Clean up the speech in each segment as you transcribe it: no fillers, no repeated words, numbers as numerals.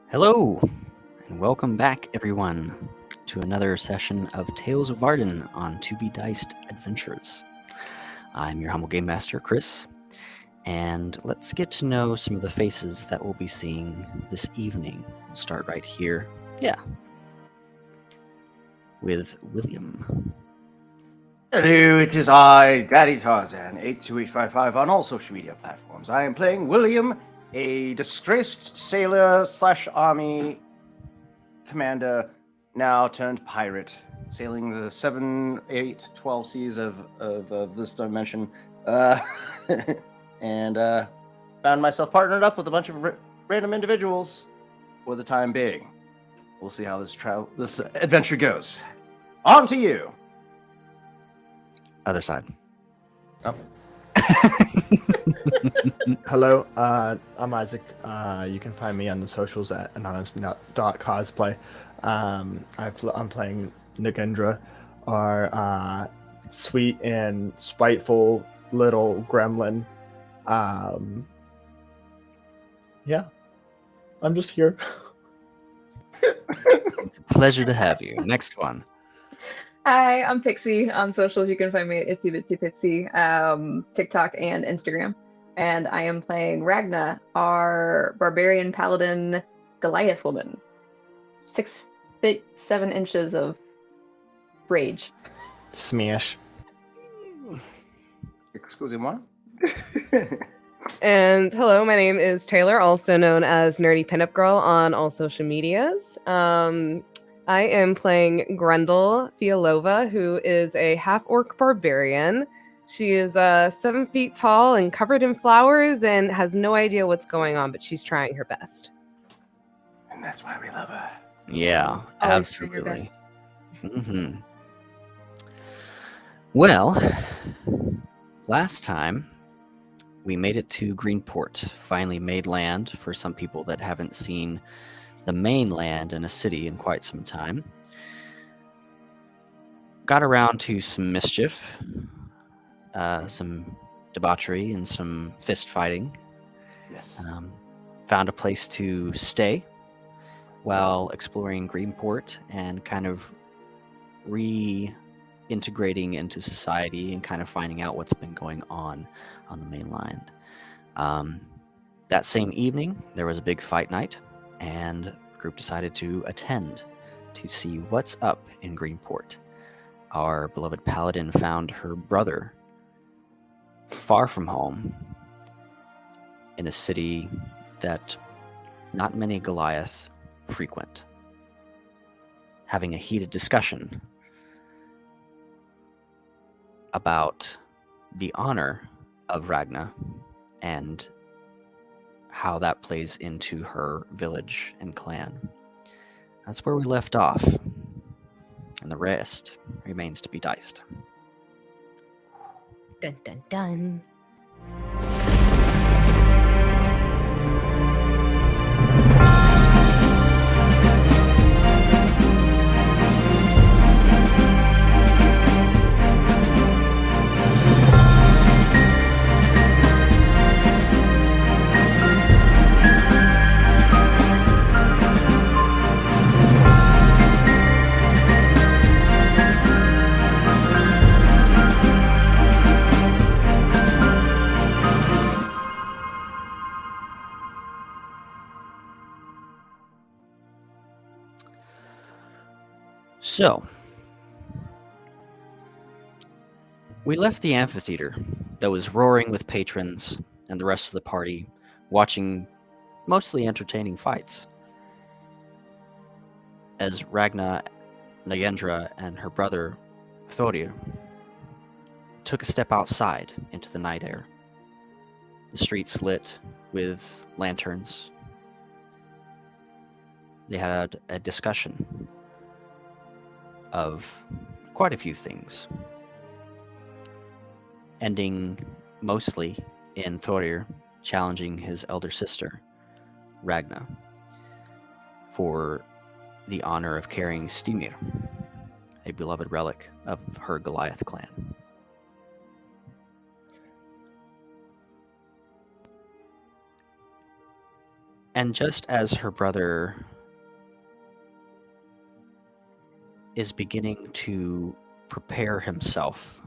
Hello, and welcome back, everyone, to another session of Tales of Vardin on To Be Diced Adventures. I'm your humble game master, Chris, and let's get to know some of the faces that we'll be seeing this evening. We'll start right here. Yeah. With William. Hello, it is I, Daddy Tarzan, 82855 on all social media platforms. I am playing William, a disgraced sailor slash army commander, now turned pirate, sailing the 7, 8, 12 seas of this dimension, and found myself partnered up with a bunch of random individuals for the time being. We'll see how this adventure goes. On to you! Other side. Oh. Hello, I'm Isaac. You can find me on the socials at anonymous.cosplay. I'm playing Nagendra, our sweet and spiteful little gremlin. Yeah, I'm just here. It's a pleasure to have you. Next one. Hi, I'm Pixie on socials. You can find me at ItsyBitsyPixie, TikTok and Instagram. And I am playing Ragna, our barbarian paladin Goliath woman. 6 feet 7 inches of rage. Smash. Excusez-moi. And hello, my name is Taylor, also known as Nerdy Pinup Girl on all social medias. I am playing Grendel Fialova, who is a half-orc barbarian. She is 7 feet tall and covered in flowers and has no idea what's going on, but she's trying her best. And that's why we love her. Yeah, Always trying your absolutely. best. Well, last time we made it to Greenport, finally made land for some people that haven't seen the mainland in a city in quite some time. Got around to some mischief, some debauchery, and some fist fighting. Yes. Found a place to stay while exploring Greenport and kind of reintegrating into society and kind of finding out what's been going on the mainland. That same evening, there was a big fight night, and the group decided to attend to see what's up in Greenport. Our beloved paladin found her brother far from home in a city that not many Goliath frequent, having a heated discussion about the honor of Ragna and how that plays into her village and clan. That's where we left off, and the rest remains to be diced. Dun dun dun. So, we left the amphitheater that was roaring with patrons and the rest of the party watching mostly entertaining fights as Ragna, Nagendra, and her brother Thorir took a step outside into the night air. The streets lit with lanterns. They had a discussion of quite a few things, ending mostly in Thorir challenging his elder sister, Ragna, for the honor of carrying Stimir, a beloved relic of her Goliath clan. And just as her brother is beginning to prepare himself,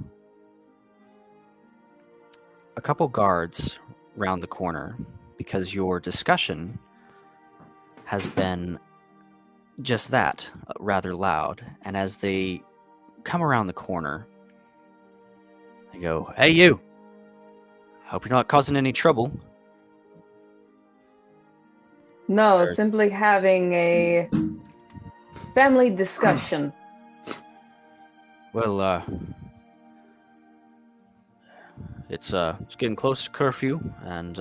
a couple guards round the corner, because your discussion has been just that, rather loud. And as they come around the corner, they go, "Hey, you! Hope you're not causing any trouble." No, Sir. simply having a family discussion. Well, it's getting close to curfew, and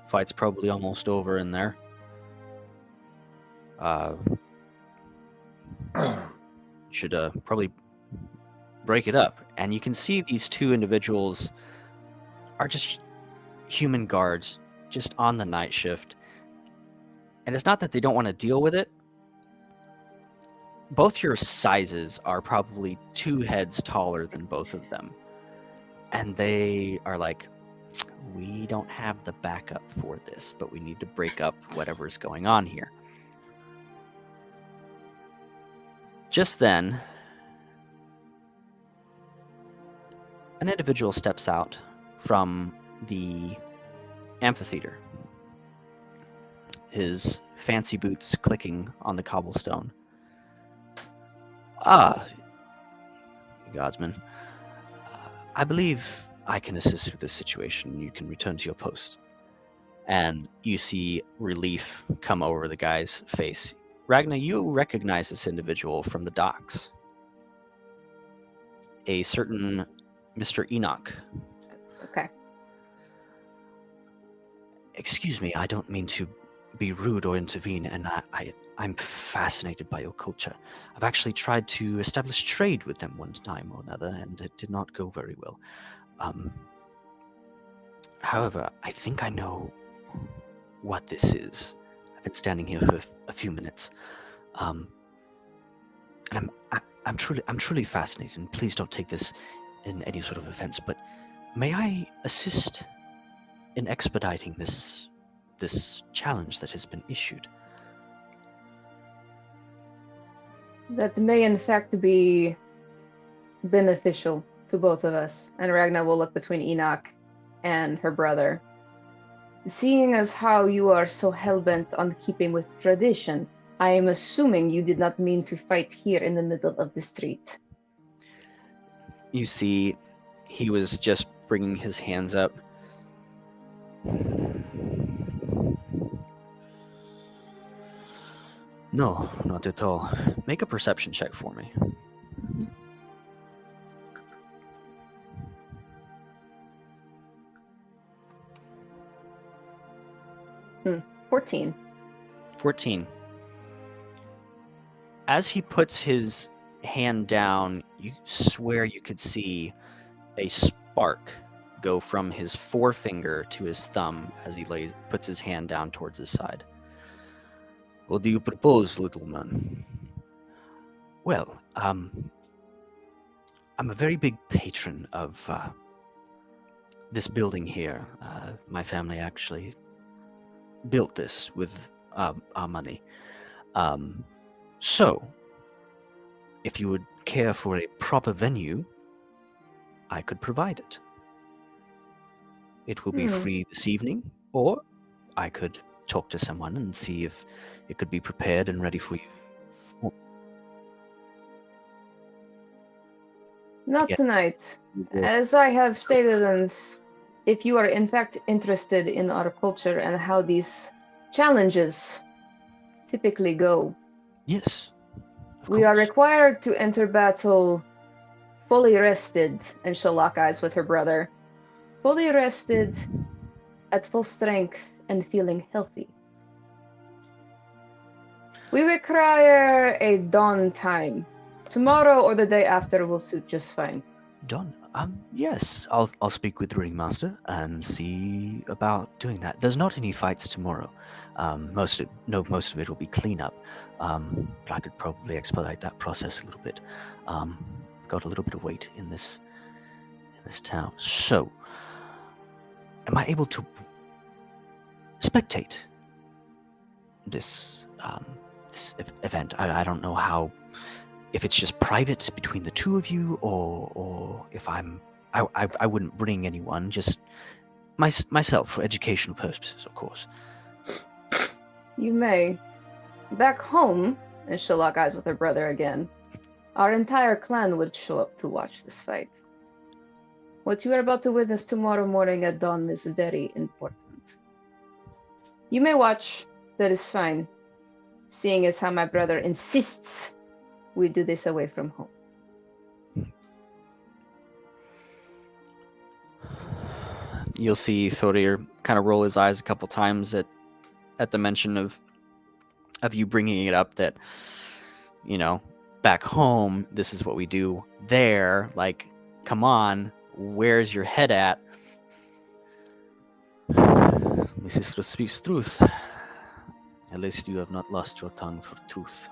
fight's probably almost over in there. Should probably break it up. And you can see these two individuals are just human guards, just on the night shift. And it's not that they don't want to deal with it. Both your sizes are probably 2 heads taller than both of them. And they are like, "We don't have the backup for this, but we need to break up whatever's going on here." Just then, an individual steps out from the amphitheater, his fancy boots clicking on the cobblestone. "Ah, Godsman, I believe I can assist with this situation. You can return to your post." And you see relief come over the guy's face. Ragnar, you recognize this individual from the docks. A certain Mr. Enoch. Okay. "Excuse me, I don't mean to be rude or intervene, and I'm fascinated by your culture. I've actually tried to establish trade with them one time or another, and it did not go very well. However, I think I know what this is. I've been standing here for a few minutes, and I'm truly fascinated. And please don't take this in any sort of offense, but may I assist in expediting this challenge that has been issued?" That may in fact be beneficial to both of us. And Ragnar will look between Enoch and her brother. Seeing as how you are so hell-bent on keeping with tradition, I am assuming you did not mean to fight here in the middle of the street. You see, he was just bringing his hands up. "No, not at all. Make a perception check for me." 14. 14. As he puts his hand down, you swear you could see a spark go from his forefinger to his thumb as he puts his hand down towards his side. "What do you propose, little man?" "Well, I'm a very big patron of this building here. My family actually built this with our money. So, if you would care for a proper venue, I could provide it. It will be free this evening, or I could talk to someone and see if it could be prepared and ready for you." Not Yeah. tonight. As I have stated, if you are in fact interested in our culture and how these challenges typically go, Yes. we are course. required to enter battle fully rested, and she'll lock eyes with her brother. Fully rested, at full strength, and feeling healthy. We require a dawn time. Tomorrow or the day after will suit just fine. Done. Yes, I'll speak with the ringmaster and see about doing that. There's not any fights tomorrow. Most of it will be cleanup. But I could probably expedite that process a little bit. Got a little bit of weight in this town. So, am I able to spectate this event. I don't know how, if it's just private between the two of you, or if I wouldn't bring anyone, just myself for educational purposes, of course. You may. Back home, and she'll lock eyes with her brother again, our entire clan would show up to watch this fight. What you are about to witness tomorrow morning at dawn is very important. You may watch, that is fine, seeing as how my brother insists we do this away from home. You'll see Thorir kind of roll his eyes a couple times at the mention of you bringing it up that, back home, this is what we do. There, like, come on, where's your head at? My sister speaks truth. At least you have not lost your tongue for truth.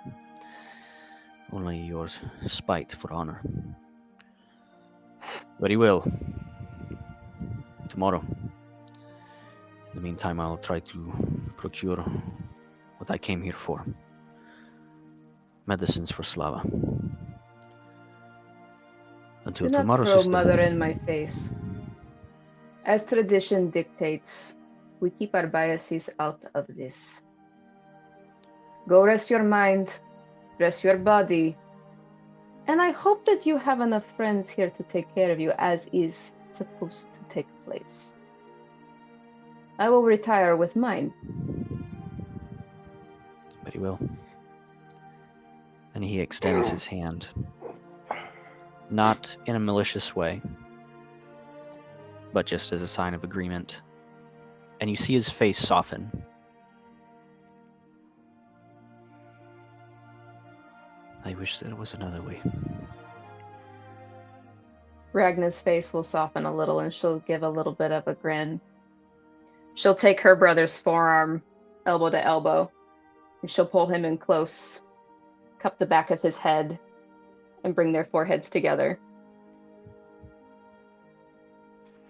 Only your spite for honor. Very well. Tomorrow. In the meantime, I'll try to procure what I came here for. Medicines for Slava. Until Do not tomorrow, throw sister. mother in my face. As tradition dictates, we keep our biases out of this. Go rest your mind, rest your body, and I hope that you have enough friends here to take care of you as is supposed to take place. I will retire with mine. Very well. And he extends his hand. Not in a malicious way, but just as a sign of agreement. And you see his face soften. I wish there was another way. Ragna's face will soften a little and she'll give a little bit of a grin. She'll take her brother's forearm, elbow to elbow, and she'll pull him in close, cup the back of his head, and bring their foreheads together.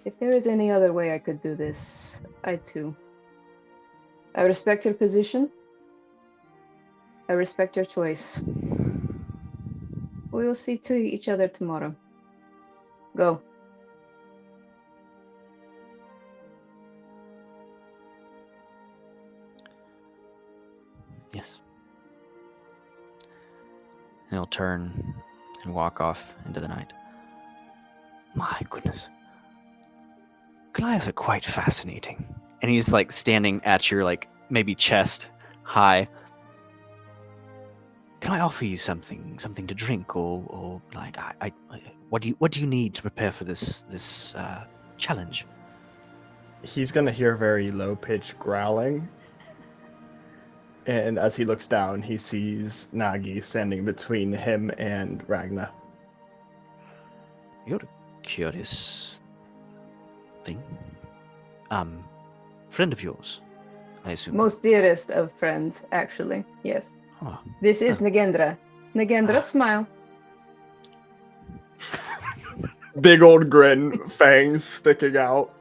If there is any other way I could do this, I too. I respect your position. I respect your choice. We will see to each other tomorrow. Go. Yes. And he'll turn and walk off into the night. My goodness. Goliaths are quite fascinating. And he's like standing at your like maybe chest high. Can I offer you something to drink, or like what do you need to prepare for this challenge? He's gonna hear very low pitched growling, and as he looks down, he sees Nagi standing between him and Ragna. You're a curious thing. Friend of yours, I assume. Most dearest of friends, actually. Yes. Oh. This is Nagendra. Nagendra, smile. Big old grin, fangs sticking out.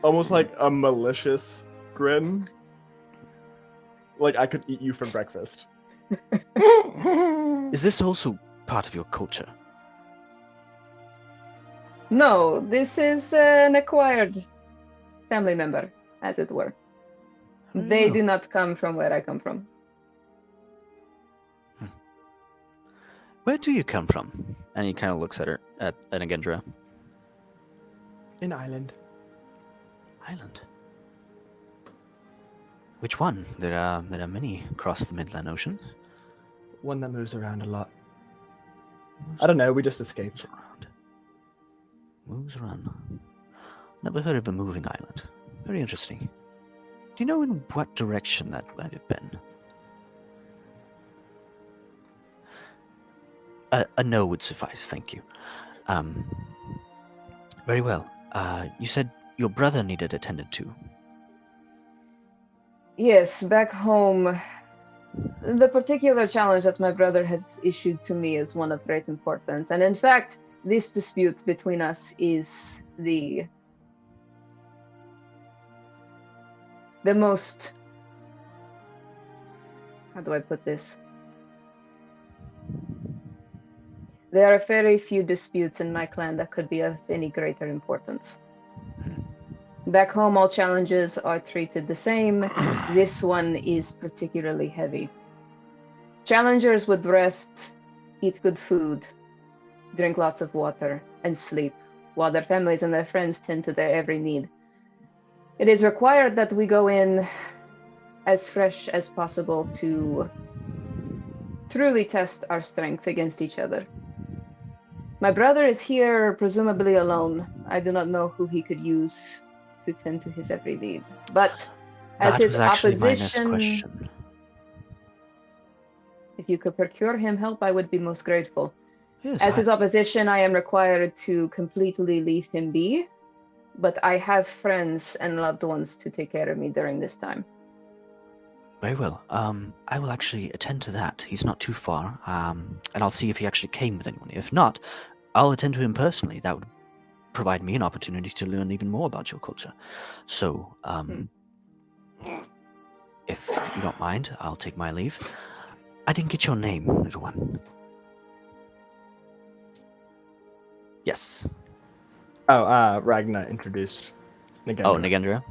Almost like a malicious grin. Like I could eat you for breakfast. Is this also part of your culture? No, this is an acquired family member, as it were. They do not come from where I come from. Where do you come from? And he kind of looks at her, at Nagendra. In Ireland. Island. Which one? There are many across the Midland Ocean. One that moves around a lot. I don't know, we just escaped. Moves around. Never heard of a moving island. Very interesting. Do you know in what direction that might have been? A no would suffice, thank you. Very well. You said your brother needed attended to. Yes, back home, the particular challenge that my brother has issued to me is one of great importance. And in fact, this dispute between us is the the most... How do I put this? There are very few disputes in my clan that could be of any greater importance. Back home, all challenges are treated the same. This one is particularly heavy. Challengers would rest, eat good food, drink lots of water, and sleep, while their families and their friends tend to their every need. It is required that we go in as fresh as possible to truly test our strength against each other. My brother is here, presumably alone. I do not know who he could use to tend to his every need. But as That his was actually my next opposition, question. if you could procure him help, I would be most grateful. Yes, As his opposition, I am required to completely leave him be, but I have friends and loved ones to take care of me during this time. very well. I will actually attend to that. He's not too far, and I'll see if he actually came with anyone. If not, I'll attend to him personally. That would provide me an opportunity to learn even more about your culture. So, if you don't mind, I'll take my leave. I didn't get your name, little one. Yes. Oh, Ragnar introduced Nagendra. Oh, Nagendra?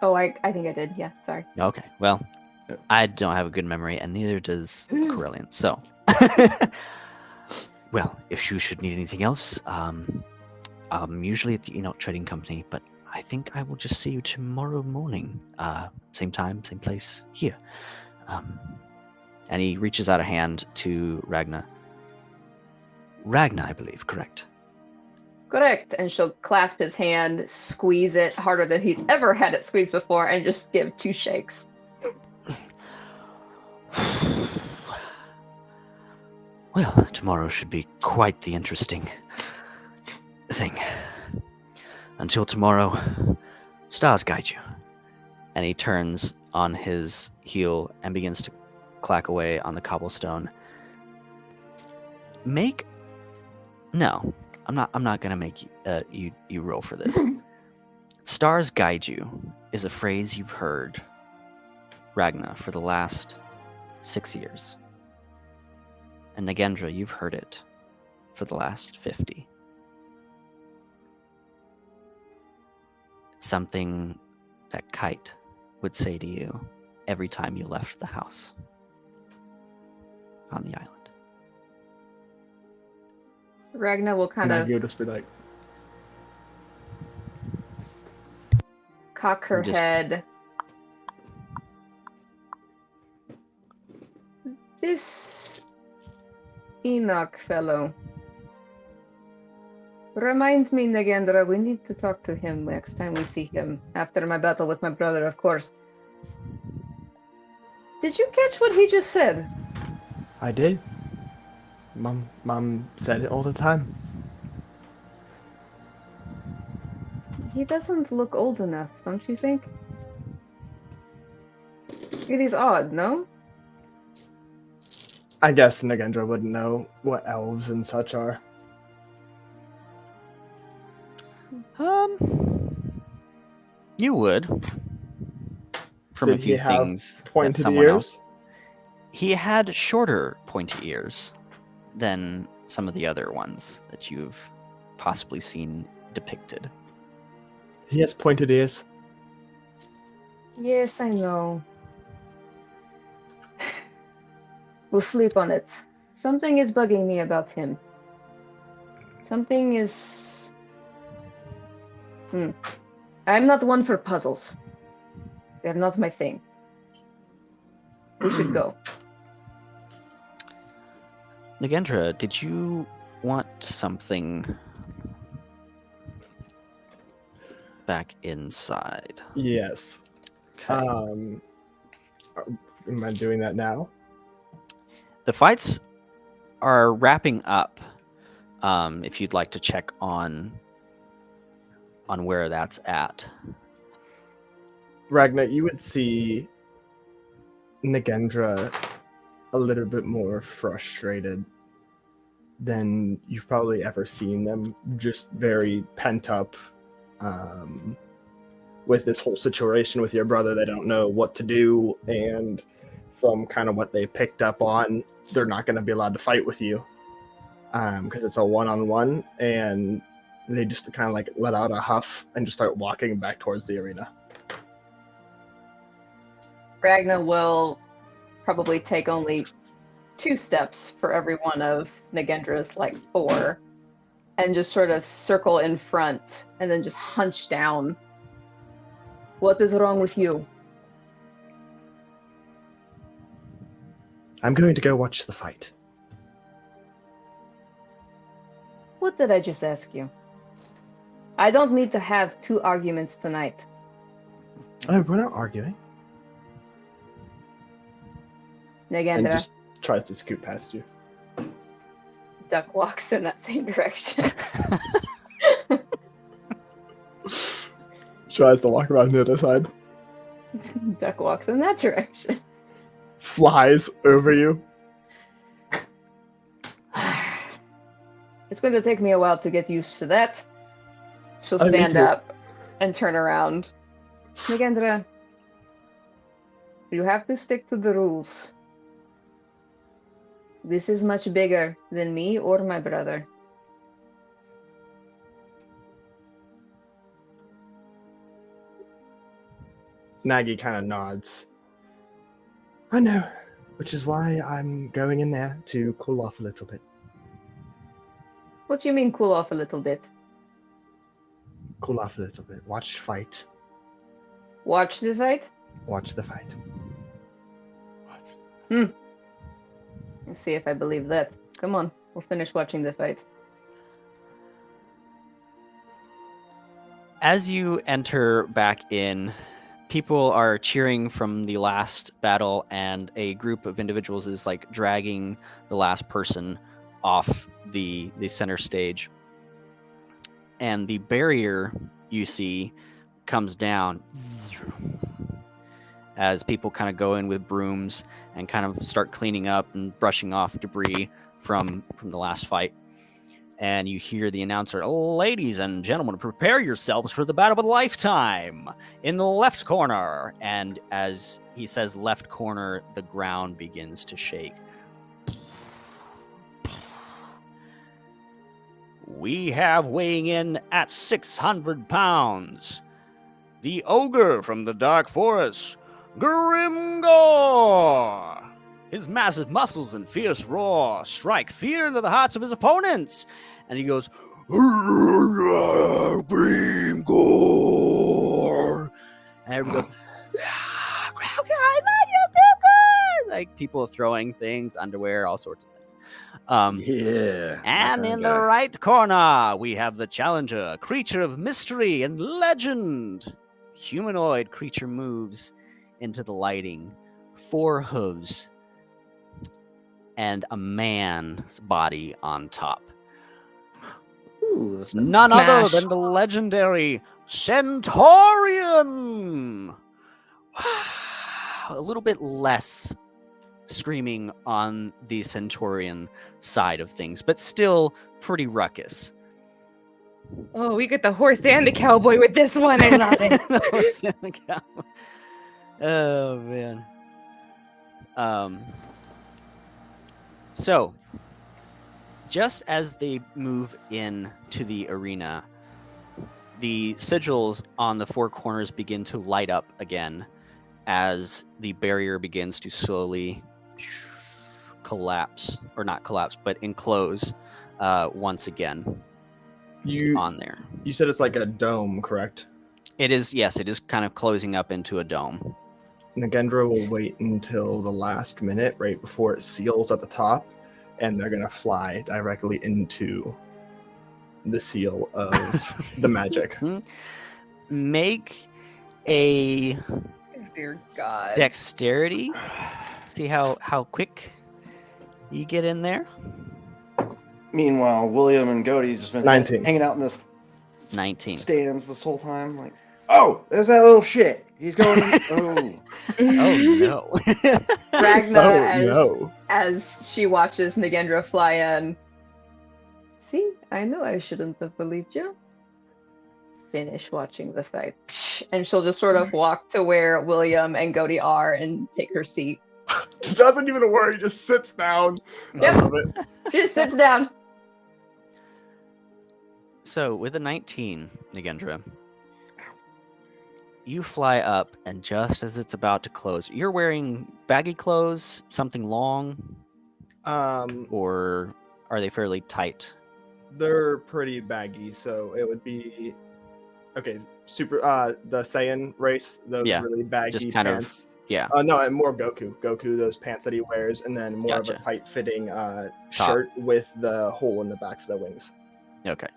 Oh, I think I did. Yeah, sorry. Okay, well, I don't have a good memory, and neither does Corellian, so. Well, if you should need anything else, I'm usually at the Enoch Trading Company, but I think I will just see you tomorrow morning. Same time, same place, here. And he reaches out a hand to Ragna. Ragna, I believe, correct? Correct. And she'll clasp his hand, squeeze it harder than he's ever had it squeezed before, and just give 2 shakes. Well, tomorrow should be quite the interesting thing. Until tomorrow, stars guide you. And he turns on his heel and begins to clack away on the cobblestone. No, I'm not gonna make you roll for this. Stars guide you is a phrase you've heard, Ragna, for the last 6 years. And Nagendra, you've heard it for the last 50. It's something that Kite would say to you every time you left the house on the island. Ragna will kind And of you'll just be like, cock her just- head. This Enoch fellow. Remind me, Nagendra, we need to talk to him next time we see him. After my battle with my brother, of course. Did you catch what he just said? I did. Mom said it all the time. He doesn't look old enough, don't you think? It is odd, no? I guess Nagendra wouldn't know what elves and such are. You would. From Did a few he have things that pointed someone ears? else. He had shorter, pointy ears than some of the other ones that you've possibly seen depicted. He has pointed ears. Yes, I know. We'll sleep on it. Something is bugging me about him. Something is... I'm not one for puzzles. They're not my thing. We should go. Nagendra, did you want something back inside? Yes. Okay. Am I doing that now? The fights are wrapping up. If you'd like to check on where that's at. Ragnar, you would see Nagendra a little bit more frustrated than you've probably ever seen them. Just very pent up, with this whole situation with your brother. They don't know what to do, and from kind of what they picked up on, they're not going to be allowed to fight with you because it's a one-on-one, and they just kind of like let out a huff and just start walking back towards the arena. Ragna will probably take only 2 steps for every one of Nagendra's like 4, and just sort of circle in front and then just hunch down. What is wrong with you? I'm going to go watch the fight. What did I just ask you? I don't need to have 2 arguments tonight. Oh, we're not arguing. And Nagendra, just tries to scoot past you. Duck walks in that same direction. Tries to walk around the other side. Duck walks in that direction. Flies over you. It's going to take me a while to get used to that. She'll Me stand too. up and turn around. Nagendra, you have to stick to the rules. This is much bigger than me or my brother. Nagy kind of nods. I know, which is why I'm going in there to cool off a little bit. What do you mean cool off a little bit? Cool off a little bit. Watch fight. Watch the fight? Watch the fight. Let's see if I believe that. Come on, we'll finish watching the fight. As you enter back in, people are cheering from the last battle, and a group of individuals is like dragging the last person off the center stage. And the barrier you see comes down as people kind of go in with brooms and kind of start cleaning up and brushing off debris from the last fight. And you hear the announcer, "Ladies and gentlemen, prepare yourselves for the battle of a lifetime in the left corner." And as he says left corner, the ground begins to shake. We have weighing in at 600 pounds, the ogre from the dark forest, Grimgor. His massive muscles and fierce roar strike fear into the hearts of his opponents. And he goes, Grimgor. And everybody goes, Grimgor, I love you, Grimgor. Like people throwing things, underwear, all sorts of things. Yeah. And in the right corner, we have the challenger, creature of mystery and legend. Humanoid creature moves into the lighting, 4 hooves, and a man's body on top. Ooh, It's none other Smash. than the legendary Centaurian. Wow. A little bit less screaming on the Centaurian side of things, but still pretty ruckus. Oh, we get the horse and the cowboy with this one. I love it. The horse and the cow. Oh man. So just as they move in to the arena, the sigils on the 4 corners begin to light up again as the barrier begins to slowly collapse, or not collapse, but enclose once again on there. You said it's like a dome, correct? It is, yes, it is kind of closing up into a dome. Nagendra will wait until the last minute, right before it seals at the top, and they're gonna fly directly into the seal of the magic. Make a Dear God. dexterity. See how quick you get in there. Meanwhile, William and Goaty's just been 19. hanging out in this 19. stands this whole time. Like, oh, there's that little shit. He's going. Oh, Oh no. Ragna, as she watches Nagendra fly in. See, I knew I shouldn't have believed you. Finish watching the fight. and she'll just sort of walk to where William and Goaty are and take her seat. Doesn't even worry, just sits down. Yep. I love it. She just sits down. So with a 19, Nagendra, you fly up, and just as it's about to close, you're wearing baggy clothes, something long, or are they fairly tight? They're pretty baggy, so it would be okay. Super, the Saiyan race, those really baggy just kind pants. Yeah. No, and more Goku. Goku, those pants that he wears, and then more of a tight-fitting shirt with the hole in the back for the wings. Okay.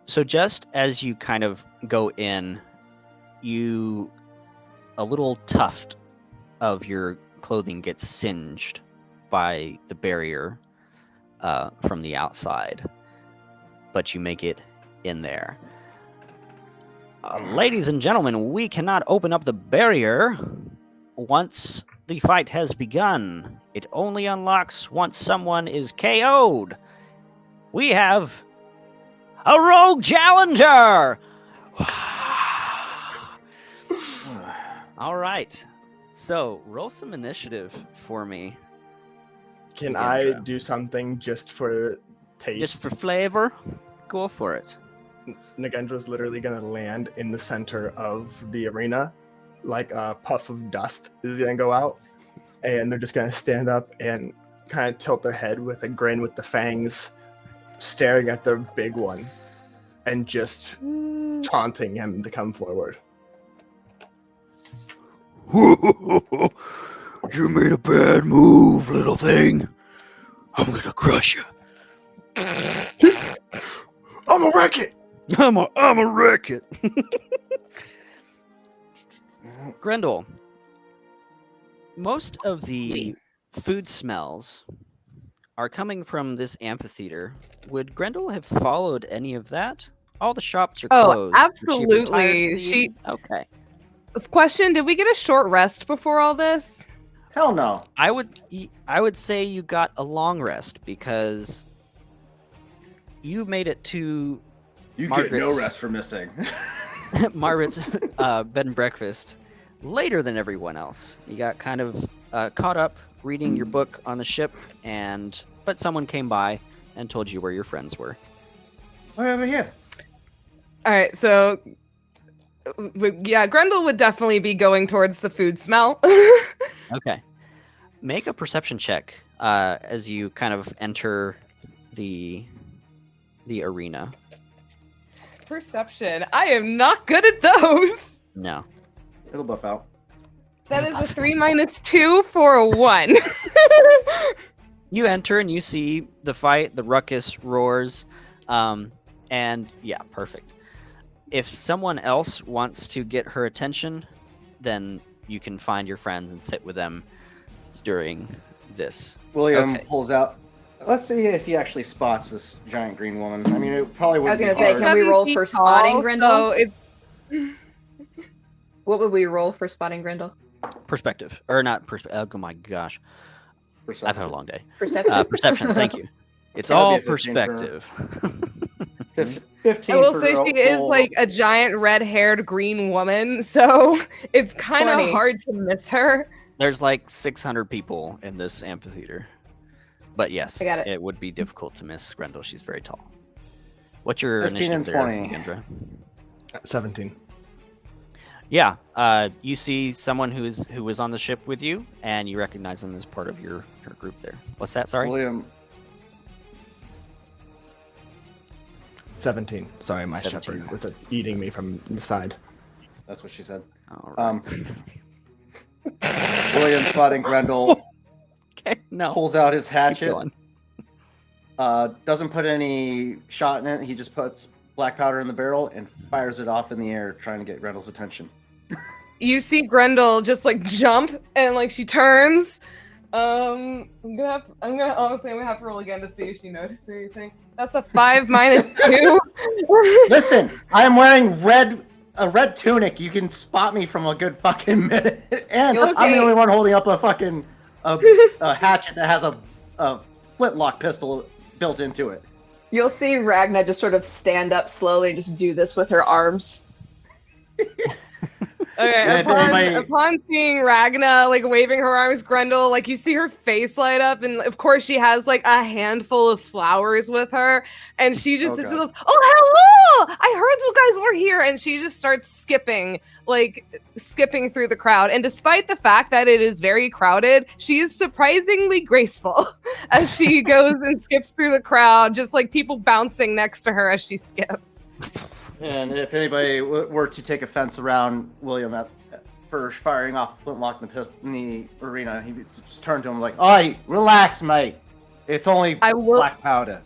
So just as you kind of go in, a little tuft of your clothing gets singed by the barrier from the outside, but you make it in there. Ladies and gentlemen, we cannot open up the barrier once the fight has begun. It only unlocks once someone is KO'd. We have a rogue challenger! All right. So, roll some initiative for me. Can I do something just for taste? Just for flavor? Go for it. Nagendra's literally going to land in the center of the arena. Like a puff of dust is going to go out. And they're just going to stand up and kind of tilt their head with a grin with the fangs, staring at their big one. And just taunting him to come forward. You made a bad move, little thing. I'm gonna crush you. I'm a wreck it! I'm a wreck it. Grendel, most of the food smells are coming from this amphitheater. Would Grendel have followed any of that? All the shops are closed. Oh, Would she have retired absolutely. for the evening? Okay. Question: did we get a short rest before all this? Hell no. I would say you got a long rest because you made it to You get no Margaret's- rest for missing. Margaret's bed and breakfast later than everyone else. You got kind of caught up reading your book on the ship, but someone came by and told you where your friends were. Right over here. All right, so yeah, Grendel would definitely be going towards the food smell. Okay. Make a perception check as you kind of enter the arena. Perception. I am not good at those. No. It'll buff out. That is a 3 - 2 for a 1. You enter and you see the fight, the ruckus roars, and yeah, perfect. If someone else wants to get her attention, then you can find your friends and sit with them during this. William Okay. pulls out. Let's see if he actually spots this giant green woman. I mean, it probably I was wouldn't gonna be say, hard. can we roll 7 for feet tall, spotting Grendel? so it's What would we roll for spotting Grendel? Perspective. Or not perspective. Oh my gosh. I've had a long day. Perception. Perception, thank you. It's That'll all be a 15 for- perspective. 15 I will for say she is roll. like a giant red-haired green woman, so it's kind 20. of hard to miss her. There's like 600 people in this amphitheater. But yes, I got it. would be difficult to miss Grendel. She's very tall. What's your 15 and initiative 20. there, Indra? 17. Yeah, you see someone who was on the ship with you, and you recognize them as part of your group there. What's that? Sorry. William. 17. Sorry, my 17. shepherd was eating me from the side. That's what she said. All right. William spotting Grendel Okay. No. pulls out his Keep hatchet. going. Doesn't put any shot in it. He just puts black powder in the barrel and fires it off in the air, trying to get Grendel's attention. You see Grendel just like jump and like she turns. I'm gonna honestly have to roll again to see if she noticed anything. That's a 5 - 2. Listen, I am wearing a red tunic. You can spot me from a good fucking minute, and I'm Okay. the only one holding up a fucking a hatchet that has a flintlock pistol built into it. You'll see Ragna just sort of stand up slowly and just do this with her arms. Okay, Yeah, upon seeing Ragna like waving her arms, Grendel, like you see her face light up, and of course she has like a handful of flowers with her, and she just God. goes, "Oh, hello! I heard you guys were here," and she just starts skipping through the crowd. And despite the fact that it is very crowded, she is surprisingly graceful as she goes and skips through the crowd, just like people bouncing next to her as she skips. And if anybody were to take offense around William for firing off flintlock in the arena, he just turned to him like, "Oi, relax, mate. It's only black powder."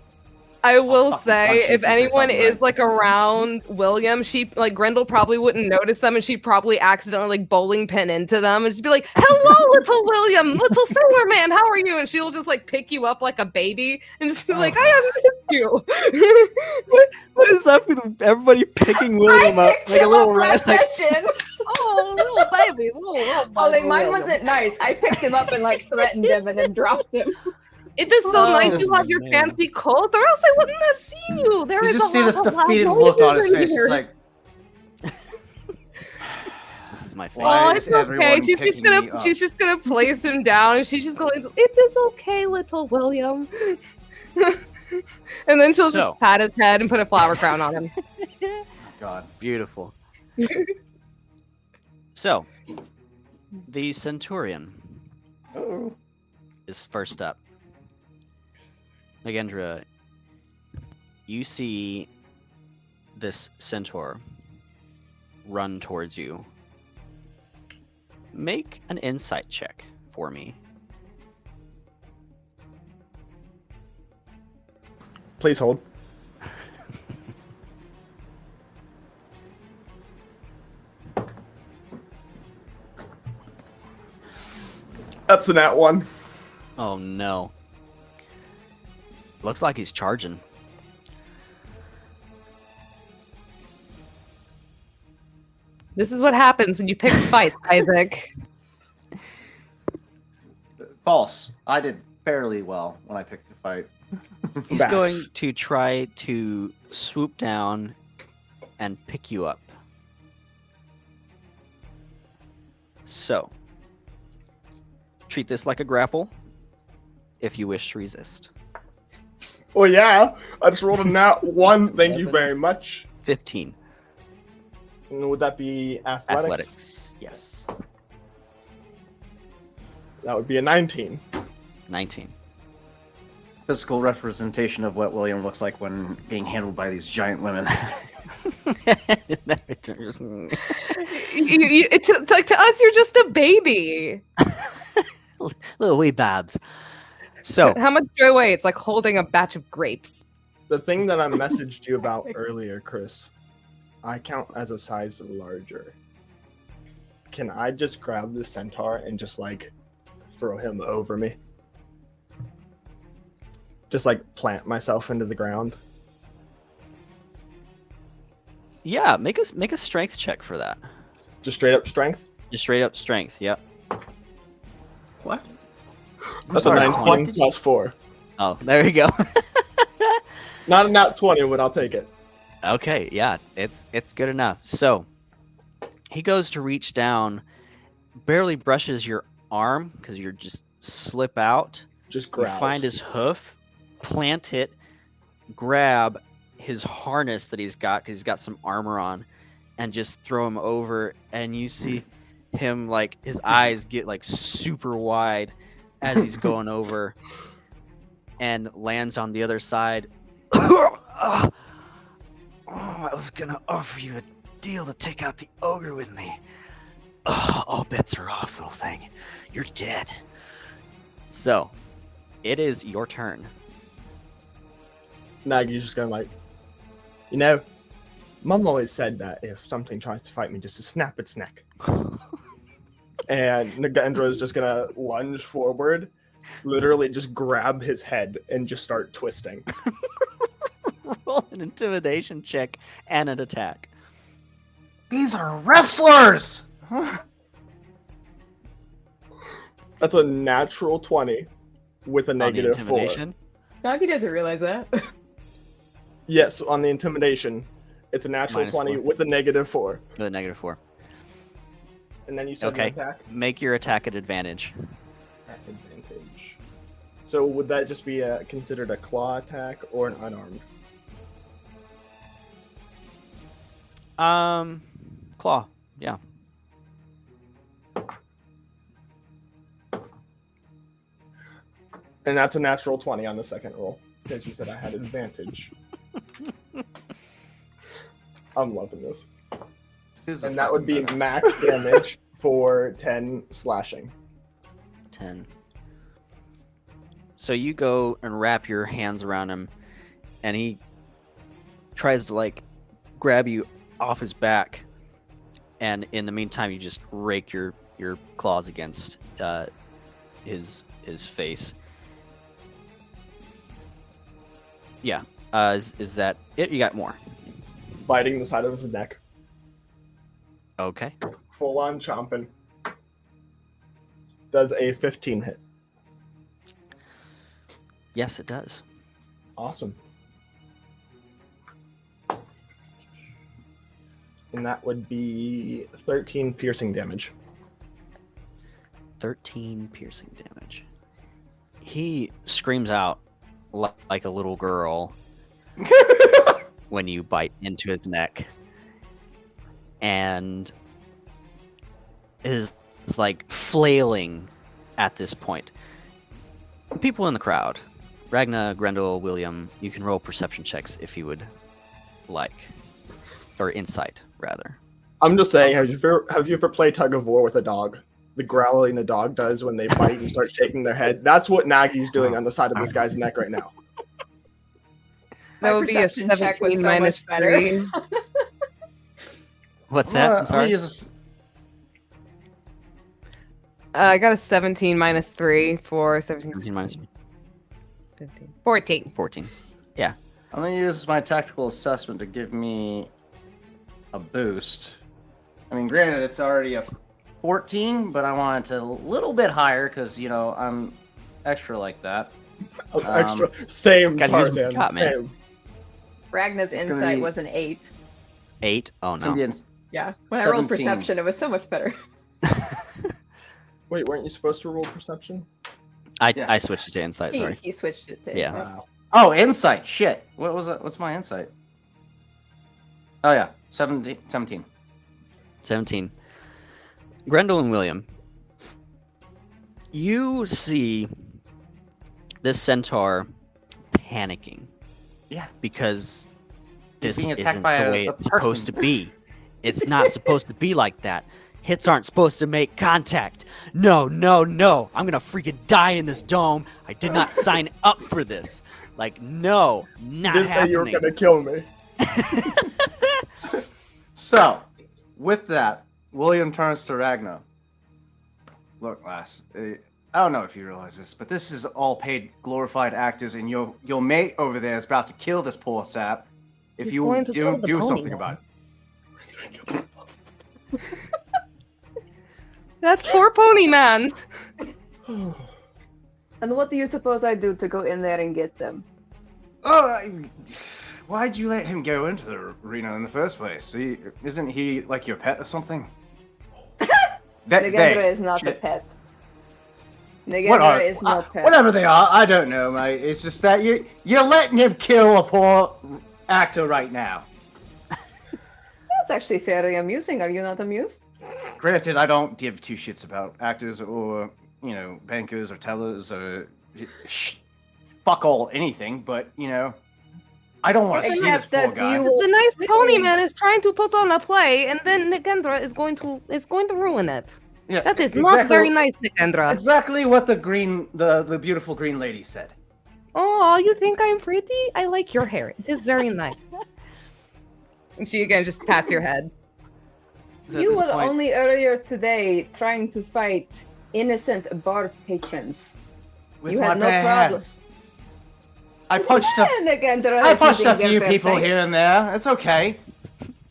I will fucking say, punch you if if you say anyone something is right. like around William, she like Grendel probably wouldn't notice them, and she'd probably accidentally like bowling pin into them, and just be like, "Hello, little William, little sailor man, how are you?" And she'll just like pick you up like a baby and just be like, "I have missed you." What is up with everybody picking William up picked him up last like, session. oh, little baby, little Oh, like, baby mine William." wasn't nice. I picked him up and like threatened him and then dropped him. It is so Oh, nice this you is have your amazing. fancy coat, or else I wouldn't have seen you. There You is just a see lot this of loud defeated look on his noises face. in It's here. like, This is my favorite. Why Oh, is it's okay. everyone She's just picking me gonna up? she's just gonna place him down, and she's just going, "It is okay, little William." And then she'll So. just pat his head and put a flower crown on him. God. Beautiful. So, the Centurion Oh. is first up. Nagendra, you see this centaur run towards you. Make an insight check for me. Please hold. That's a nat one. Oh no. Looks like he's charging. This is what happens when you pick fights, Isaac. False. I did fairly well when I picked a fight. He's Bats. going to try to swoop down and pick you up. So, treat this like a grapple if you wish to resist. Well, yeah. I just rolled a nat one. Thank you very much. 15. And would that be athletics? Athletics. Yes. That would be a 19. 19. Physical representation of what William looks like when being handled by these giant women. Like to us, you're just a baby. Little wee babs. So, How much do I weigh? It's like holding a batch of grapes. The thing that I messaged you about earlier, Chris, I count as a size larger. Can I just grab the centaur and just like throw him over me? Just like plant myself into the ground. yeah, make a strength check for that. Just straight up strength. Just straight up strength. Yep. What? That's sorry, a what 19 did plus 4. Oh, there you go. Not a nat 20, but I'll take it. Okay, yeah, it's good enough. So, he goes to reach down, barely brushes your arm because you're just slip out. Just You growls. find his hoof, plant it, grab his harness that he's got because he's got some armor on, and just throw him over. And you see him like his eyes get like super wide as he's going over, and lands on the other side. Oh, I was gonna offer you a deal to take out the ogre with me. Oh, all bets are off, little thing. You're dead. So, it is your turn. Nagi's just going like, you know, Mum always said that if something tries to fight me, just to snap its neck. And Nagendra is just gonna lunge forward, literally just grab his head and just start twisting. Roll an intimidation check and an attack. These are wrestlers! That's a natural 20 with a On the negative 4. intimidation. Nagi doesn't realize that. Yes, on the intimidation. It's a natural Minus 20 4. with a -4. With a -4. And then you said Okay. an attack? Make your attack at advantage. At advantage. So would that just be considered a claw attack or an unarmed? Claw. Yeah. And that's a natural 20 on the second roll. Because you said I had advantage. I'm loving this. And that would be max damage for 10 slashing. 10. So you go and wrap your hands around him, and he tries to like grab you off his back, and in the meantime you just rake your claws against his face. Yeah. Is that it? You got more? Biting the side of his neck. Okay. Full on chomping. Does a 15 hit. Yes, it does. Awesome. And that would be 13 piercing damage. 13 piercing damage. He screams out like a little girl when you bite into his neck, and is like flailing at this point. People in the crowd, Ragna, Grendel, William, you can roll perception checks if you would like, or insight rather. I'm just saying, have you ever played tug of war with a dog? The growling the dog does when they bite and start shaking their head. That's what Nagi's doing on the side of this guy's neck right now. That My would be a perception check was 17 so minus much better. 3. What's that? I'm sorry. I got a 17 minus 3 for 17. 17 minus 15. 14. 14. I'm gonna use my tactical assessment to give me a boost. I mean, granted, it's already a 14, but I want it to a little bit higher because I'm extra like that. Extra. Same. Gotta use what you Tarzan, got, man. same. Ragna's gonna insight be- was an 8. 8? Oh So no. Yeah. When I rolled 17. perception, it was so much better. Wait, weren't you supposed to roll perception? I Yes. switched it to insight, sorry. He switched it to Yeah. insight. Wow. Oh, insight. Shit. What was that? What's my insight? Oh yeah, 17. 17. Grendel and William, you see this centaur panicking. Yeah. Because this being attacked isn't by the a- way a it's supposed to person. be. It's not supposed to be like that. Hits aren't supposed to make contact. No. I'm gonna freaking die in this dome. I did not sign up for this. Like, no, not You did say you were happening. gonna kill me. So, with that, William turns to Ragnar. Look, lass, I don't know if you realize this, but this is all paid, glorified actors, and your mate over there is about to kill this poor sap. If He's you going to kill don't the do pony, something man. about it. That's poor pony man. And what do you suppose I do to go in there and get them? Why'd you let him go into the arena in the first place? Isn't he like your pet or something? Negendra is not a shit. pet. What Negendra is no pet. whatever they are, I don't know, mate. It's just that you're letting him kill a poor actor right now. That's actually very amusing. Are you not amused? Granted, I don't give two shits about actors or bankers or tellers or fuck all anything, but I don't want to see this Except poor that guy. you- The nice Really? pony man is trying to put on a play, and then Nikendra is going to ruin it. Yeah, That is not exactly- very nice, Nikendra. Exactly what the beautiful green lady said. Oh, you think I'm pretty? I like your hair. It is very nice. And she again just pats your head. So at You this were point- only earlier today trying to fight innocent bar patrons. With You my had no bare problem. hands. I punched a Negendra I is punched a using their few bare people face. here and there. It's okay.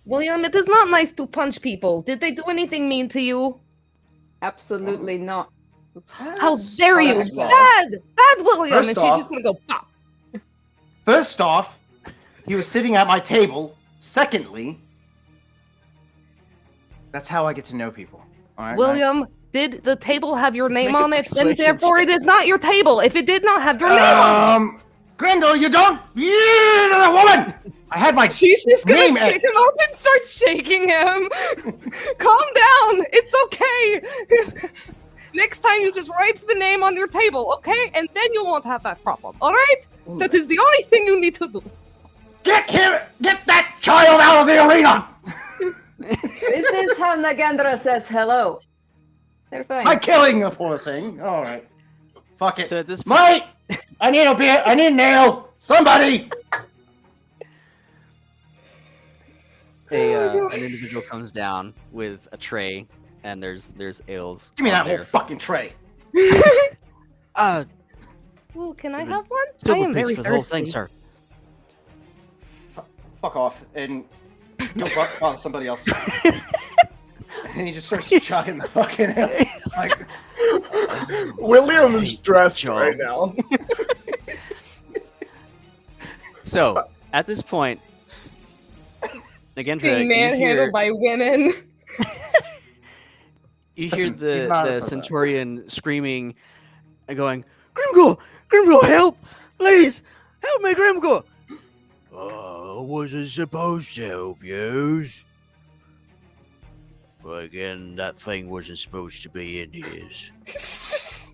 William, it is not nice to punch people. Did they do anything mean to you? Absolutely not. Oops. How dare you? That's wrong. Bad William. First And off- she's just gonna go pop. First off, he was sitting at my table Secondly, that's how I get to know people. All right, William, did the table have your name Make a on it? Then persuasion therefore it check. is not your table. If it did not have your name on it. Grendel, you don't. You're a woman. I had my She's just gonna name pick him up and start shaking him. Calm down. It's okay. Next time you just write the name on your table, okay? And then you won't have that problem, all right? That is the only thing you need to do. Get him! Get that child out of the arena! This is how Nagendra says hello. They're fine. By killing the poor thing. All right. Fuck it. So at this Mate! I need a beer. I need a nail. Somebody! an individual comes down with a tray, and there's ales. Give me on that there. whole fucking tray. Ooh, can I have one? I Silver am piece very for thirsty. the whole thing, sir. Fuck off and go bother somebody else. And he just starts chugging the fucking like. William's dressed Joe. right now. So at this point, Nagendra, Being you manhandled hear, by women. you hear Listen, he's not the about that. Centaurian screaming and going, Grimgor, help! Please, help me, Grimgor! I wasn't supposed to help yous. But again, that thing wasn't supposed to be in his.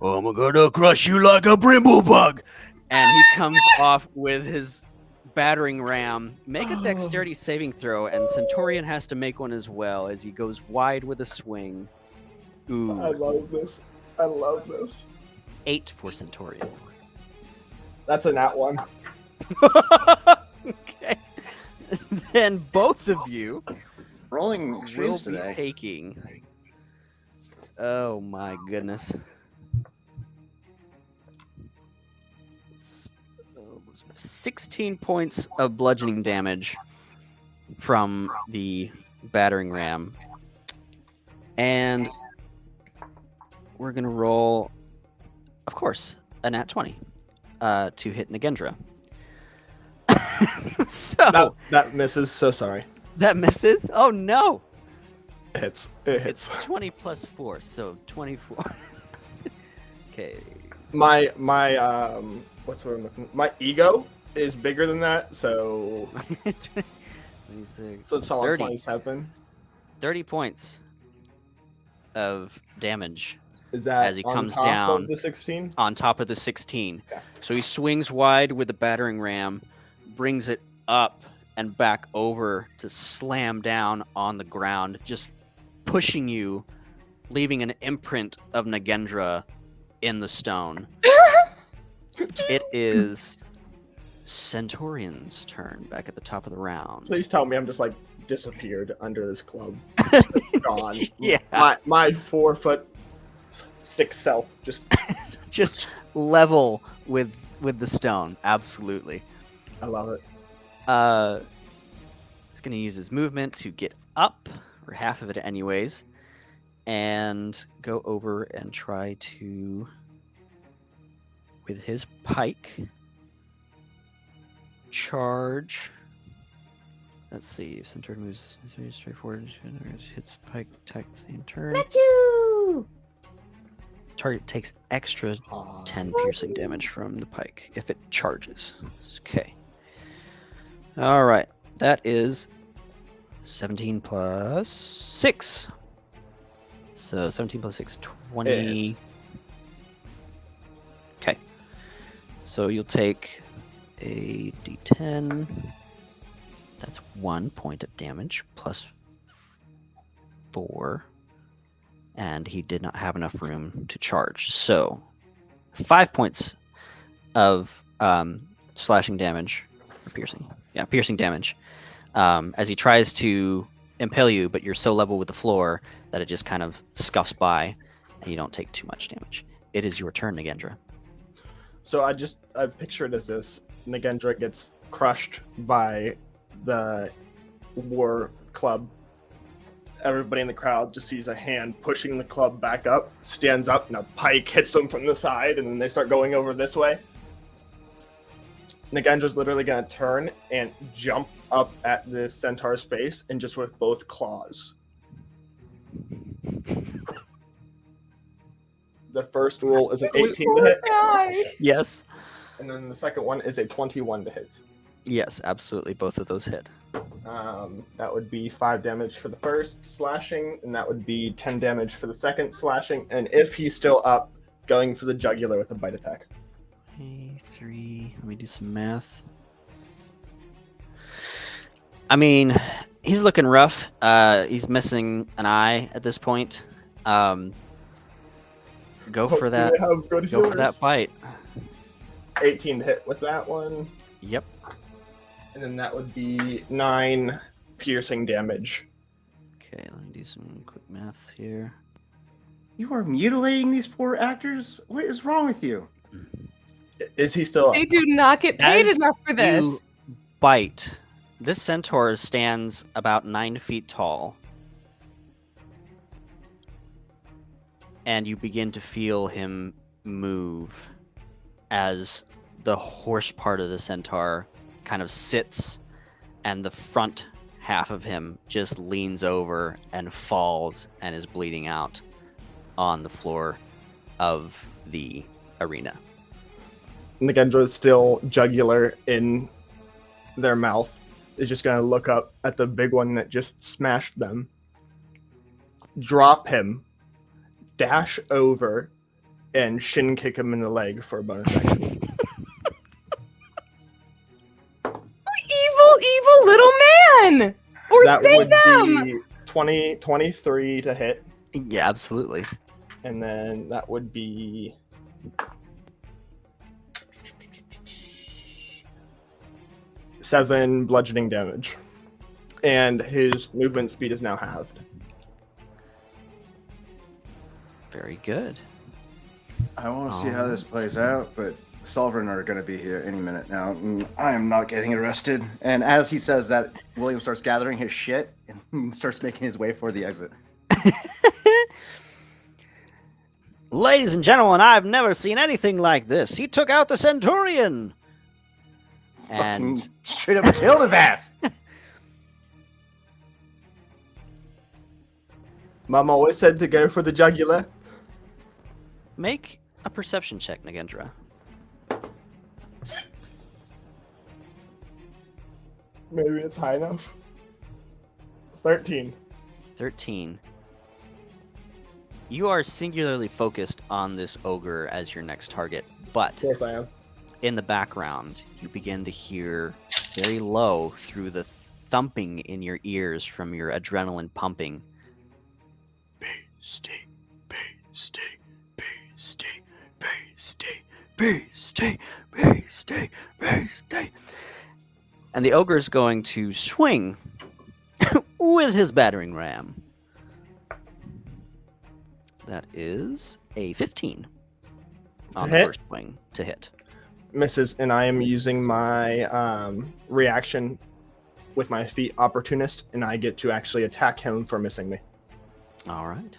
I'm gonna crush you like a brimblebug! And he comes off with his battering ram. Make a dexterity saving throw, and Centaurian has to make one as well as he goes wide with a swing. I Ooh, love this. I love this. 8 for Centaurian. That's a nat one. Okay. Then both of you Rolling will extremes be today. taking. Oh my goodness. It's, 16 points of bludgeoning damage from the battering ram. And we're going to roll, of course, a nat 20 to hit Nagendra. So That misses. So sorry. that misses. Oh no! It hits. It hits. It's 20 plus 4, so 24. Okay. My what's the word I'm looking? My ego is bigger than that, so 26, so it's all 30, 27. 30 points of damage Is that as he on comes top down of the 16? on top of the 16. Okay. So he swings wide with the battering ram, brings it up and back over to slam down on the ground, just pushing you, leaving an imprint of Nagendra in the stone. It is Centaurian's turn back at the top of the round. Please tell me I'm just like disappeared under this club. Gone. Yeah. My 4'6" self just. Just level with the stone. Absolutely. I love it. He's going to use his movement to get up, or half of it anyways, and go over and try to, with his pike, charge. Let's see, if Centaur moves very straightforward, hits pike, attacks in turn. Achoo! Target takes extra 10 piercing damage from the pike if it charges. Okay. All right. That is 17 plus 6. So 17 plus 6, 20. Yes. Okay. So you'll take a d10. That's 1 point of damage plus 4. And he did not have enough room to charge. So 5 points of slashing damage, or piercing. Yeah, piercing damage. As he tries to impale you, but you're so level with the floor that it just kind of scuffs by, and you don't take too much damage. It is your turn, Nagendra. So I've pictured as this Nagendra gets crushed by the war club. Everybody in the crowd just sees a hand pushing the club back up, stands up, and a pike hits them from the side, and then they start going over this way. Nagendra's literally going to turn and jump up at the centaur's face and just with both claws. The first roll is an 18 to hit. Yes. And then the second one is a 21 to hit. Yes, absolutely. Both of those hit. That would be 5 damage for the first slashing, and that would be 10 damage for the second slashing. And if he's still up, going for the jugular with a bite attack. 3. Let me do some math. I mean, he's looking rough. He's missing an eye at this point. Go for that. Go for that bite. 18 to hit with that one. Yep. And then that would be 9 piercing damage. Okay, let me do some quick math here. You are mutilating these poor actors? What is wrong with you? Is he still up? They do not get paid As enough for this. You bite. This centaur stands about 9 feet tall. And you begin to feel him move as the horse part of the centaur kind of sits and the front half of him just leans over and falls and is bleeding out on the floor of the arena. Nagendra is still jugular in their mouth. Is just going to look up at the big one that just smashed them. Drop him. Dash over. And shin kick him in the leg for a bonus action. Evil little man! Or That they would them! be 23 to hit. Yeah, absolutely. And then that would be 7 bludgeoning damage. And his movement speed is now halved. Very good. I want to see how this plays out, but Sovereign are going to be here any minute now. I am not getting arrested. And as he says that, William starts gathering his shit and starts making his way for the exit. Ladies and gentlemen, I've never seen anything like this. He took out the Centurion. And Fucking straight up killed his ass. Mom always said to go for the jugular. make a perception check, Nagendra. Maybe it's high enough. 13. 13. You are singularly focused on this ogre as your next target, but Yes, I am. in the background, you begin to hear very low through the thumping in your ears from your adrenaline pumping. Beastie, beastie, beastie, beastie, beastie, beastie, beastie. And the ogre is going to swing with his battering ram. That is a 15 on the hit? first swing to hit. Misses, and I am using my reaction with my feet opportunist, and I get to actually attack him for missing me. All right.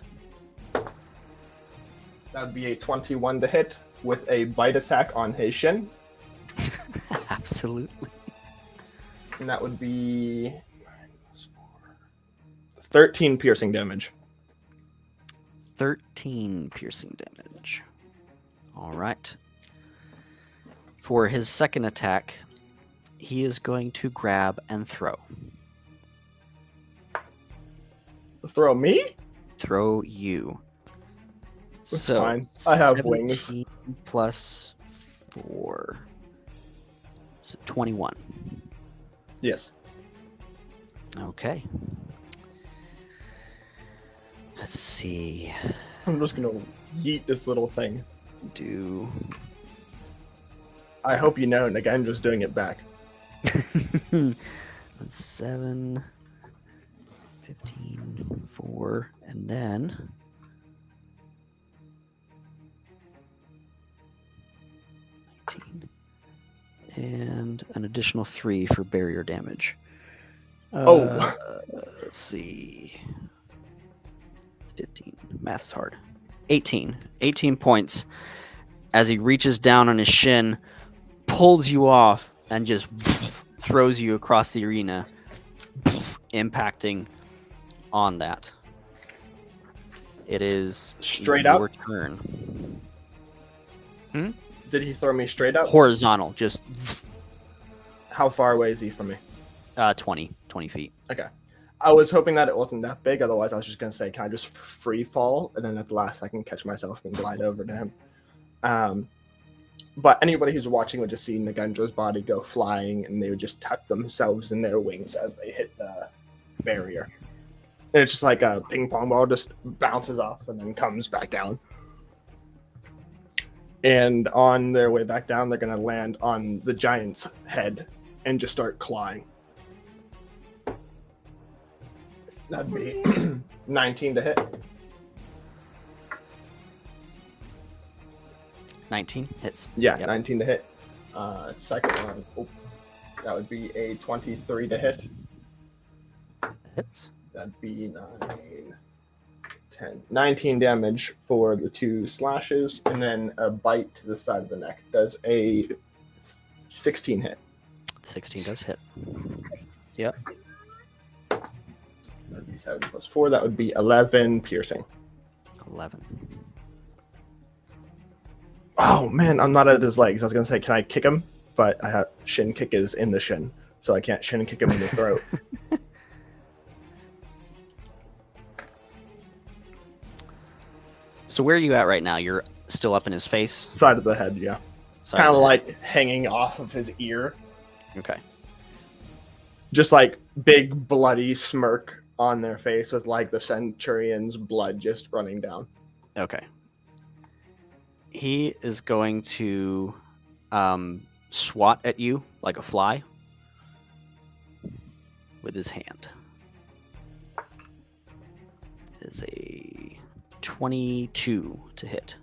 That would be a 21 to hit with a bite attack on his shin, Absolutely. and that would be 13 piercing damage. 13 piercing damage. All right. For his second attack, he is going to grab and throw. Throw me? Throw you. That's fine. I have wings. 17 plus 4. So 21. Yes. Okay. Let's see. I'm just gonna yeet this little thing. Do I hope you know, and again, just doing it back. That's 7, 15, 4, and then 19, and an additional 3 for barrier damage. Let's see. 15. Math's hard. 18. 18 points as he reaches down on his shin, pulls you off, and just throws you across the arena, impacting on that. It is Straight your up? turn. Did he throw me straight up? Horizontal, just How far away is he from me? 20 feet. Okay. I was hoping that it wasn't that big. Otherwise, I was just going to say, can I just free fall? And then at the last, I can catch myself and glide over to him. But anybody who's watching would just see Nagendra's body go flying, and they would just tuck themselves in their wings as they hit the barrier. And it's just like a ping pong ball, just bounces off and then comes back down. And on their way back down, they're going to land on the giant's head and just start clawing. That'd be 19 to hit. 19 hits. Yeah, Yep. 19 to hit. Second one, that would be a 23 to hit. Hits. That'd be 9, 10, 19 damage for the 2 slashes, and then a bite to the side of the neck. Does a 16 hit. 16 does hit. Yep. That'd be 7 plus 4. That would be 11 piercing. 11. Oh man, I'm not at his legs. I was gonna say, can I kick him? But I have shin kick is in the shin, so I can't shin kick him in the throat. So where are you at right now? You're still up in his face? Side of the head, yeah. Side Kind of the head. like hanging off of his ear. Okay. Just like big bloody smirk on their face with like the centurion's blood just running down. Okay. He is going to swat at you like a fly with his hand. It is a 22 to hit.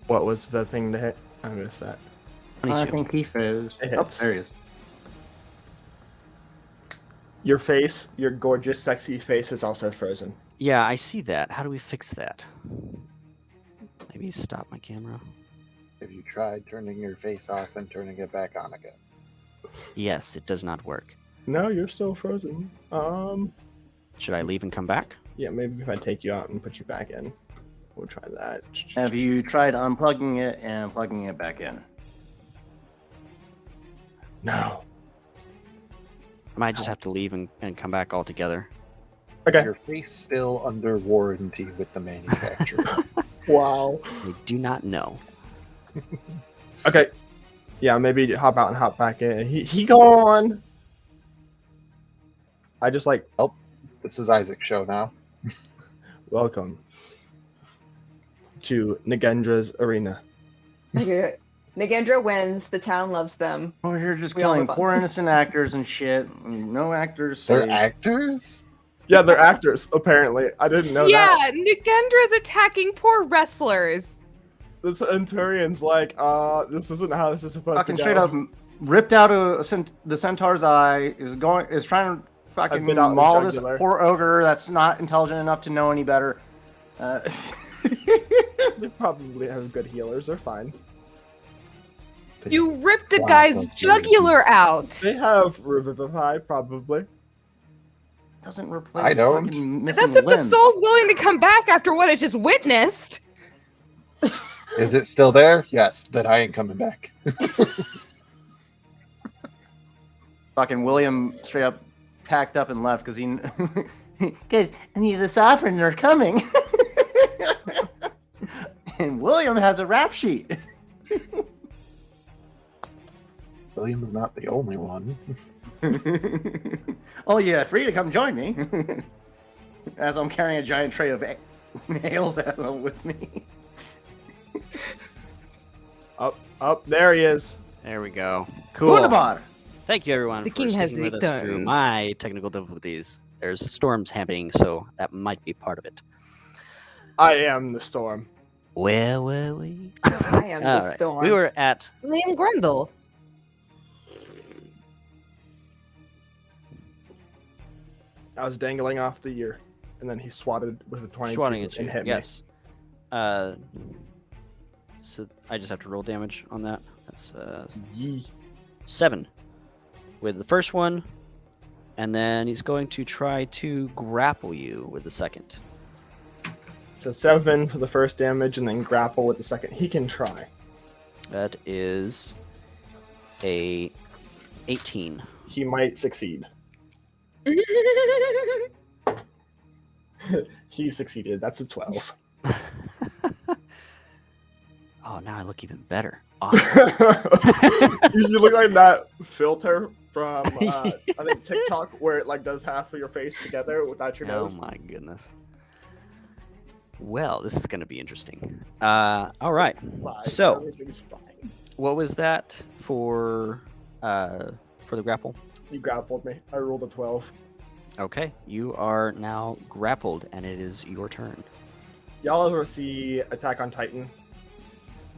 What was the thing to hit? I missed that. I 22. think he froze. It Oh, hits. there he is. Your face, your gorgeous, sexy face is also frozen. Yeah, I see that. How do we fix that? Maybe stop my camera. Have you tried turning your face off and turning it back on again? Yes, it does not work. No, you're still frozen. Should I leave and come back? Yeah, maybe if I take you out and put you back in. We'll try that. Have you tried unplugging it and plugging it back in? No. I might just have to leave and come back altogether. Okay. Is your face still under warranty with the manufacturer? Wow. I do not know. Okay. Yeah, maybe hop out and hop back in. He gone. I just like This is Isaac's show now. welcome to Nagendra's arena. Nagendra wins. The town loves them. We're here just We all killing move on. poor innocent actors and shit. No actors. They're saved. actors? Yeah, they're actors, apparently. I didn't know Yeah, that. Nagendra's attacking poor wrestlers. The Centurion's like, this isn't how this is supposed Fucking to go. straight up ripped out the centaur's eye. Is trying to fucking bit out his maul this jugular. poor ogre that's not intelligent enough to know any better. They probably have good healers. They're fine. You ripped a Wow, guy's that's really jugular out. They have Revivify, probably. Doesn't replace. I don't. fucking missing That's if the limbs. soul's willing to come back after what it just witnessed. Is it still there? Yes, then I ain't coming back. Fucking William straight up packed up and left because he. Guys, the sovereign are coming. And William has a rap sheet. William is not the only one. Oh yeah, free to come join me. As I'm carrying a giant tray of nails with me. Up, there he is. There we go. Cool. Wunderbar. Thank you, everyone, The for king has sticking with us through returned. my technical difficulties. There's storms happening, so that might be part of it. I am the storm. Where were we? I am All the right. storm. We were at Liam Grundle. I was dangling off the ear, and then he swatted with a 22 Swatting at you. and hit Yes. So I just have to roll damage on that. That's me. 7 with the first one, and then he's going to try to grapple you with the second. So 7 for the first damage, and then grapple with the second. He can try. That is a 18. He might succeed. He succeeded. That's a 12. Oh, now I look even better. Awesome. You look like that filter from I think TikTok where it like does half of your face together without your Oh nose. my goodness. Well, this is going to be interesting. All right. Fine, So- everything's fine. What was that for the grapple? You grappled me. I rolled a 12. Okay, you are now grappled, and it is your turn. Y'all ever see Attack on Titan?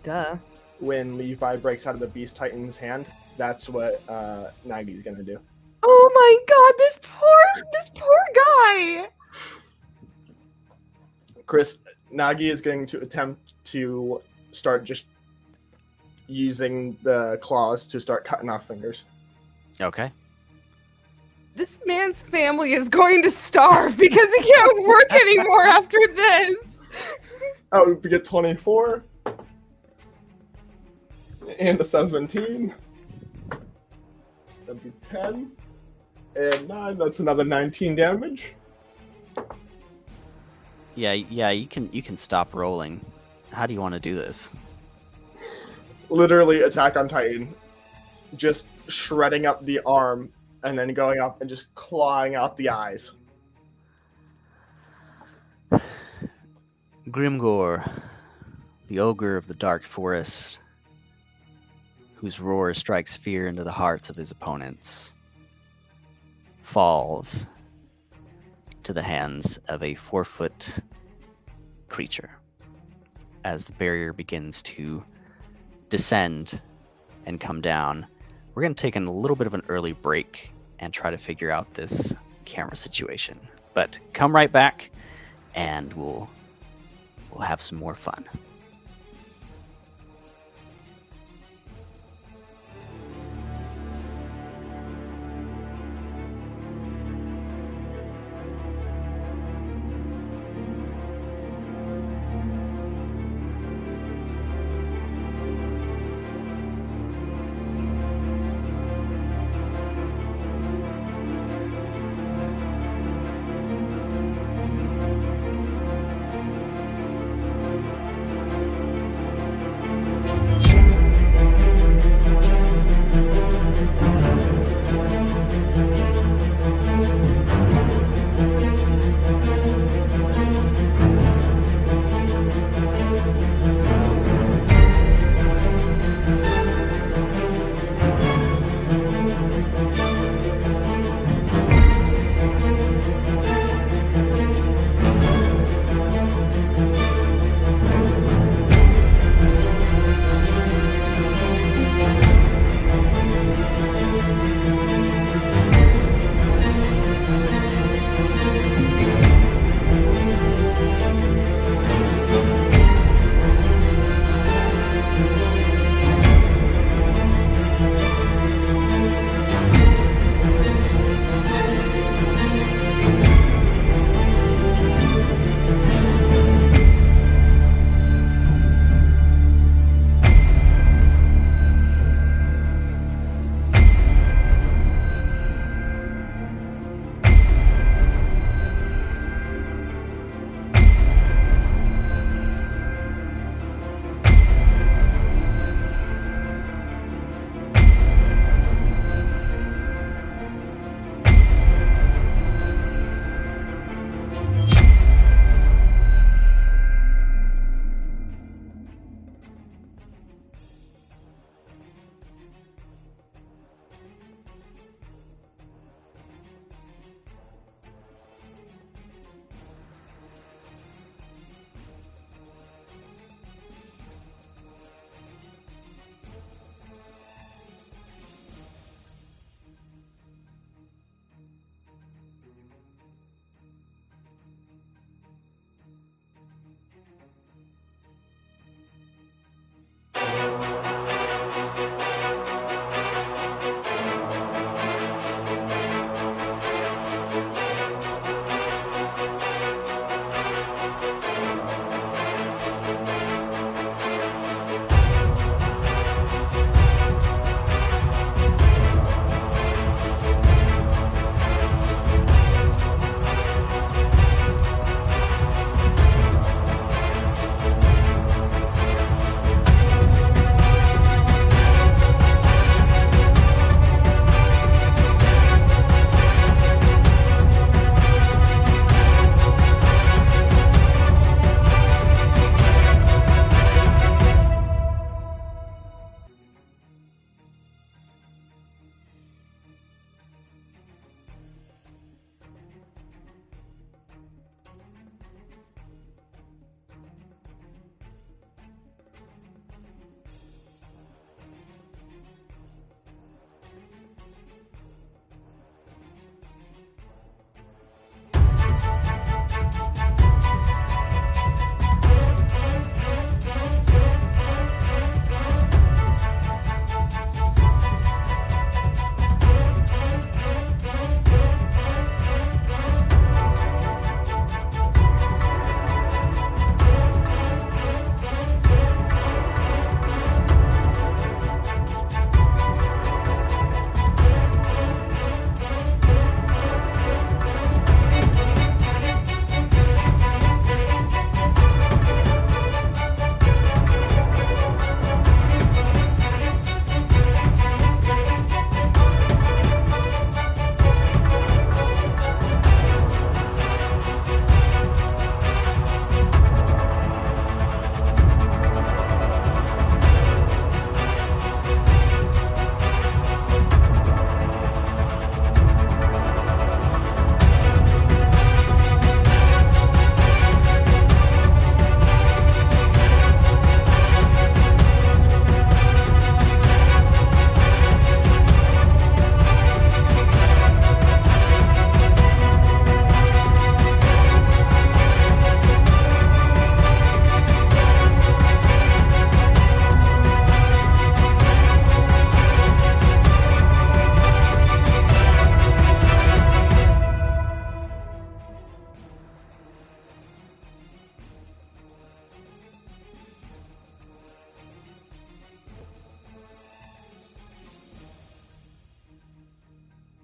Duh. When Levi breaks out of the Beast Titan's hand? That's what Nagi's gonna do. Oh my god, this poor guy. Chris, Nagi is going to attempt to start just using the claws to start cutting off fingers. Okay. This man's family is going to starve because he can't work anymore after this. Oh, we get 24. And a 17. That'd be 10. And 9, that's another 19 damage. Yeah, you can stop rolling. How do you want to do this? Literally Attack on Titan. Just shredding up the arm and then going up and just clawing out the eyes. Grimgor, the ogre of the dark forest, whose roar strikes fear into the hearts of his opponents, falls to the hands of a 4-foot creature as the barrier begins to descend and come down. We're going to take a little bit of an early break and try to figure out this camera situation. But come right back and we'll have some more fun.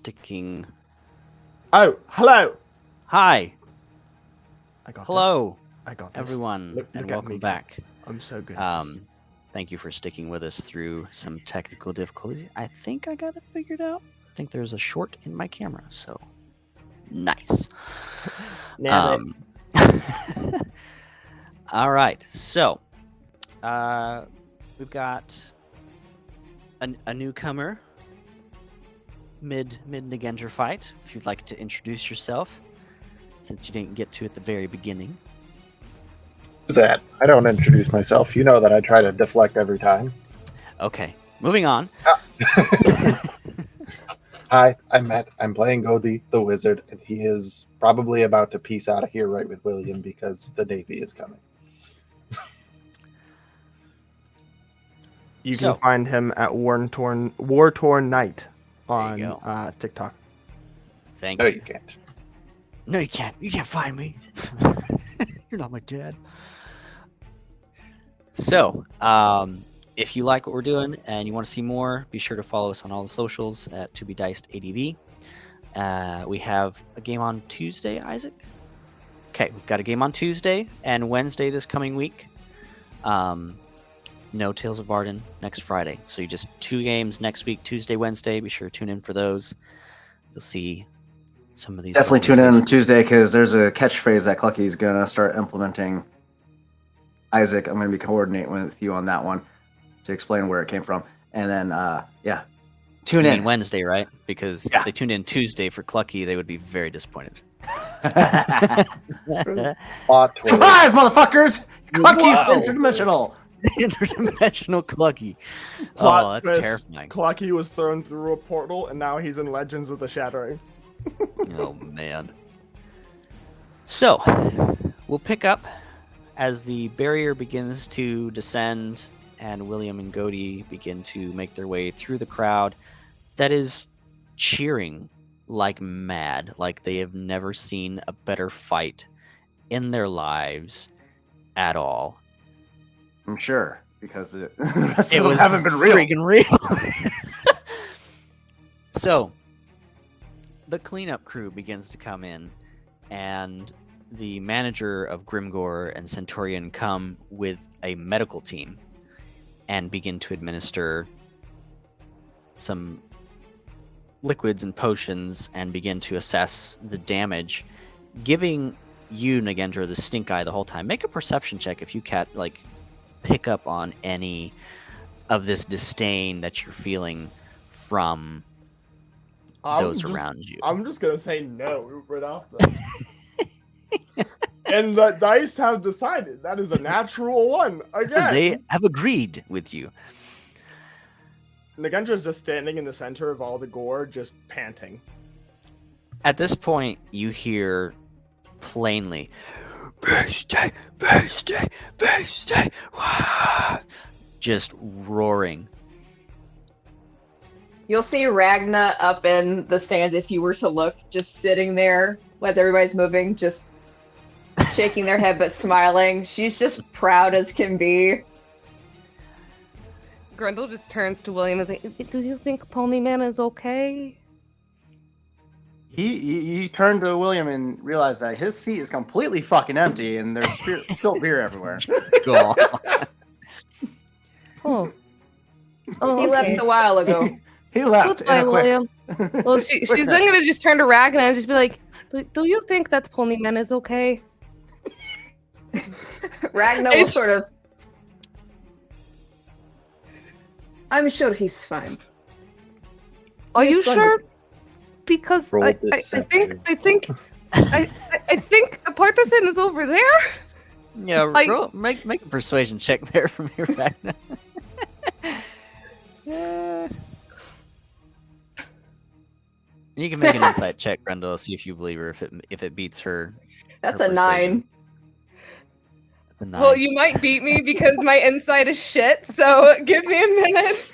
sticking. Oh, hello. Hi, I got hello, this. I got this. everyone, Look and at welcome me go. back. I'm so good at this. Thank you for sticking with us through some technical difficulties. I think I got it figured out. I think there's a short in my camera, so nice. Nailed All right, so we've got a newcomer mid Neganger fight. If you'd like to introduce yourself, since you didn't get to at the very beginning. Who's that? I don't introduce myself. You know that I try to deflect every time. Okay, moving on. Hi, I'm Matt. I'm playing Godi the Wizard, and he is probably about to peace out of here right with William because the Navy is coming. You So- can find him at War Torn Night on There you TikTok. Thank No, you. you can't. No, you can't. You can't find me. You're not my dad. So, if you like what we're doing and you want to see more, be sure to follow us on all the socials at To Be Diced ADV. We have a game on Tuesday, Isaac. Okay, we've got a game on Tuesday and Wednesday this coming week. No Tales of Vardin next Friday. So you just 2 games next week, Tuesday, Wednesday. Be sure to tune in for those. You'll see some of these. Definitely familiar tune in faces. Tuesday because there's a catchphrase that Clucky's gonna start implementing. Isaac, I'm gonna be coordinating with you on that one to explain where it came from, and then tune You in mean Wednesday, right? Because Yeah. if they tuned in Tuesday for Clucky, they would be very disappointed. Plot twist. Surprise, motherfuckers! Clucky's Whoa. interdimensional. Interdimensional Clucky. Plot Oh, that's twist. terrifying. Clocky was thrown through a portal, and now he's in Legends of the Shattering. Oh, man. So, we'll pick up as the barrier begins to descend and William and Godi begin to make their way through the crowd that is cheering like mad, like they have never seen a better fight in their lives at all. I'm sure because the rest It of them was haven't been real. freaking real. So, the cleanup crew begins to come in, and the manager of Grimgore and Centurion come with a medical team and begin to administer some liquids and potions and begin to assess the damage, giving you, Nagendra, the stink eye the whole time. Make a perception check if you pick up on any of this disdain that you're feeling from those around you. I'm just gonna say no right off the. And the dice have decided that is a natural one again. They have agreed with you. Nagendra's just standing in the center of all the gore, just panting. At this point, you hear plainly, "Birthday, birthday, birthday!" Wah! Just roaring. You'll see Ragna up in the stands if you were to look, just sitting there as everybody's moving, just shaking their head but smiling. She's just proud as can be. Grendel just turns to William and is like, "Do you think Ponyman is okay?" He turned to William and realized that his seat is completely fucking empty and there's spilled beer everywhere. God. Oh. Oh, He left okay. a while ago. He left. Goodbye, in a quick- William. Well, she's then gonna just turn to Ragnar and just be like, "Do you think that Ponyman is okay?" Ragna will It's- sort of. I'm sure he's fine. Are He's you fine. sure? Because Roll I deception. think the part of him is over there. Yeah, Like- make a persuasion check there from here right now. You can make an insight check, Grendel, see if you believe her, if it beats her. That's her a 9. persuasion. That's a 9. Well, you might beat me because my insight is shit. So give me a minute.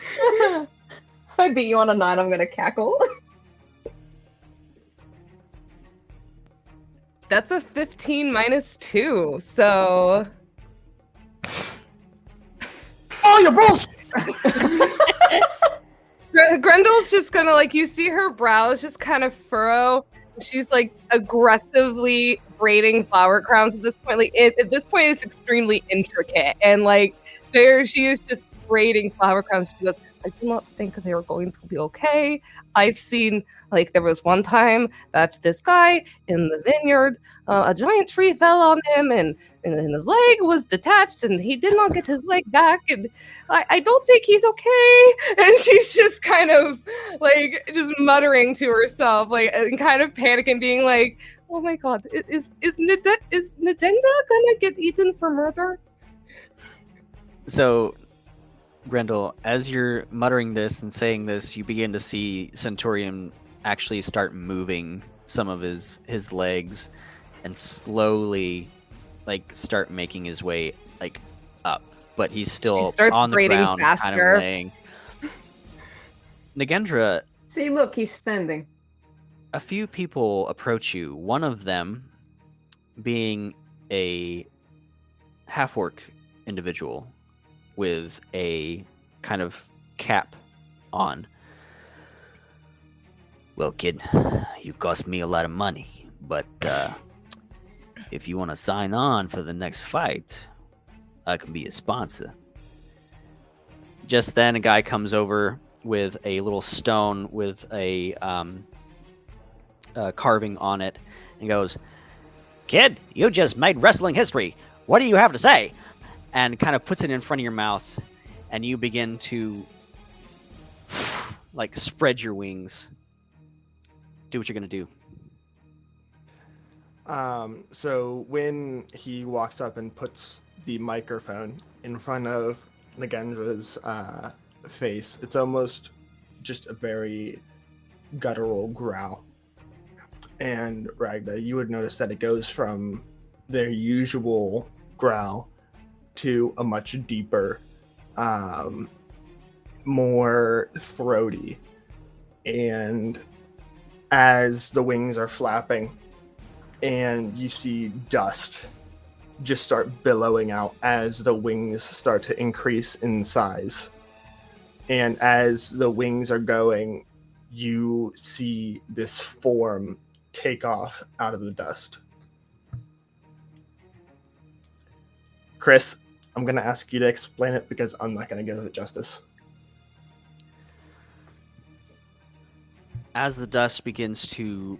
If I beat you on a 9, I'm gonna cackle. That's a 15 minus 2. So Oh, you're bullshit! Grendel's just gonna like you see her brows just kind of furrow. She's like aggressively braiding flower crowns at this point. Like at this point, it's extremely intricate, and like there she is just braiding flower crowns. She goes, "I do not think they are going to be okay. I've seen like there was one time that this guy in the vineyard, a giant tree fell on him, and his leg was detached, and he did not get his leg back, and I don't think he's okay." And she's just kind of like just muttering to herself, like and kind of panicking, being like, "Oh my god, is Nadendra gonna get eaten for murder?" So, Grendel, as you're muttering this and saying this, you begin to see Centurion actually start moving some of his legs and slowly like start making his way like up, but he's still starts on the braiding ground kind of faster. laying. Nagendra, See, look, he's standing. a few people approach you, one of them being a half-orc individual with a kind of cap on. "Well, kid, you cost me a lot of money, but if you want to sign on for the next fight, I can be a sponsor." Just then, a guy comes over with a little stone with a carving on it and goes, "Kid, you just made wrestling history. What do you have to say?" And kind of puts it in front of your mouth, and you begin to like spread your wings. Do what you're gonna do. So when he walks up and puts the microphone in front of Nagendra's face, it's almost just a very guttural growl. And Ragna, you would notice that it goes from their usual growl to a much deeper, more throaty. And as the wings are flapping and you see dust just start billowing out as the wings start to increase in size. And as the wings are going, you see this form take off out of the dust. Chris, I'm going to ask you to explain it because I'm not going to give it justice. As the dust begins to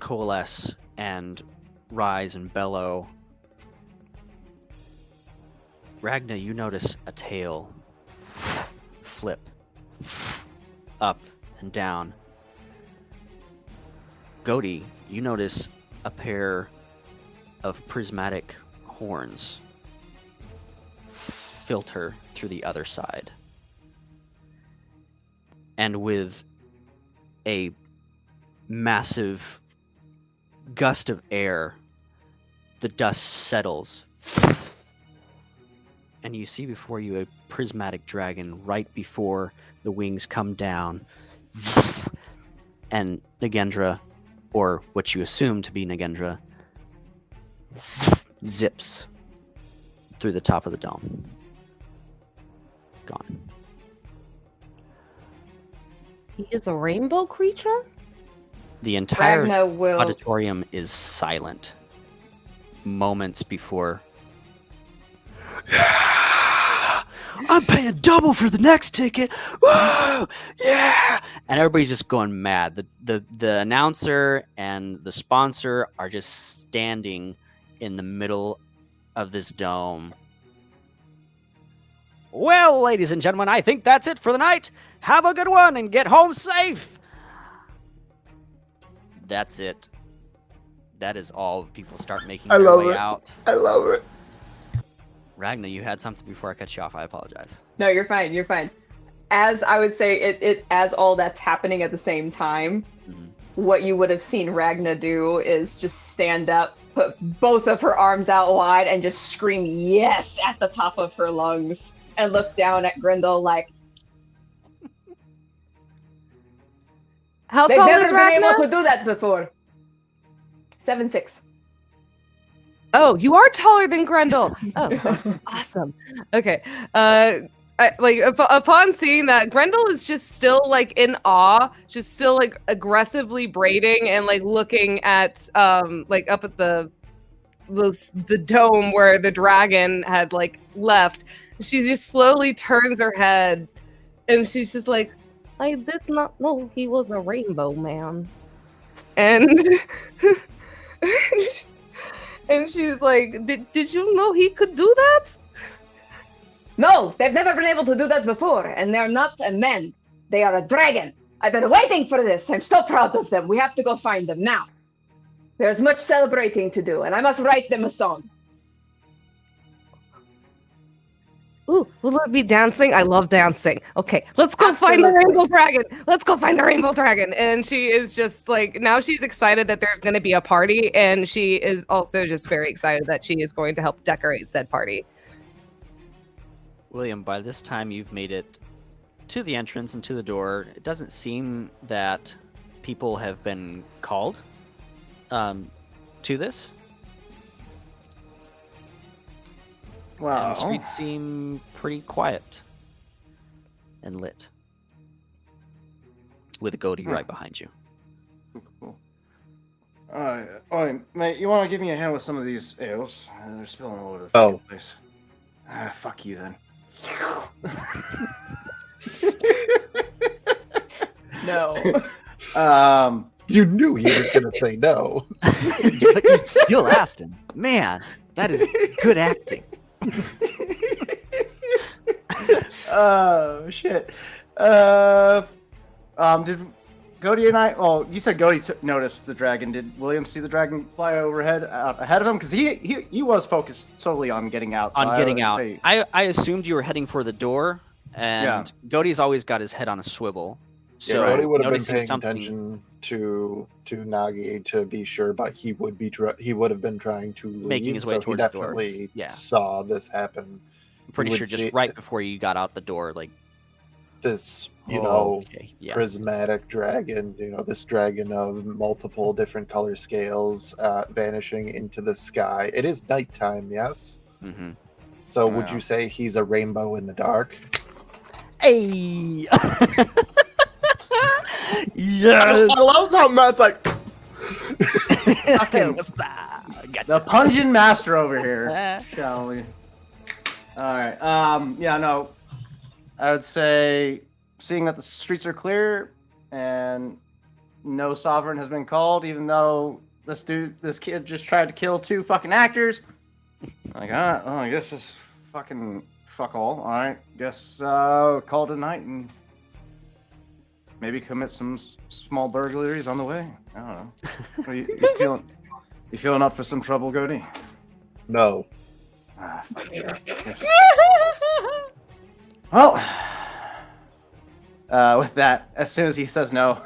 coalesce and rise and bellow, Ragna, you notice a tail flip up and down. Godi, you notice a pair of prismatic horns filter through the other side. And with a massive gust of air, the dust settles. And you see before you a prismatic dragon right before the wings come down. And Nagendra, or what you assume to be Nagendra, zips through the top of the dome. Gone. He is a rainbow creature? The entire Ragna will. auditorium is silent. Moments before. "Yeah! I'm paying double for the next ticket! Woo! Yeah!" And everybody's just going mad. The announcer and the sponsor are just standing in the middle of this dome. "Well, ladies and gentlemen, I think that's it for the night. Have a good one and get home safe." That's it. That is all. People start making I their love way it. out. I love it. Ragna, you had something before I cut you off. I apologize. No, you're fine. You're fine. As I would say, it as all that's happening at the same time, Mhm. what you would have seen Ragna do is just stand up, put both of her arms out wide, and just scream "yes" at the top of her lungs, and look down at Grendel like, How they've tall never is been able Ragna? to do that before. 7'6". Oh, you are taller than Grendel. Oh, that's awesome. Okay. upon seeing that, Grendel is just still like in awe, just still like aggressively braiding and like looking at like up at the dome where the dragon had like left. She just slowly turns her head and she's just like, I did not know he was a rainbow man. And and she's like, did you know he could do that? No, they've never been able to do that before, and they're not a man. They are a dragon. I've been waiting for this. I'm so proud of them. We have to go find them now. There's much celebrating to do, and I must write them a song. Ooh, will it be dancing? I love dancing. Okay, let's go find the rainbow dragon. Let's go find the rainbow dragon. And she is just like, now she's excited that there's going to be a party, and she is also just very excited that she is going to help decorate said party. William, by this time you've made it to the entrance and to the door. It doesn't seem that people have been called to this. Wow. And the streets seem pretty quiet and lit, with a goatee right behind you. Cool. Mate, you want to give me a hand with some of these ales? They're spilling all over the fucking place. Fuck you then. No. You knew he was going to say no. But you still asked him. Man, that is good acting. Oh shit. Did Goaty and I? Well, you said Goaty noticed the dragon. Did William see the dragon fly overhead ahead of him? Because he was focused solely on getting out. So I assumed you were heading for the door, and Goaty's always got his head on a swivel. So Goaty would have been noticing paying something. attention to Nagi to be sure, but he would have been trying to leave, Making his way so towards he the door. definitely Yeah. saw this happen. I'm pretty sure just right before you got out the door, like This, yeah. prismatic dragon, this dragon of multiple different color scales vanishing into the sky. It is nighttime, yes? Mm-hmm. So would you say he's a rainbow in the dark? Hey! Yes! I love how Matt's like, Fucking Gotcha. the pungent master over here, shall we? All right. No. I would say, seeing that the streets are clear and no sovereign has been called, even though this kid just tried to kill 2 fucking actors. Like, I guess this fucking fuck all. All right. Guess call it a night and maybe commit some small burglaries on the way. I don't know. Are you feeling? You feeling up for some trouble, Goaty? No. Fuck sure. Yes. Well, with that, as soon as he says no,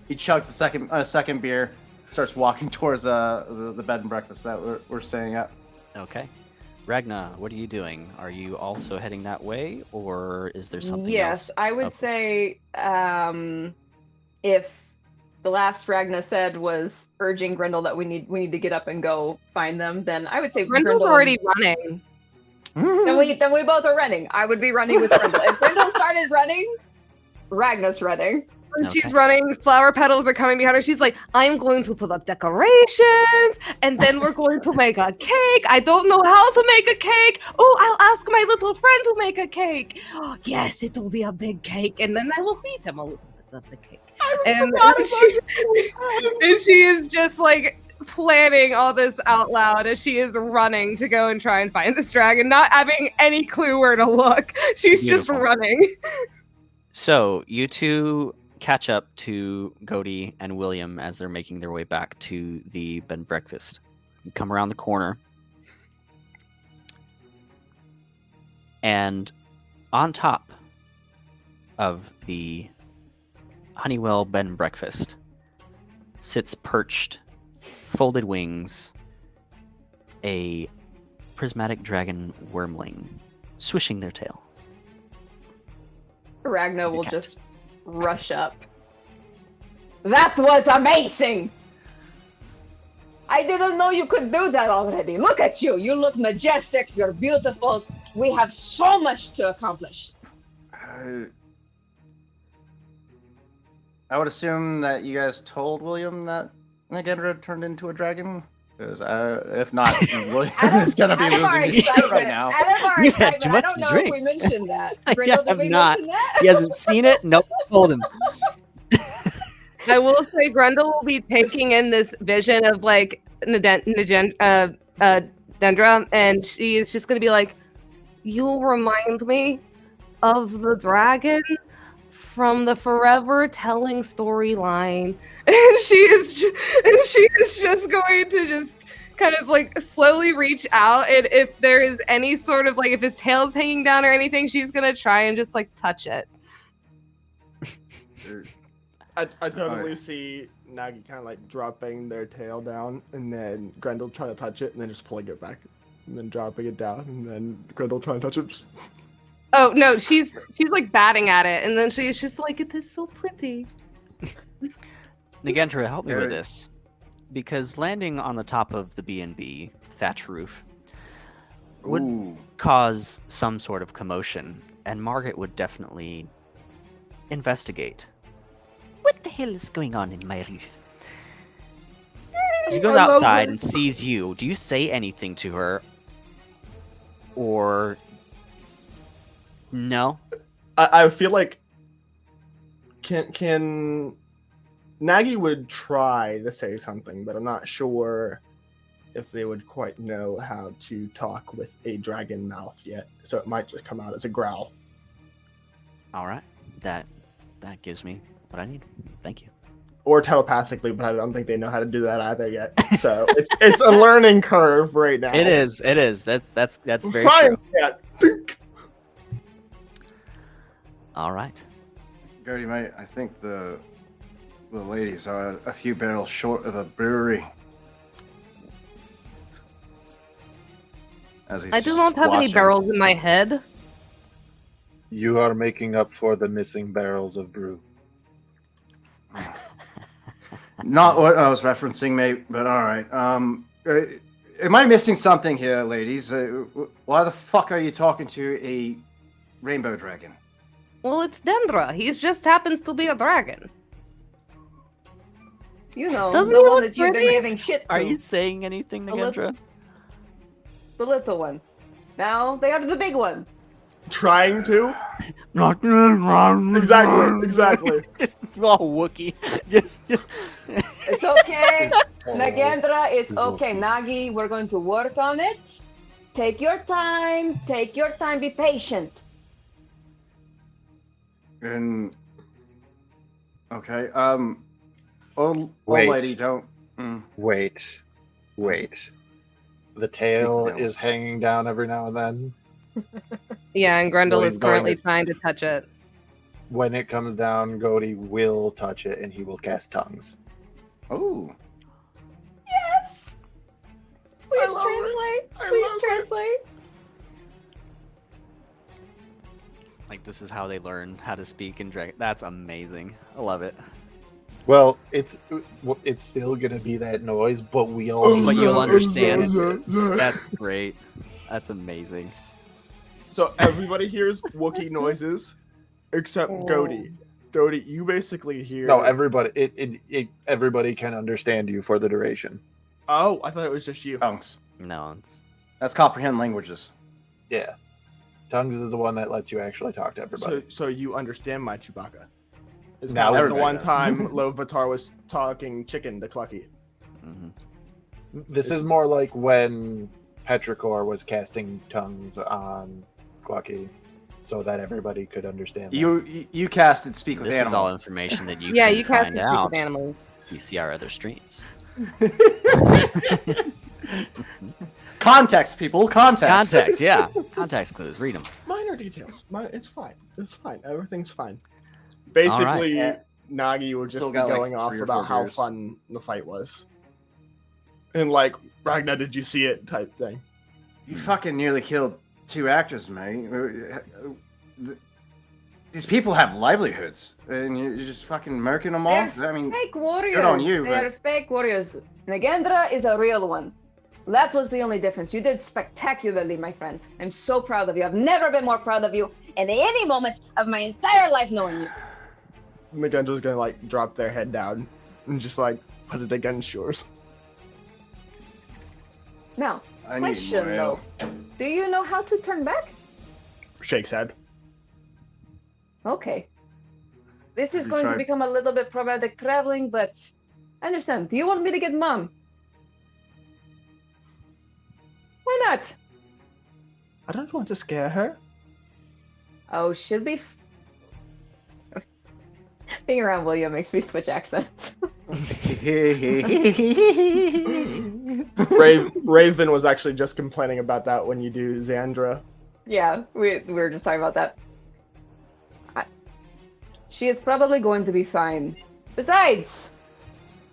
he chugs a second beer, starts walking towards the bed and breakfast that we're staying at. Okay. Ragna, what are you doing? Are you also heading that way, or is there something else? Yes, I would say if the last Ragna said was urging Grendel that we need to get up and go find them, then I would say Grendel's already running. Then we both are running. I would be running with Grendel. If Grendel started running, Ragna's running. When she's running, flower petals are coming behind her. She's like, I'm going to put up decorations, and then we're going to make a cake. I don't know how to make a cake. Oh, I'll ask my little friend to make a cake. Oh, yes, it will be a big cake, and then I will feed him a little bit of the cake. And she is just like planning all this out loud as she is running to go and try and find this dragon, not having any clue where to look. She's just running. So you two catch up to Goaty and William as they're making their way back to the bed and breakfast. You come around the corner, and on top of the Honeywell bed and breakfast sits perched, folded wings, a prismatic dragon wormling, swishing their tail. Ragna will just rush up. That was amazing! I didn't know you could do that already. Look at you. You look majestic. You're beautiful. We have so much to accomplish. I would assume that you guys told William that Nagendra turned into a dragon. Because if not, William is gonna be Out of our losing his shit right excitement- now. Out of our You had excitement, too I much don't to know drink. if we mentioned that. I Grindel, have did we not. mention that? He hasn't seen it. Nope. Told him. I will say Grendel will be taking in this vision of like Dendra, and she is just gonna be like, "You'll remind me of the dragon from the Forever Telling storyline," and she is just going to just kind of like slowly reach out, and if there is any sort of like if his tail's hanging down or anything, she's gonna try and just like touch it. I totally see Nagi kind of like dropping their tail down, and then Grendel trying to touch it, and then just pulling it back, and then dropping it down, and then Grendel trying to touch it. Just... Oh no, she's like batting at it, and then she's just like, "It is so pretty." Nagendra, help me with this, because landing on the top of the B&B thatch roof would Ooh. cause some sort of commotion, and Margaret would definitely investigate. What the hell is going on in my roof? She goes I love outside her. and sees you. Do you say anything to her? Or no? I feel like can Nagi would try to say something, but I'm not sure if they would quite know how to talk with a dragon mouth yet. So it might just come out as a growl. All right. That gives me what I need. Thank you. Or telepathically, but I don't think they know how to do that either yet. So it's a learning curve right now. It is. That's very Fine, true. yeah. All right. Gertie, mate, I think the ladies are a few barrels short of a brewery. As he's I do just not have any watching. barrels in my head. You are making up for the missing barrels of brew. Not what I was referencing, mate, but all right. Am I missing something here, ladies? Why the fuck are you talking to a rainbow dragon? Well, it's Dendra. He just happens to be a dragon. You know, Doesn't the he one look that you've been pretty? giving shit to. Are you saying anything, A little- Nagendra? The little one. Now they are the big one. Trying to? Exactly. Exactly. Just Wookie. Just. It's okay. Nagendra, it's okay. Nagi, we're going to work on it. Take your time. Take your time. Be patient. And okay, old Wait. lady, don't. Wait. The tail Speak, is hanging down every now and then. Yeah, and Grendel Well, is he's going currently to- trying to touch it. When it comes down, Goaty will touch it and he will cast tongues. Oh, Yes. Please love it. translate. Please translate. Like, this is how they learn how to speak in Dragon. That's amazing. I love it. Well, it's still gonna be that noise, but we all. But you'll understand. That's That's great. That's amazing. So everybody hears Wookiee noises except Goaty. Goaty, you basically hear. No, everybody can understand you for the duration. Oh, I thought it was just you. tongues. No, it's That's comprehend languages. Yeah, tongues is the one that lets you actually talk to everybody. So you understand my Chewbacca. It's Now kind of like the everybody one does. time Lovatar was talking chicken to Clucky. mhm. This is more like when Petrichor was casting tongues on Glucky, so that everybody could understand. them. You casted speak with This animal. is all information that you Yeah, can you cast find speak out. with animals. You see our other streams. Context, people. Context. Context, yeah. Context clues. Read them. Minor details. It's fine. It's fine. Everything's fine. Basically, Alright. Nagi will just Still be got, like, going off 3 or about 4 how beers. fun the fight was. And like, Ragnar, did you see it? Type thing. You fucking nearly killed 2 actors, mate. These people have livelihoods, and you're just fucking murking them off. I mean, Fake warriors. on you, They but- are fake warriors. Nagendra is a real one. That was the only difference. You did spectacularly, my friend. I'm so proud of you. I've never been more proud of you in any moment of my entire life knowing you. McGendra's gonna like drop their head down and just like put it against yours. Now, I need question more though. ale. Do you know how to turn back? Shakes head. Okay. This Have is you going to tried- become a little bit problematic traveling, but I understand. Do you want me to get Mom? Why not? I don't want to scare her. Oh, she'll be. Being around William makes me switch accents. Raven was actually just complaining about that when you do Xandra. Yeah, we were just talking about that. She is probably going to be fine. Besides,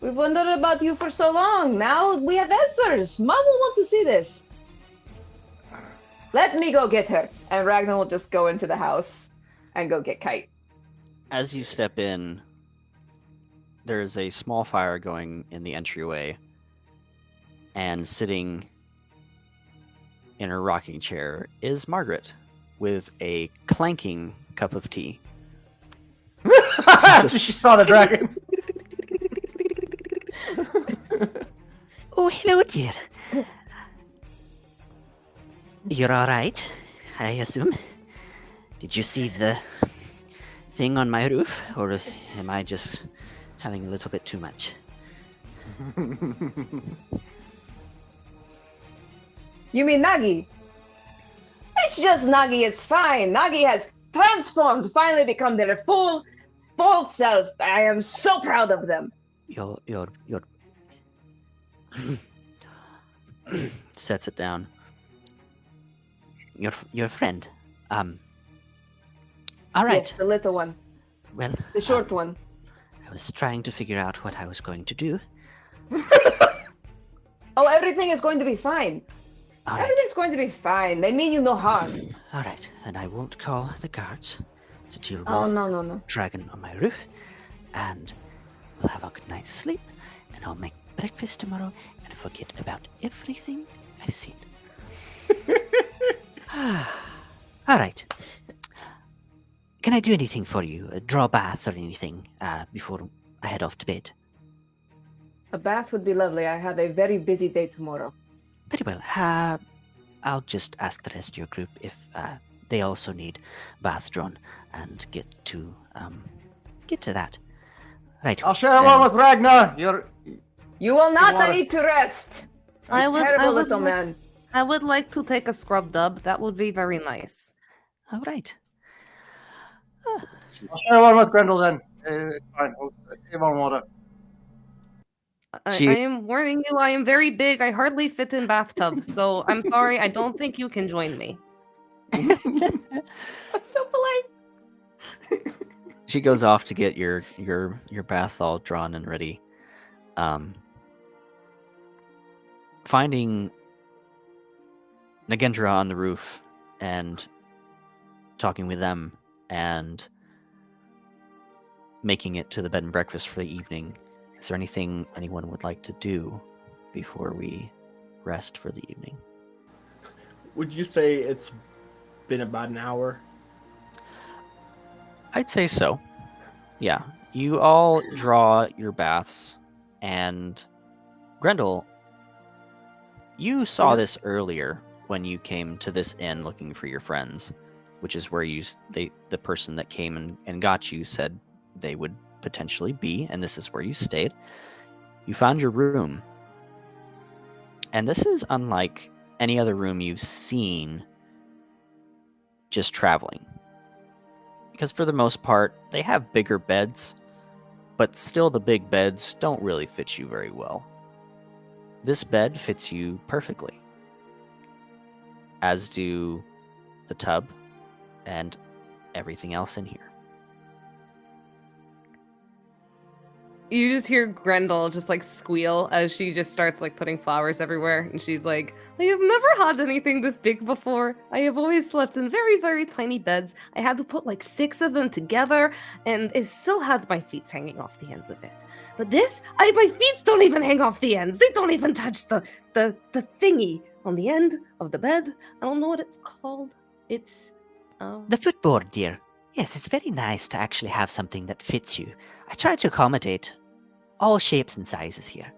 we've wondered about you for so long. Now we have answers. Mom will want to see this. Let me go get her. And Ragnar will just go into the house and go get Kite. As you step in, there's a small fire going in the entryway, and sitting in her rocking chair is Margaret with a clanking cup of tea. After she saw the dragon. Oh, hello, dear. You're all right, I assume. Did you see the thing on my roof, or am I just having a little bit too much? You mean Nagi? It's just Nagi is fine. Nagi has transformed, finally become their full self. I am so proud of them. Your sets it down. Your friend. All right. Yes, the little one. Well, The short one. I was trying to figure out what I was going to do. Oh, everything is going to be fine. All right. Everything's going to be fine. They mean you no harm. All right, and I won't call the guards to deal with Oh, no. dragon on my roof, and we'll have a good night's sleep, and I'll make breakfast tomorrow and forget about everything I've seen. All right. Can I do anything for you? Draw a bath or anything before I head off to bed? A bath would be lovely. I have a very busy day tomorrow. Very well. I'll just ask the rest of your group if they also need baths drawn and get to that. Right. I'll share one with Ragnar. You will not. water. I need to rest. I You would- terrible I would little like- man. I would like to take a scrub dub. That would be very nice. All right. I'll share one with Grendel then. It's fine. We'll save on water. She- I am warning you, I am very big. I hardly fit in bathtubs, so I'm sorry. I don't think you can join me. That's so polite. She goes off to get your bath all drawn and ready. Finding Nagendra on the roof and talking with them and making it to the bed and breakfast for the evening. Is there anything anyone would like to do before we rest for the evening? Would you say it's been about an hour? I'd say so. Yeah. You all draw your baths, and Grendel, you saw this earlier when you came to this inn looking for your friends, which is where the person that came and got you said they would potentially be, and this is where you stayed. You found your room, and this is unlike any other room you've seen just traveling. Because for the most part, they have bigger beds, but still the big beds don't really fit you very well. This bed fits you perfectly, as do the tub and everything else in here. You just hear Grendel just like squeal as she just starts like putting flowers everywhere, and she's like, I have never had anything this big before. I have always slept in very, very tiny beds. I had to put like 6 of them together, and it still had my feet hanging off the ends of it. But this, my feet don't even hang off the ends. They don't even touch the thingy on the end of the bed. I don't know what it's called. It's The footboard, dear. Yes, it's very nice to actually have something that fits you. I try to accommodate all shapes and sizes here.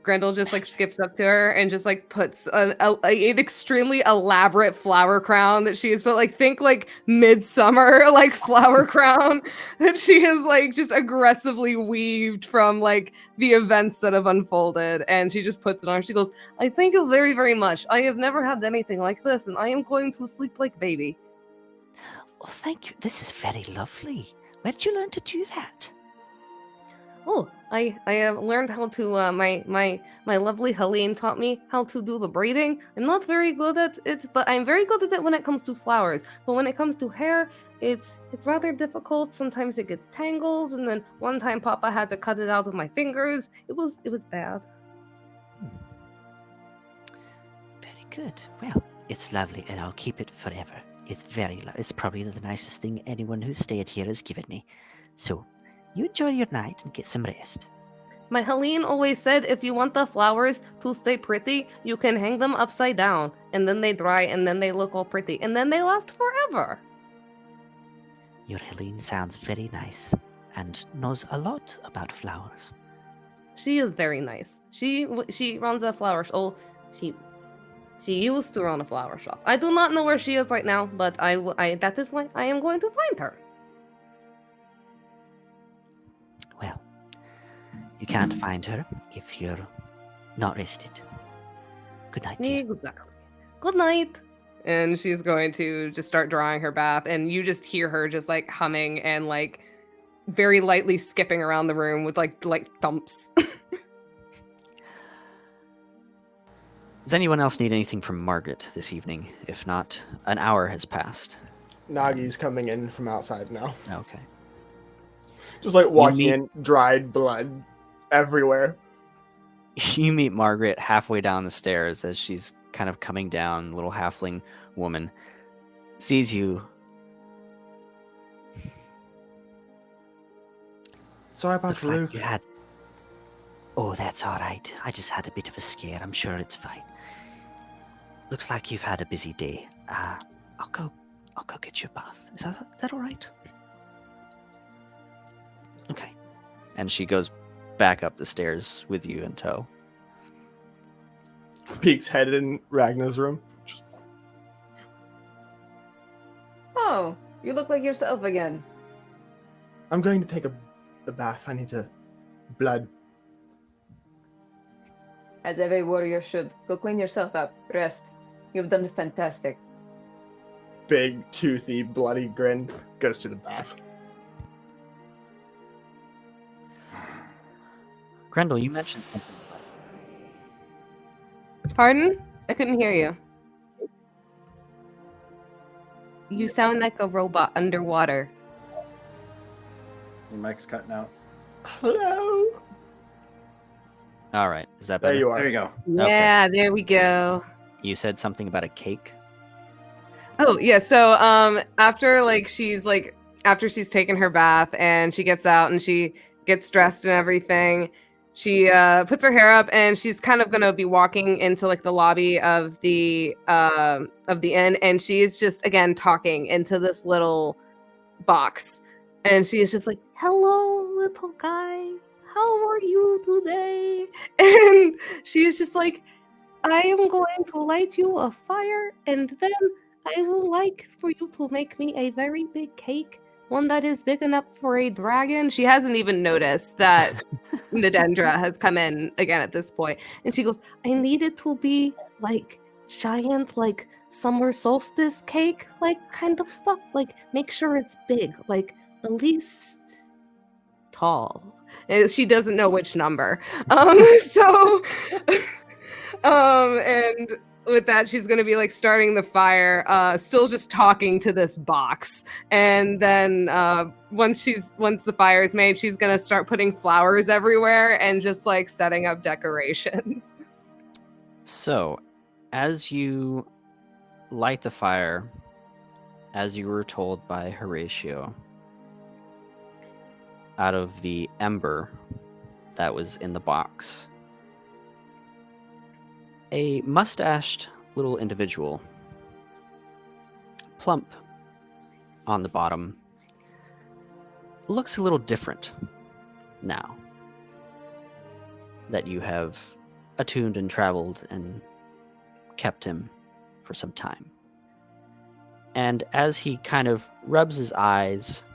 Grendel just like skips up to her and just like puts an extremely elaborate flower crown that she has put, like, think like midsummer like flower crown that she has like just aggressively weaved from like the events that have unfolded, and she just puts it on. She goes, I thank you very, very much. I have never had anything like this, and I am going to sleep like baby. Oh, thank you. This is very lovely. Where did you learn to do that? Oh, I have learned how to, my lovely Helene taught me how to do the braiding. I'm not very good at it, but I'm very good at it when it comes to flowers. But when it comes to hair, it's rather difficult. Sometimes it gets tangled, and then one time Papa had to cut it out with my fingers. It was bad. Very good. Well, it's lovely, and I'll keep it forever. It's very it's probably the nicest thing anyone who's stayed here has given me. So, you enjoy your night and get some rest. My Helene always said if you want the flowers to stay pretty, you can hang them upside down, and then they dry, and then they look all pretty, and then they last forever. Your Helene sounds very nice and knows a lot about flowers. She is very nice. She runs a flower shop. Oh, she used to run a flower shop. I do not know where she is right now, but that is why I am going to find her. Well, you can't find her if you're not rested. Good night, dear. Exactly. Good night. And she's going to just start drawing her bath, and you just hear her just like humming and like very lightly skipping around the room with like thumps. Does anyone else need anything from Margaret this evening? If not, an hour has passed. Nagi's coming in from outside now. Okay. Just like walking in, dried blood everywhere. You meet Margaret halfway down the stairs as she's kind of coming down. Little halfling woman sees you. Sorry about the roof. You had. Oh, that's all right. I just had a bit of a scare. I'm sure it's fine. Looks like you've had a busy day. I'll go get you a bath. Is that all right? Okay. And she goes back up the stairs with you in tow. Peeks head in Ragnar's room. Oh, you look like yourself again. I'm going to take a bath. I need to blood. As every warrior should. Go clean yourself up. Rest. You've done fantastic. Big, toothy, bloody grin. Goes to the bath. Grendel, you mentioned something. Pardon? I couldn't hear you. You sound like a robot underwater. Your mic's cutting out. Hello. All right. Is that better? There you are. There you go. Yeah, there we go. You said something about a cake? Oh, yeah. So after she's taken her bath and she gets out and she gets dressed and everything, she puts her hair up and she's kind of gonna be walking into like the lobby of the inn, and she's just again talking into this little box, and she's just like, hello, little guy, how are you today? And she's just like, I am going to light you a fire, and then I would like for you to make me a very big cake, one that is big enough for a dragon. She hasn't even noticed that Nadendra has come in again at this point. And she goes, I need it to be like giant, like summer solstice cake, like kind of stuff. Like make sure it's big, like at least tall. And she doesn't know which number. And with that, she's gonna be like starting the fire, still just talking to this box. And then once the fire is made, she's gonna start putting flowers everywhere and just like setting up decorations. So, as you light the fire, as you were told by Horatio, out of the ember that was in the box, a mustached little individual, plump on the bottom, looks a little different now that you have attuned and traveled and kept him for some time. And as he kind of rubs his eyes,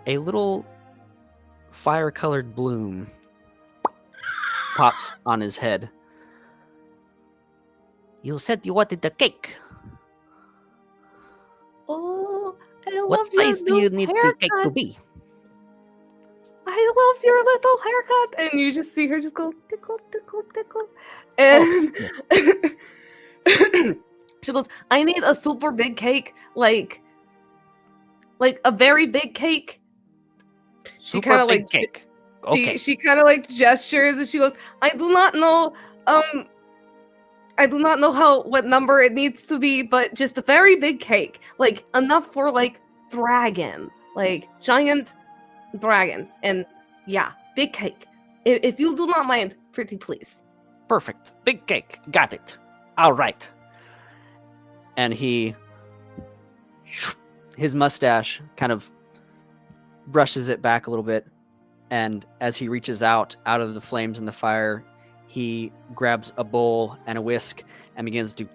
a little fire-colored bloom pops on his head. You said you wanted the cake. Oh, I love What size do you need the cake to be? I love your little haircut. And you just see her just go tickle, tickle, tickle. And she goes, I need a super big cake, like a very big cake. She kind of like cake. Okay. She kind of like gestures and she goes, I do not know what number it needs to be, but just a very big cake, like enough for like dragon, like giant dragon, and yeah, big cake. If you do not mind, pretty please. Perfect. Big cake. Got it. All right. And his mustache kind of brushes it back a little bit, and as he reaches out of the flames and the fire, he grabs a bowl and a whisk and begins to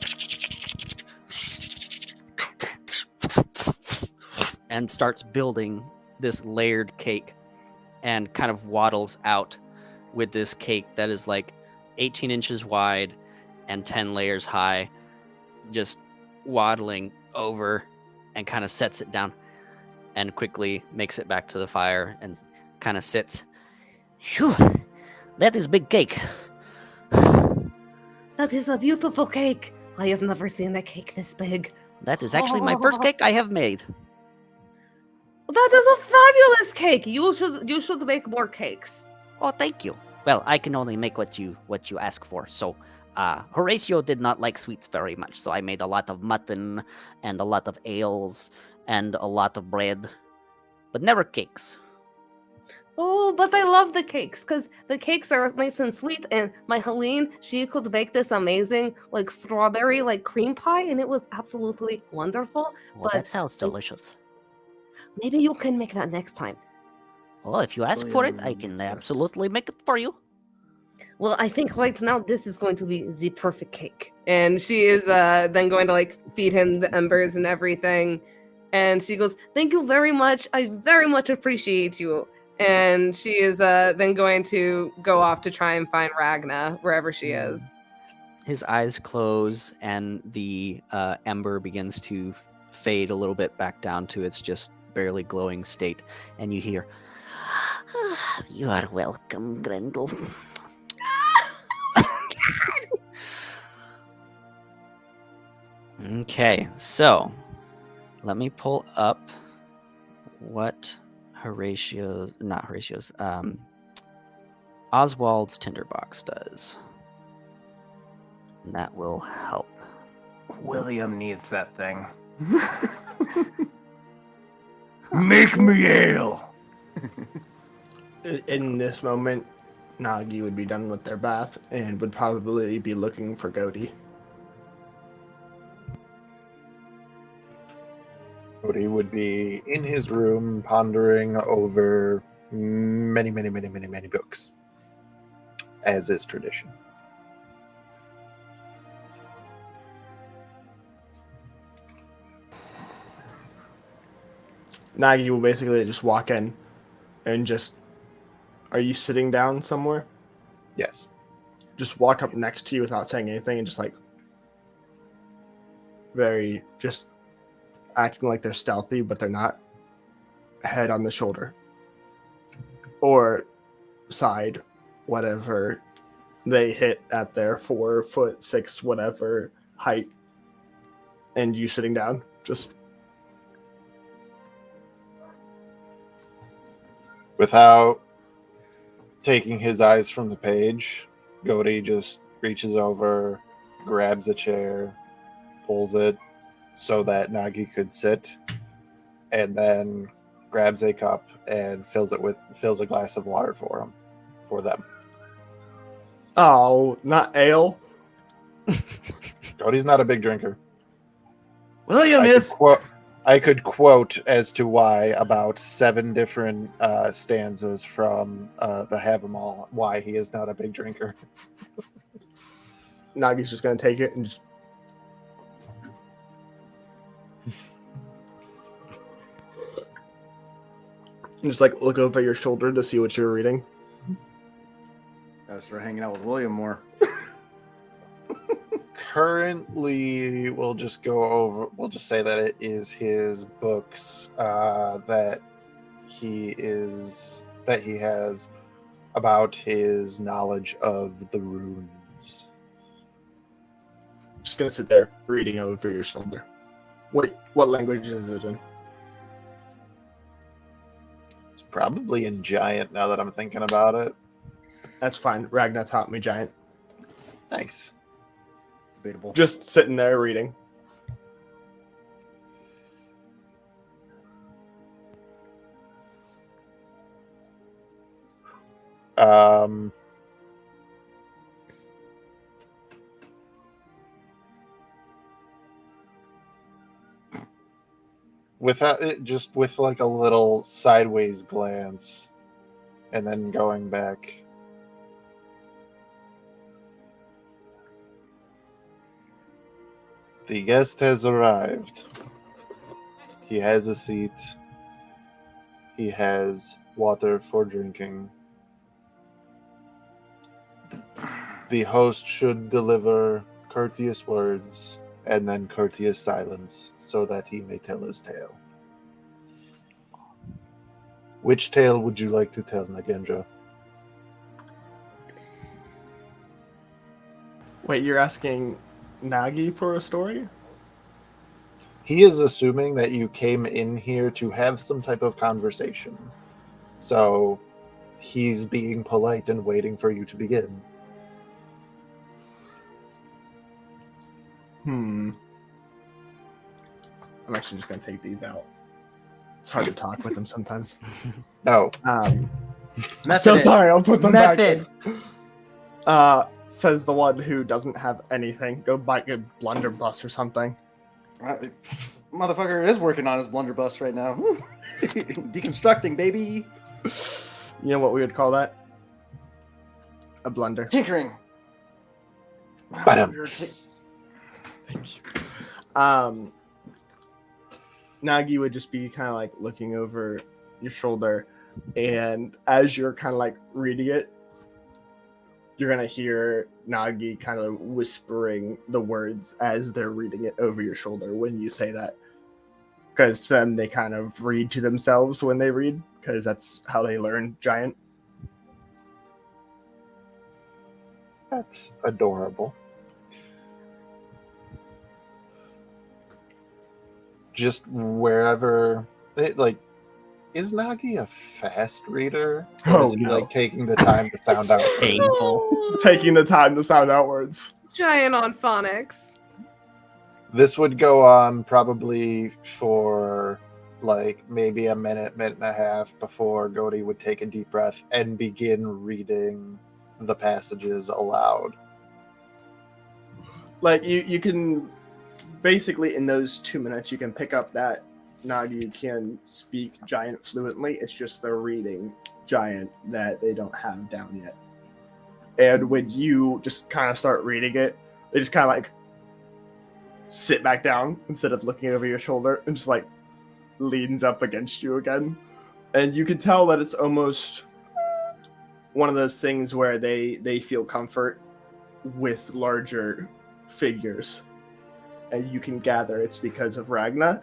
and starts building this layered cake, and kind of waddles out with this cake that is like 18 inches wide and 10 layers high, just waddling over, and kind of sets it down and quickly makes it back to the fire and kind of sits. Phew, that is big cake. That is a beautiful cake. I have never seen a cake this big. That is actually my first cake I have made. That is a fabulous cake. You should make more cakes. Oh, thank you. Well, I can only make what you ask for. So, Horatio did not like sweets very much, so I made a lot of mutton and a lot of ales and a lot of bread, but never cakes. Oh, but I love the cakes, because the cakes are nice and sweet, and my Helene, she could bake this amazing, like, strawberry, like, cream pie, and it was absolutely wonderful. Well, but that sounds delicious. Maybe you can make that next time. Well, if you ask for it, I can absolutely make it for you. Well, I think right now this is going to be the perfect cake. And she is then going to, like, feed him the embers and everything. And she goes, thank you very much. I very much appreciate you. And she is then going to go off to try and find Ragna wherever she is. His eyes close, and the ember begins to fade a little bit back down to its just barely glowing state. And you hear, you are welcome, Grendel. Okay, so let me pull up what Oswald's tinderbox does. And that will help. William needs that thing. Make me ale. In this moment, Nagi would be done with their bath and would probably be looking for Godi. Cody would be in his room pondering over many books, as is tradition. Nagi will basically just walk in and just... Are you sitting down somewhere? Yes. Just walk up next to you without saying anything and just like... Very... Just acting like they're stealthy, but they're not. Head on the shoulder. Or side, whatever they hit at their 4'6" whatever height, and you sitting down, just without taking his eyes from the page, Gody just reaches over, grabs a chair, pulls it so that Nagi could sit, and then grabs a cup and fills a glass of water for them. oh, not ale. Cody's not a big drinker. William I could quote as to why about 7 different stanzas from the Have 'Em All why he is not a big drinker. Nagi's just gonna take it and just like look over your shoulder to see what you're reading. Gotta start hanging out with William more. Currently, we'll just say that it is his books that he has about his knowledge of the runes. Just gonna sit there reading over your shoulder. What language is it in? It's probably in Giant now that I'm thinking about it. That's fine. Ragnar taught me Giant. Nice. Debatable. Just sitting there reading. Without it, just with like a little sideways glance, and then going back. The guest has arrived. He has a seat. He has water for drinking. The host should deliver courteous words and then courteous silence so that he may tell his tale. Which tale would you like to tell, Nagendra? Wait, you're asking Nagi for a story? He is assuming that you came in here to have some type of conversation. So he's being polite and waiting for you to begin. I'm actually just going to take these out. It's hard to talk with them sometimes. No. So sorry, I'll put them Method. back. Says the one who doesn't have anything. Go buy a blunderbuss or something. Motherfucker is working on his blunderbuss right now. Deconstructing, baby. You know what we would call that? A blunder. Tinkering. Bam. Thank you. Nagi would just be kind of like looking over your shoulder, and as you're kind of like reading it, you're gonna hear Nagi kind of whispering the words as they're reading it over your shoulder when you say that. Because to them, they kind of read to themselves when they read, because that's how they learn Giant. That's adorable. Just wherever, is Nagi a fast reader? Or is he like taking the time to sound out? Painful. Taking the time to sound out words. Giant on phonics. This would go on probably for like maybe a minute and a half before Gody would take a deep breath and begin reading the passages aloud. Like you can basically in those 2 minutes you can pick up that Nagi can speak Giant fluently. It's just they're reading Giant that they don't have down yet. And when you just kind of start reading it, they just kind of like sit back down instead of looking over your shoulder and just like leans up against you again. And you can tell that it's almost one of those things where they feel comfort with larger figures. And you can gather it's because of Ragna.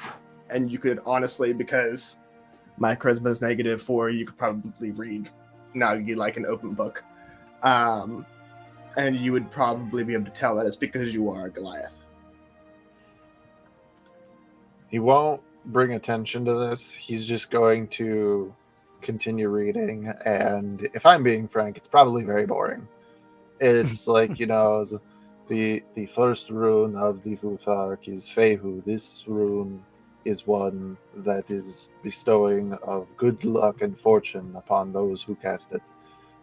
And you could honestly, because my charisma is -4, you could probably read Nagi like an open book. and you would probably be able to tell that it's because you are a Goliath. He won't bring attention to this. He's just going to continue reading. And if I'm being frank, it's probably very boring. It's like, the first rune of the Vuthark is Fehu. This rune is one that is bestowing of good luck and fortune upon those who cast it.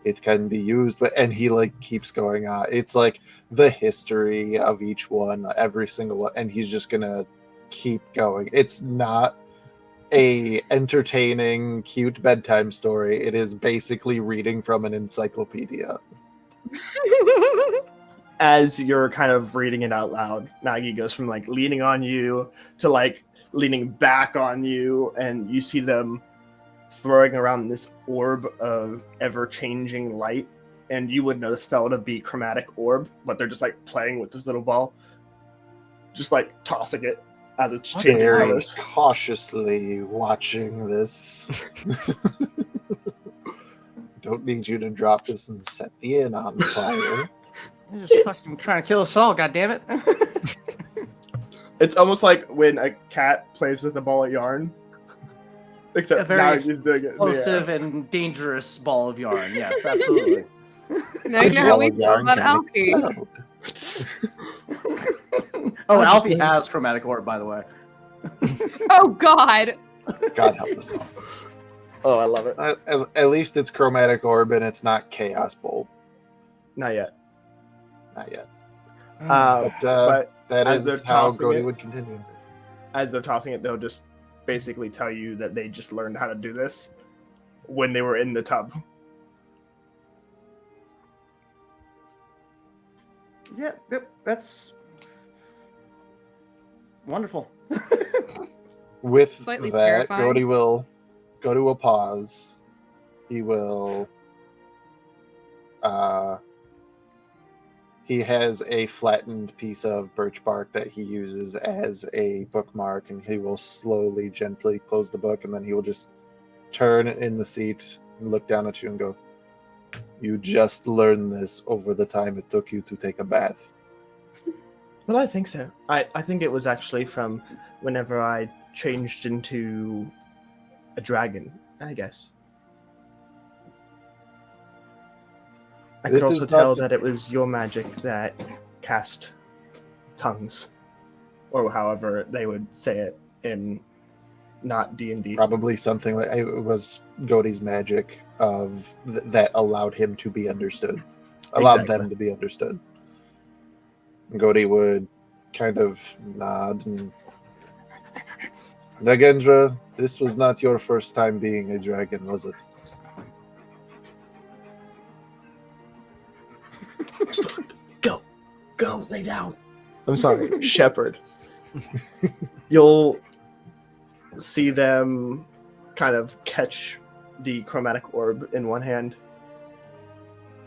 It can be used, and he keeps going on. It's like the history of each one, every single one, and he's just gonna keep going. It's not a entertaining, cute bedtime story. It is basically reading from an encyclopedia. As you're kind of reading it out loud, Nagi goes from leaning on you to leaning back on you, and you see them throwing around this orb of ever-changing light, and you would know the spell to be chromatic orb, but they're just playing with this little ball, just tossing it as it's changing Very colors. cautiously watching this. Don't need you to drop this and set the inn on fire. You're just fucking trying to kill us all, goddammit. It's almost like when a cat plays with a ball of yarn. Except A very now he's doing it. Explosive and dangerous ball of yarn. Yes, absolutely. Now you know how we feel about Alfie. Oh, Alfie has chromatic orb, by the way. Oh God. God help us all. Oh, I love it. At least it's chromatic orb and it's not chaos bolt. Not yet. Not yet. But That as is they're how tossing Grody it- would continue. as they're tossing it, they'll just basically tell you that they just learned how to do this when they were in the tub. Yeah, that's wonderful. With Slightly that, terrifying. Grody will go to a pause. He will. He has a flattened piece of birch bark that he uses as a bookmark, and he will slowly, gently close the book, and then he will just turn in the seat and look down at you and go, "You just learned this over the time it took you to take a bath." Well, I think so. I think it was actually from whenever I changed into a dragon, I guess. I It could also is tell not- that it was your magic that cast tongues, or however they would say it in not D&D. Probably something like it was Gody's magic of that allowed him to be understood, allowed Exactly. them to be understood. And Gody would kind of nod and Nagendra, this was not your first time being a dragon, was it? Go, lay down. I'm sorry, shepherd. You'll see them kind of catch the chromatic orb in one hand.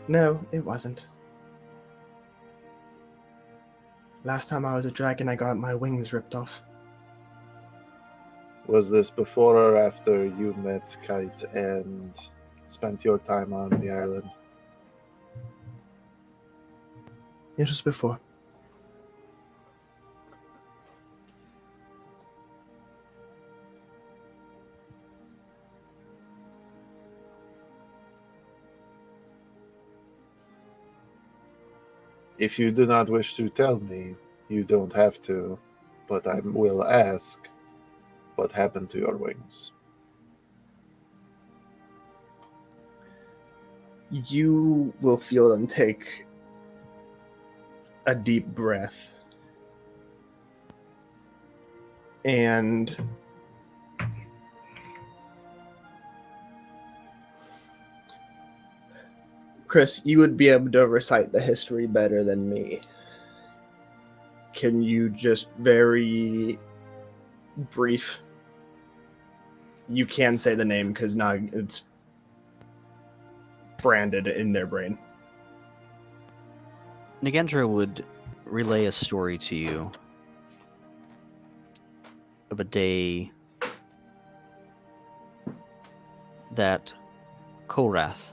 No, it wasn't. Last time I was a dragon, I got my wings ripped off. Was this before or after you met Kite and spent your time on the island? It was before. If you do not wish to tell me, you don't have to, but I will ask, what happened to your wings? You will feel them take a deep breath. And Chris, you would be able to recite the history better than me. Can you just very brief? You can say the name because now it's branded in their brain. Nagendra would relay a story to you of a day that Korath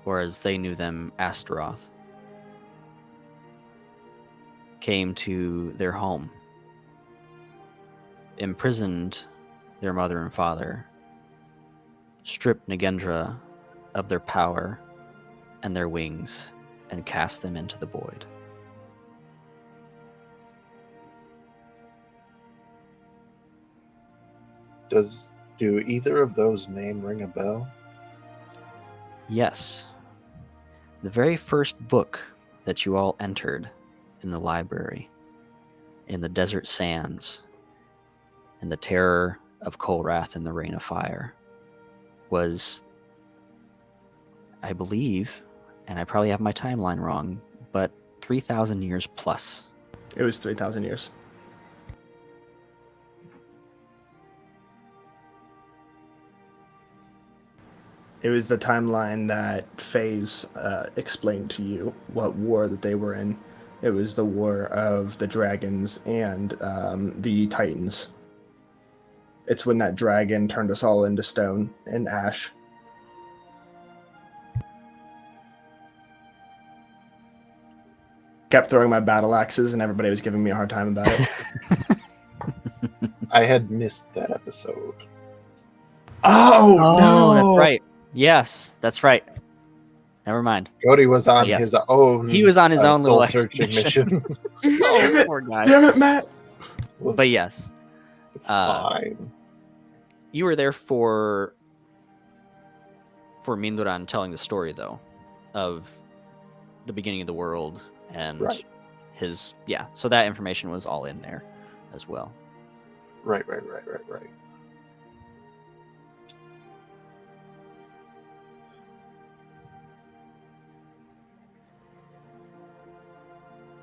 or as they knew them, Astaroth, came to their home, imprisoned their mother and father, stripped Nagendra of their power and their wings, and cast them into the void. Do either of those name ring a bell? Yes. The very first book that you all entered in the library, in the desert sands, in the terror of Kolrath and the rain of fire, was, I believe, and I probably have my timeline wrong, but 3,000 years plus. It was 3,000 years. It was the timeline that FaZe explained to you what war that they were in. It was the war of the dragons and the titans. It's when that dragon turned us all into stone and ash. Kept throwing my battle axes and everybody was giving me a hard time about it. I had missed that episode. Oh, no! That's right. Yes, that's right. Never mind. Cody was on Yes. his own. He was on his own little soul-searching expedition. mission. Damn it! Poor guy. Damn it, Matt! But yes, It's fine. you were there for Mindoran telling the story, though, of the beginning of the world and Right. his, yeah. So that information was all in there as well. Right.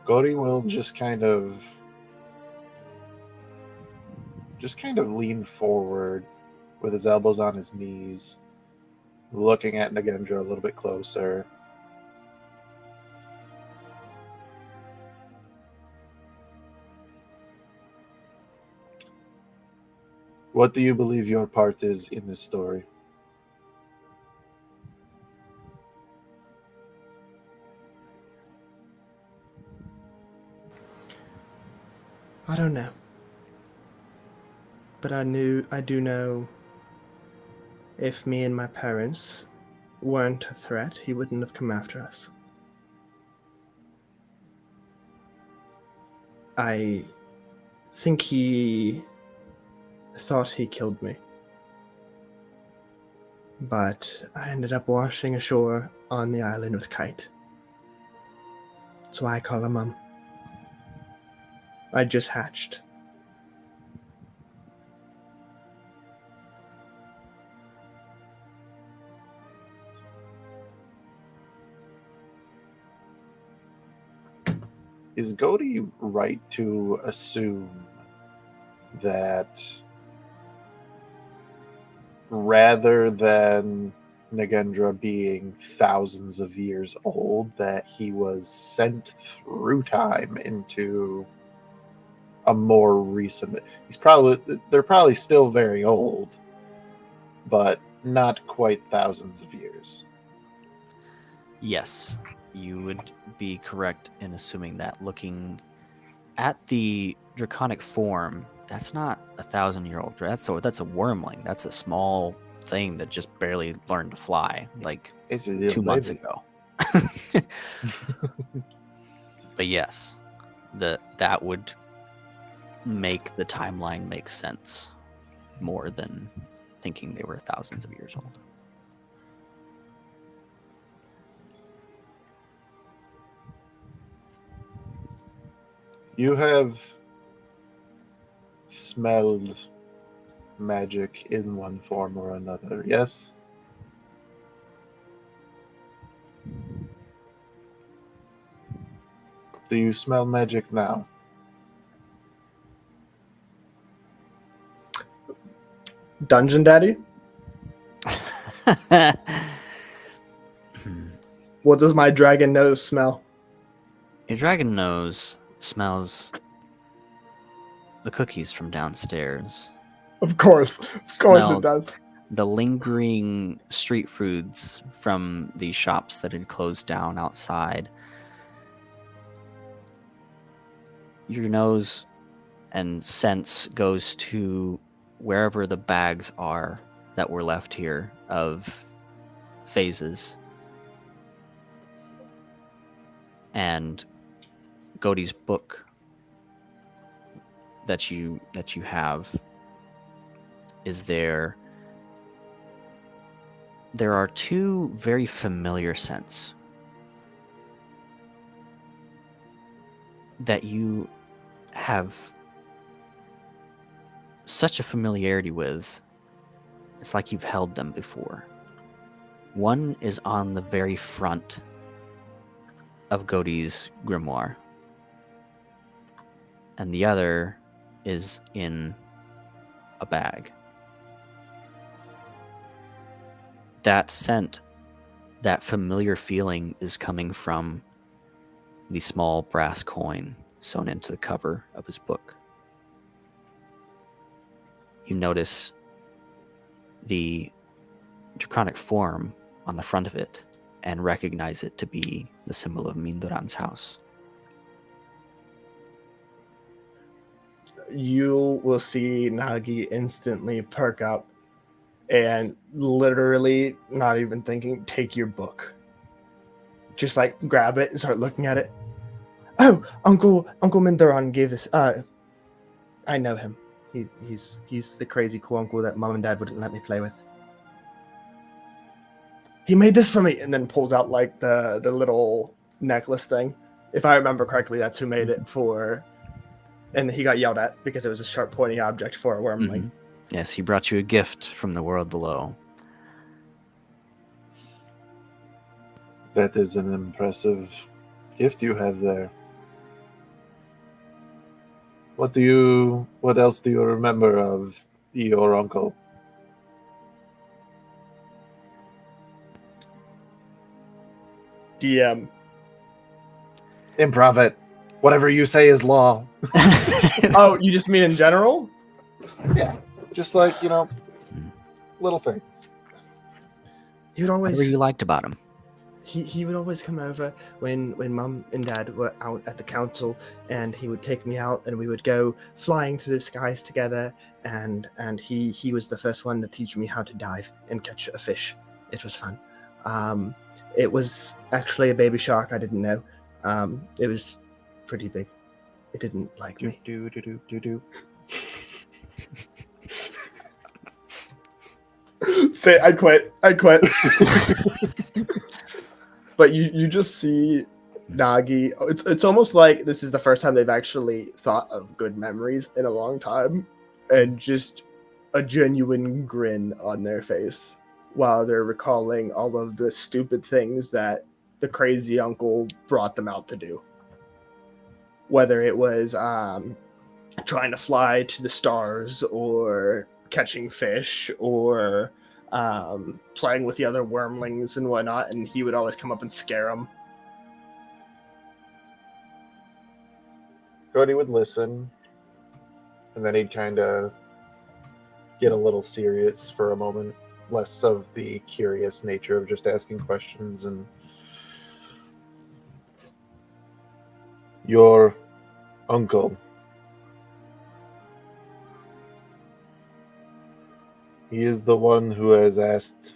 Cody will just kind of lean forward with his elbows on his knees, looking at Nagendra a little bit closer. What do you believe your part is in this story? I don't know. But I do know if me and my parents weren't a threat, he wouldn't have come after us. I think he thought he killed me. But I ended up washing ashore on the island with Kite. That's why I call her Mum. I just hatched. Is Cody right to assume that rather than Nagendra being thousands of years old, that he was sent through time into a more recent? They're probably still very old, but not quite thousands of years. Yes, you would be correct in assuming that. Looking at the draconic form, that's not 1,000-year-old. That's a wormling. That's a small thing that just barely learned to fly, like Is it 2 months ago. But yes, that would make the timeline make sense more than thinking they were thousands of years old. You have smelled magic in one form or another, yes? Do you smell magic now? Dungeon Daddy? What does my dragon nose smell? Your dragon nose smells the cookies from downstairs. Of course it Smells does. the lingering street foods from the shops that had closed down outside. Your nose and sense goes to wherever the bags are that were left here of phases. And Godey's book that you have is there. There are two very familiar scents that you have such a familiarity with. It's like you've held them before. One is on the very front of Godey's grimoire, and the other is in a bag. That scent, that familiar feeling, is coming from the small brass coin sewn into the cover of his book. You notice the draconic form on the front of it and recognize it to be the symbol of Mindoran's house. You will see Nagi instantly perk up and literally, not even thinking, take your book. Just like grab it and start looking at it. Oh, Uncle Mindoran gave this. I know him. He's the crazy cool uncle that Mom and Dad wouldn't let me play with. He made this for me, and then pulls out like the little necklace thing. If I remember correctly, that's who made it for. And he got yelled at because it was a sharp, pointy object for a wormling. Mm-hmm. Yes, he brought you a gift from the world below. That is an impressive gift you have there. What else do you remember of your uncle? DM. Improv it. Whatever you say is law. Oh, you just mean in general? Yeah. Just like, little things. He would always. Whatever you liked about him. He would always come over when Mum and Dad were out at the council, and he would take me out, and we would go flying through the skies together. And he was the first one to teach me how to dive and catch a fish. It was fun. It was actually a baby shark. I didn't know. It was pretty big. It didn't like me. Say, I quit. But you just see Nagi. It's almost like this is the first time they've actually thought of good memories in a long time, and just a genuine grin on their face while they're recalling all of the stupid things that the crazy uncle brought them out to do. Whether it was trying to fly to the stars, or catching fish, or playing with the other wormlings and whatnot, and he would always come up and scare them. Godey would listen, and then he'd kind of get a little serious for a moment, less of the curious nature of just asking questions. And your uncle, he is the one who has asked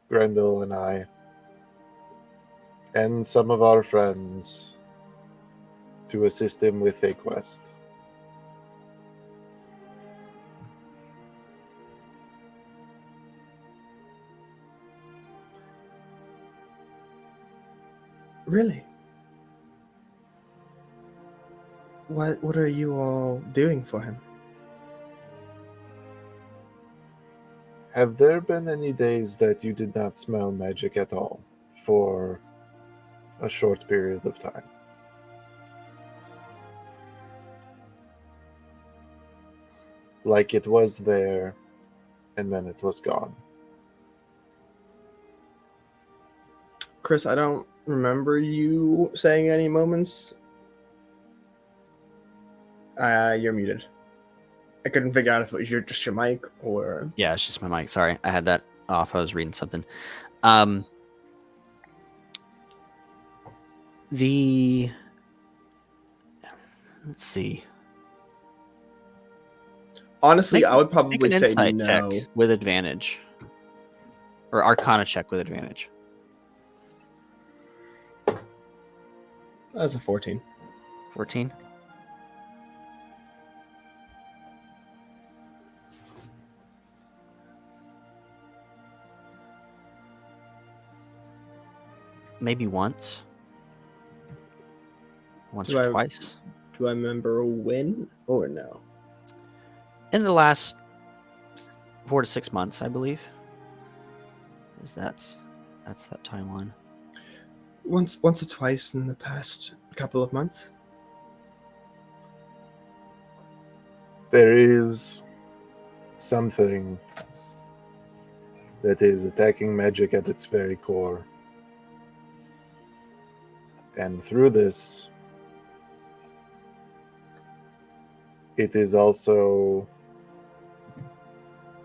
Grendel and I, and some of our friends, to assist him with a quest. Really? What are you all doing for him? Have there been any days that you did not smell magic at all for a short period of time? Like it was there, and then it was gone. Chris, I don't remember you saying any moments. You're muted. I couldn't figure out if it was just your mic or. Yeah, it's just my mic. Sorry, I had that off. I was reading something. The let's see. Honestly, Make- I would Make probably an say insight no. check with advantage, or Arcana check with advantage. That's a 14. 14. Maybe once. Once Do or I- twice. Do I remember when or no? In the last 4 to 6 months, I believe. That's that timeline. Once or twice in the past couple of months. There is something that is attacking magic at its very core. And through this, it is also...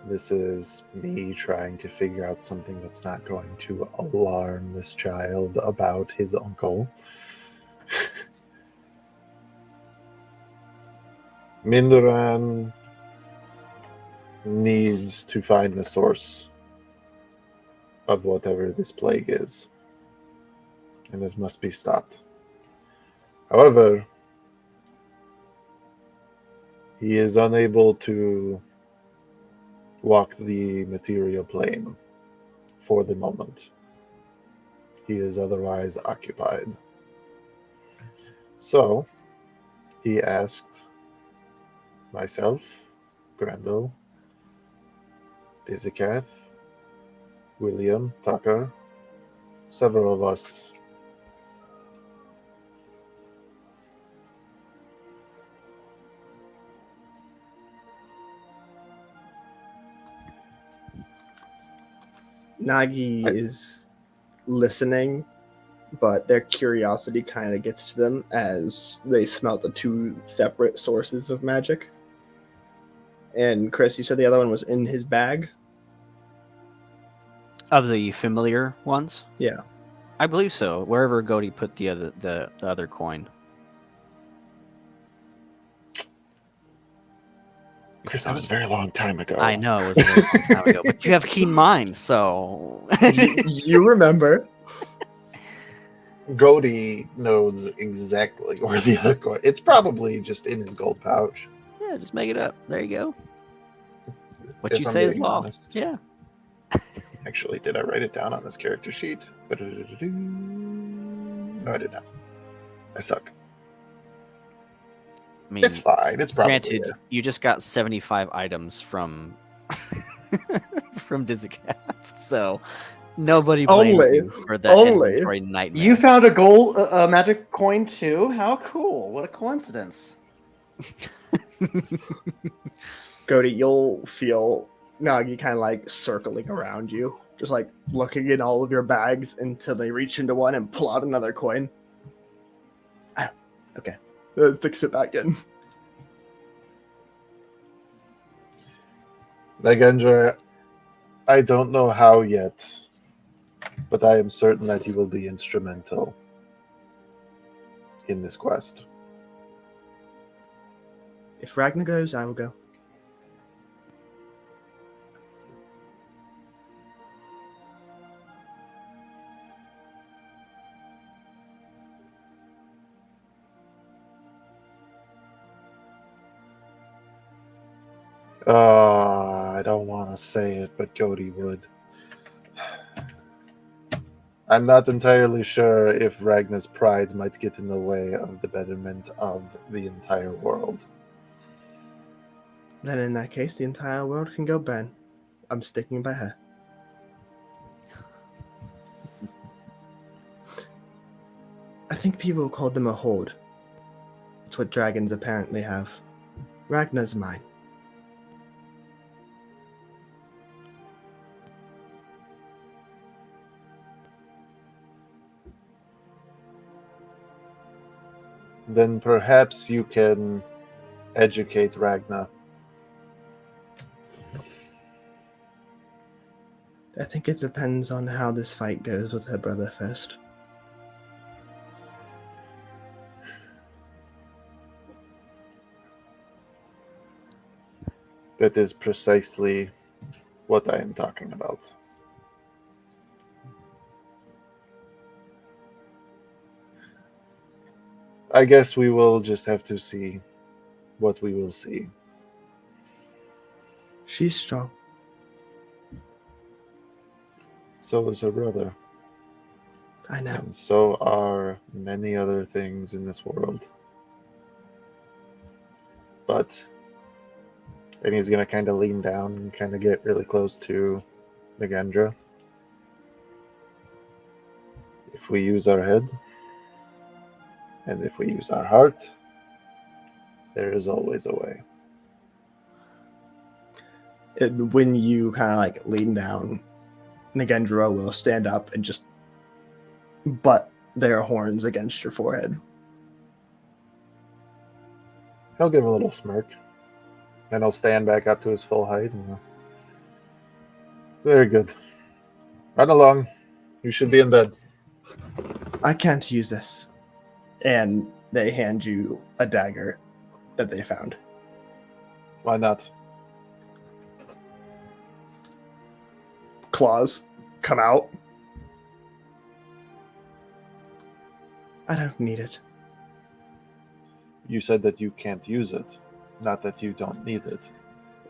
This is me trying to figure out something that's not going to alarm this child about his uncle. Mindoran needs to find the source of whatever this plague is, and it must be stopped. However, he is unable to walk the material plane for the moment. He is otherwise occupied. So, he asked myself, Grendel, Dizikath, William, Tucker, several of us. Nagi is listening, but their curiosity kind of gets to them as they smell the two separate sources of magic. And Chris, you said the other one was in his bag? Of the familiar ones? Yeah. I believe so. Wherever Godi put the other coin. Chris, that was a very long time ago. I know it was a very long time ago, but you have keen mind, so You remember. Godi knows exactly where the other coin... It's probably just in his gold pouch. yeah, just make it up. There you go. What If you I'm say is being law. honest. Yeah. Actually, did I write it down on this character sheet? No, I did not. I suck. I mean, It's fine. It's probably granted, there. you just got 75 items from from Dizikath, so nobody blames Only- you for that only. inventory nightmare. You found a gold magic coin too? How cool! What a coincidence! Cody, you'll feel Nagi kind of like circling around you, just like looking in all of your bags until they reach into one and pull out another coin. Ah, okay. Sticks it back in. Nagendra, I don't know how yet, but I am certain that you will be instrumental in this quest. If Ragnar goes, I will go. I don't want to say it, but Cody would. I'm not entirely sure if Ragnar's pride might get in the way of the betterment of the entire world. Then in that case, the entire world can go Ben. I'm sticking by her. I think people called them a horde. That's what dragons apparently have. Ragnar's mine. Then perhaps you can educate Ragnar I think it depends on how this fight goes with her brother first. That is precisely what I am talking about. I guess we will just have to see what we will see. She's strong. So is her brother. I know. And so are many other things in this world. And he's going to kind of lean down and kind of get really close to Nagendra. If we use our head, and if we use our heart, there is always a way. When you kind of like lean down, Nagendra will stand up and just butt their horns against your forehead. He'll give a little smirk. Then he'll stand back up to his full height. And very good. Run along. You should be in bed. I can't use this. And they hand you a dagger that they found. Why not? Claws come out. I don't need it. You said that you can't use it, not that you don't need it.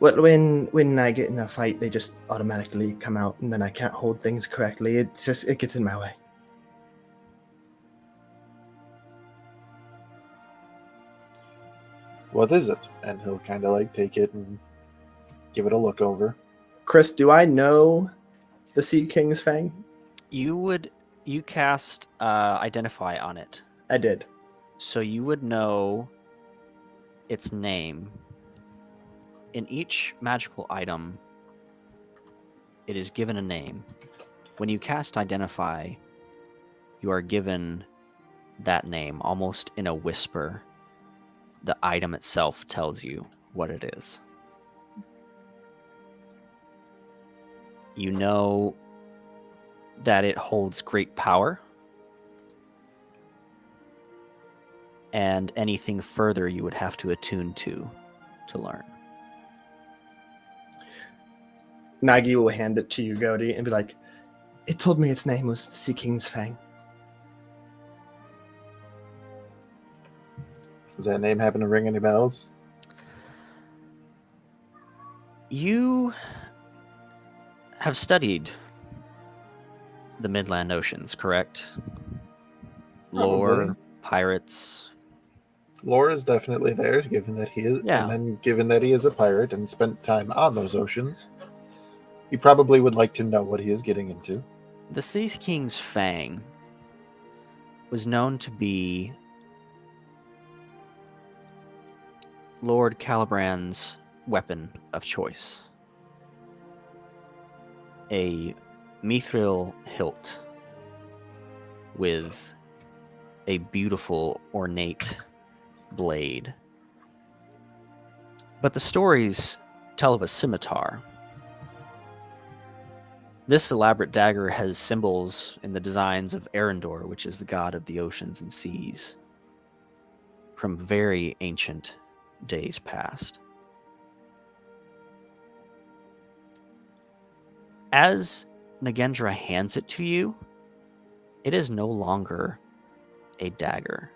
Well, when I get in a fight, they just automatically come out, and then I can't hold things correctly. It gets in my way. What is it? And he'll kind of like take it and give it a look over. Chris, do I know the Sea King's Fang? You cast Identify on it. I did. So you would know its name. In each magical item, it is given a name. When you cast Identify, you are given that name almost in a whisper. The item itself tells you what it is. You know that it holds great power. And anything further you would have to attune to learn. Nagi will hand it to you, Godi, and be like, it told me its name was the Sea King's Fang. Does that name happen to ring any bells? You have studied the Midland Oceans, correct? Lore, Probably. pirates. Lore is definitely there, given that he is, Yeah. and then given that he is a pirate and spent time on those oceans, he probably would like to know what he is getting into. The Sea King's Fang was known to be Lord Calibrand's weapon of choice. A mithril hilt with a beautiful, ornate blade. But the stories tell of a scimitar. This elaborate dagger has symbols in the designs of Arendor, which is the god of the oceans and seas, from very ancient days past. As Nagendra hands it to you, it is no longer a dagger.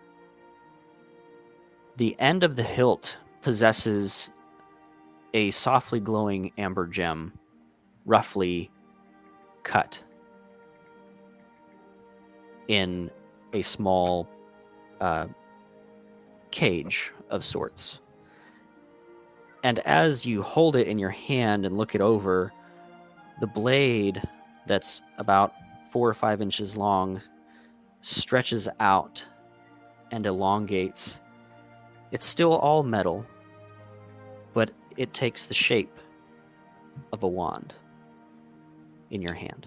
The end of the hilt possesses a softly glowing amber gem, roughly cut in a small cage of sorts. And as you hold it in your hand and look it over, the blade that's about 4 or 5 inches long stretches out and elongates. It's still all metal, but it takes the shape of a wand in your hand.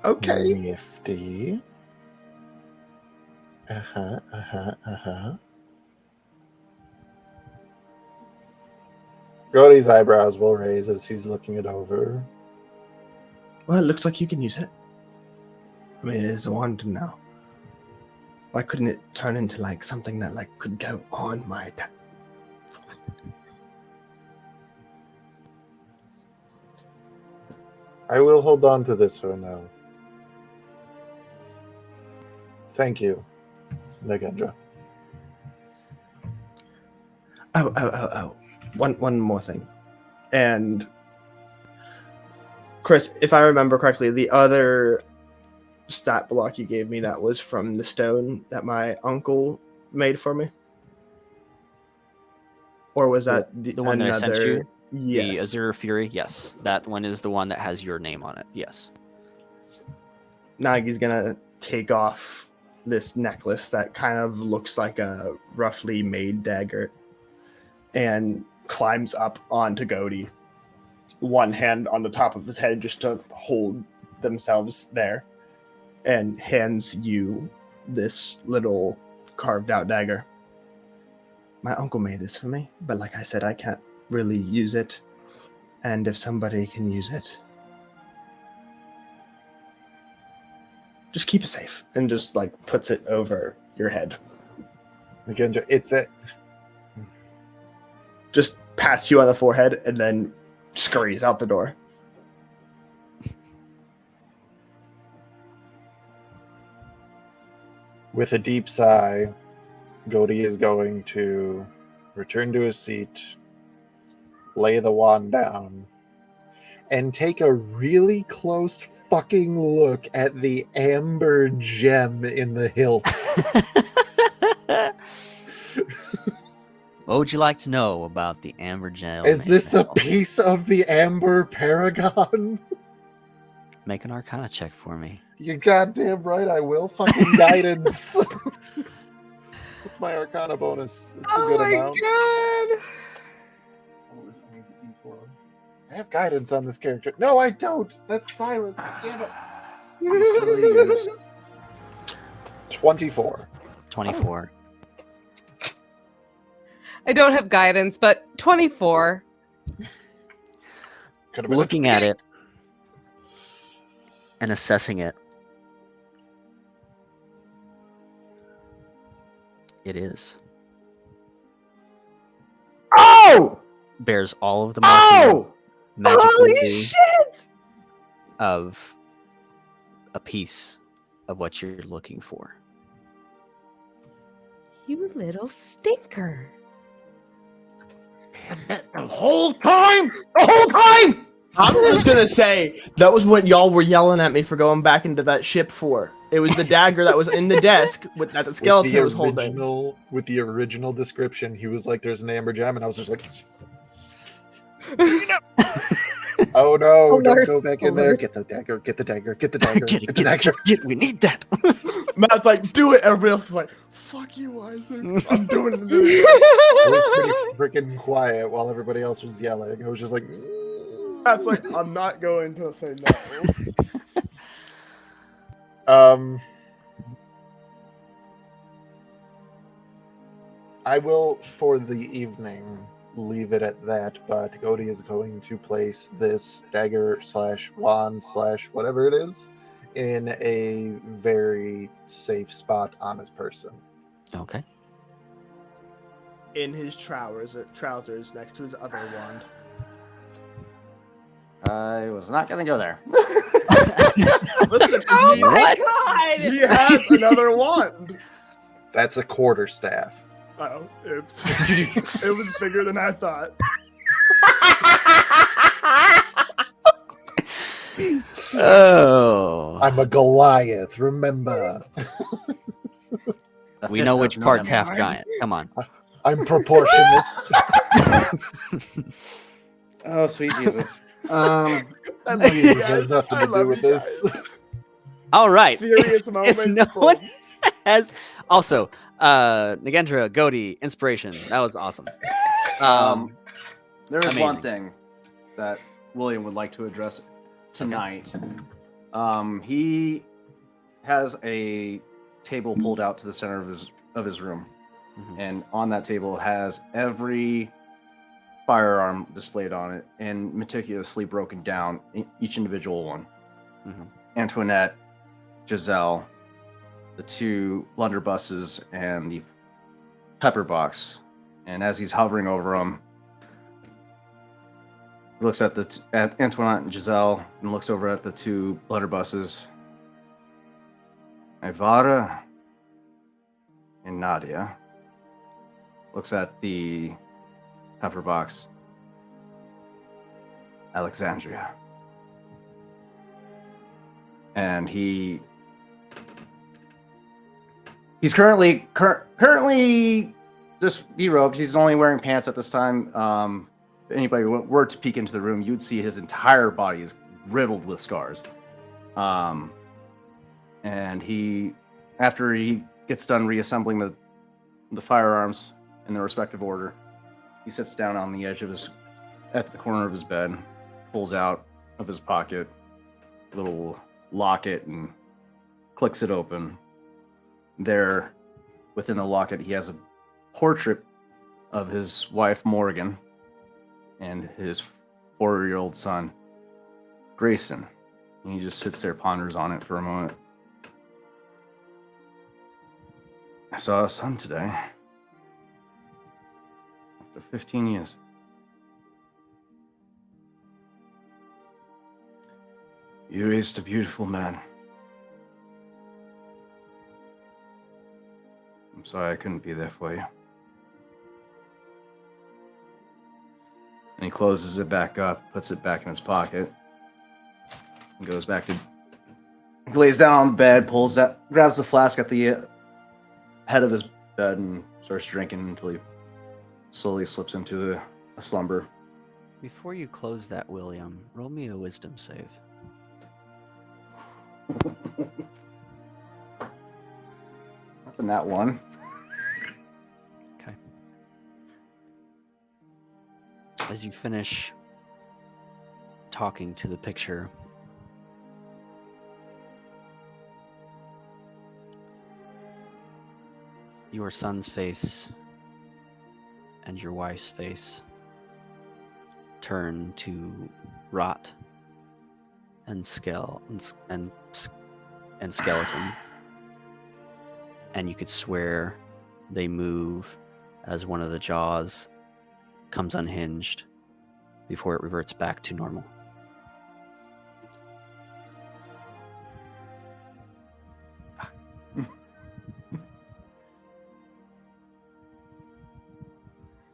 Okay. Nifty. Grody's eyebrows will raise as he's looking it over. Well, it looks like you can use it. I mean, it is a wand now. Why couldn't it turn into like something that like could go on my attack? I will hold on to this for now. Thank you, Nagendra. Oh. One more thing. And Chris, if I remember correctly, the other stat block you gave me, that was from the stone that my uncle made for me? Or was that the one that I sent you? Yes. The Azure Fury, yes. That one is the one that has your name on it, yes. Nagi's gonna take off this necklace that kind of looks like a roughly made dagger and climbs up onto Godi, one hand on the top of his head just to hold themselves there, and hands you this little carved out dagger. My uncle made this for me, but like I said, I can't really use it, and if somebody can use it, just keep it safe, and just like puts it over your head. Nagendra, it's it. Just pats you on the forehead and then scurries out the door. With a deep sigh, Godi is going to return to his seat, lay the wand down, and take a really close fucking look at the amber gem in the hilt. What would you like to know about the amber gem? Is this a piece of the amber paragon? Make an Arcana check for me. You're goddamn right, I will. Fucking guidance. What's my Arcana bonus? It's a good amount. God. I have guidance on this character. No, I don't. That's silence. Damn it. Easily used. 24. 24. I don't have guidance, but 24. Could've been Looking at it and assessing it, it is. Oh! Bears all of the Oh! magical Holy beauty shit! of a piece of what you're looking for. You little stinker. The whole time! The whole time! I was gonna say that was what y'all were yelling at me for going back into that ship for. It was the dagger that was in the desk that the skeleton was holding. With the original description, he was like, "There's an amber gem," and I was just like, "Oh no! Alert, Don't go back in there! alert. Get the dagger! Get the dagger! Get the dagger! Get Get it, the dagger!" we need that. Matt's like, "Do it!" Everybody else is like, "Fuck you, Isaac! I'm doing it." I was pretty freaking quiet while everybody else was yelling. I was just like, Matt's like, "I'm not going to say no." I will, for the evening, leave it at that, but Godi is going to place this dagger / wand / whatever it is in a very safe spot on his person. Okay. In his trousers next to his other wand. I was not gonna go there. Listen, Oh he, my god! he has another wand. That's a quarterstaff. Oh, oops. It was bigger than I thought. Oh. I'm a Goliath, remember. We know which part's half giant. Come on. I'm proportionate. Oh, sweet Jesus. I love you It guys. has nothing I to do love with you this. guys. All right. Serious moment. If no one has also Nagendra, Godi, inspiration. That was awesome. There is one amazing. thing that William would like to address tonight. He has a table pulled out to the center of his room, Mhm. and on that table has every firearm displayed on it and meticulously broken down, each individual one. Mhm. Antoinette, Giselle, the 2 blunderbusses, and the pepper box. And as he's hovering over them, he looks at at Antoinette and Giselle and looks over at the 2 blunderbuses. Ivara and Nadia. Looks at the pepper box. Alexandria. And he's currently just derobed. He's only wearing pants at this time. If anybody were to peek into the room, you'd see his entire body is riddled with scars. And after he gets done reassembling the firearms in their respective order, he sits down on the edge of at the corner of his bed, pulls out of his pocket a little locket and clicks it open. There, within the locket, he has a portrait of his wife, Morgan, and his 4-year-old son, Grayson. And he just sits there, ponders on it for a moment. I saw a son today. After 15 years. You raised a beautiful man. I'm sorry I couldn't be there for you. And he closes it back up, puts it back in his pocket, and goes back to... He lays down on the bed, grabs the flask at the head of his bed, and starts drinking until he slowly slips into a slumber. Before you close that, William, roll me a wisdom save. That's a nat 1. Okay. As you finish talking to the picture, your son's face and your wife's face turn to rot and skeleton, and you could swear they move as one of the jaws comes unhinged before it reverts back to normal.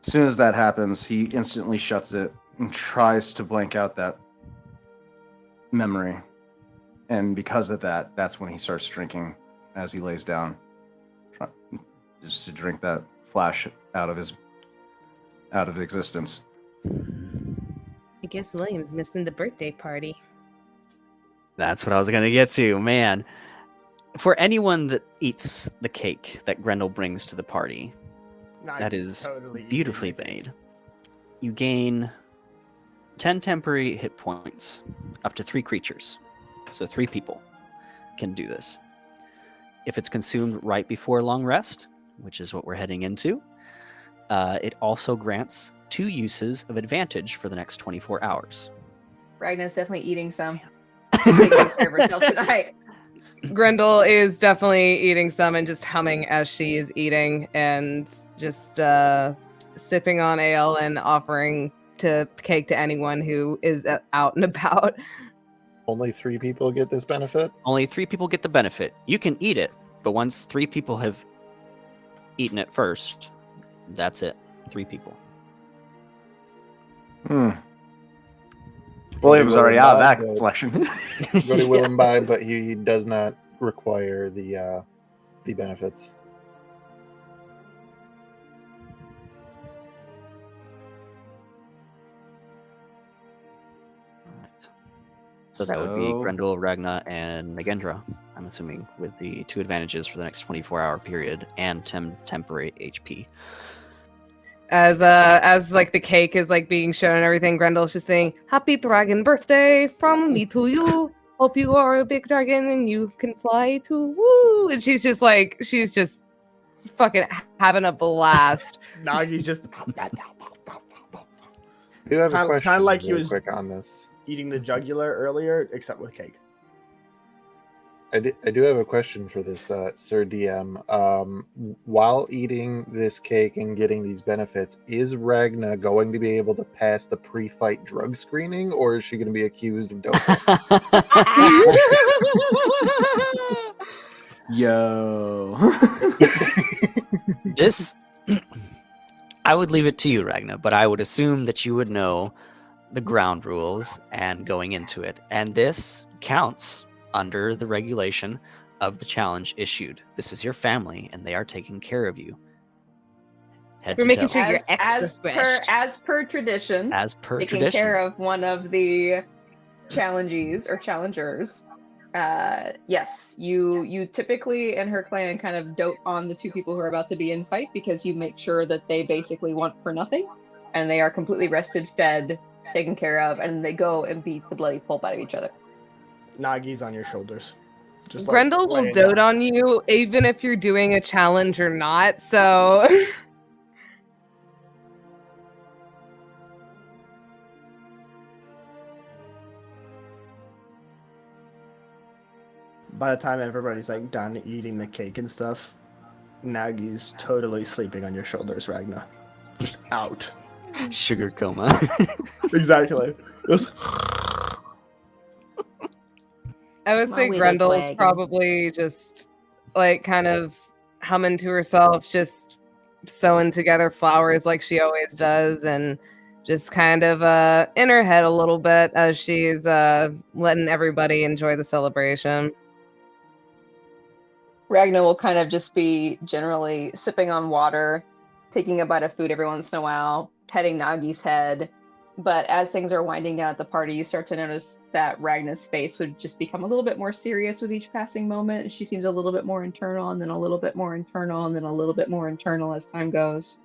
As soon as that happens, he instantly shuts it and tries to blank out that memory. And because of that, that's when he starts drinking as he lays down, just to drink that flash out of existence. I guess William's missing the birthday party. That's what I was going to get to, man. For anyone that eats the cake that Grendel brings to the party, that is Totally beautifully made, you gain 10 temporary hit points, up to 3 creatures. So 3 people can do this. If it's consumed right before long rest, which is what we're heading into, it also grants 2 uses of advantage for the next 24 hours. Ragna's definitely eating some. Taking care of herself tonight. Grendel is definitely eating some and just humming as she is eating and just sipping on ale and offering cake to anyone who is out and about. Only 3 people get this benefit? Only 3 people get the benefit. You can eat it, but once 3 people have eaten it first, that's it. 3 people. William's already out of that But- selection. Really will imbibe, but he does not require the benefits. So that would be Grendel, Ragna, and Megendra, I'm assuming, with the 2 advantages for the next 24-hour period and temporary HP. As like the cake is like being shown and everything, Grendel's just saying, "Happy dragon birthday from me to you. Hope you are a big dragon and you can fly too." Woo! And she's just fucking having a blast. Nagi's just I do have a Kinda- question kinda like he real was- quick on this. Eating the jugular earlier, except with cake. I do have a question for this, Sir DM. While eating this cake and getting these benefits, is Ragna going to be able to pass the pre-fight drug screening, or is she going to be accused of doping? Yo. This, I would leave it to you, Ragna, but I would assume that you would know the ground rules and going into it. And this counts under the regulation of the challenge issued. This is your family, and they are taking care of you. Head We're to making toe. sure you're extra fresh. As per tradition, As per taking tradition. care of one of the challengees or challengers. Yes, you typically in her clan kind of dote on the two people who are about to be in fight because you make sure that they basically want for nothing, and they are completely rested, fed, taken care of, and they go and beat the bloody pulp out of each other. Nagi's on your shoulders. Just like, Grendel will laying dote down. on you even if you're doing a challenge or not. So By the time everybody's like done eating the cake and stuff, Nagi's totally sleeping on your shoulders, Ragna. Just out. Sugar coma. Exactly. Just- I would My say wee Grendel's wagon. probably just like kind of humming to herself, just sewing together flowers like she always does, and just kind of in her head a little bit as she's letting everybody enjoy the celebration. Ragnar will kind of just be generally sipping on water, taking a bite of food every once in a while, petting Nagi's head. But as things are winding down at the party, you start to notice that Ragnar's face would just become a little bit more serious with each passing moment. She seems a little bit more internal, and then a little bit more internal, and then a little bit more internal as time goes.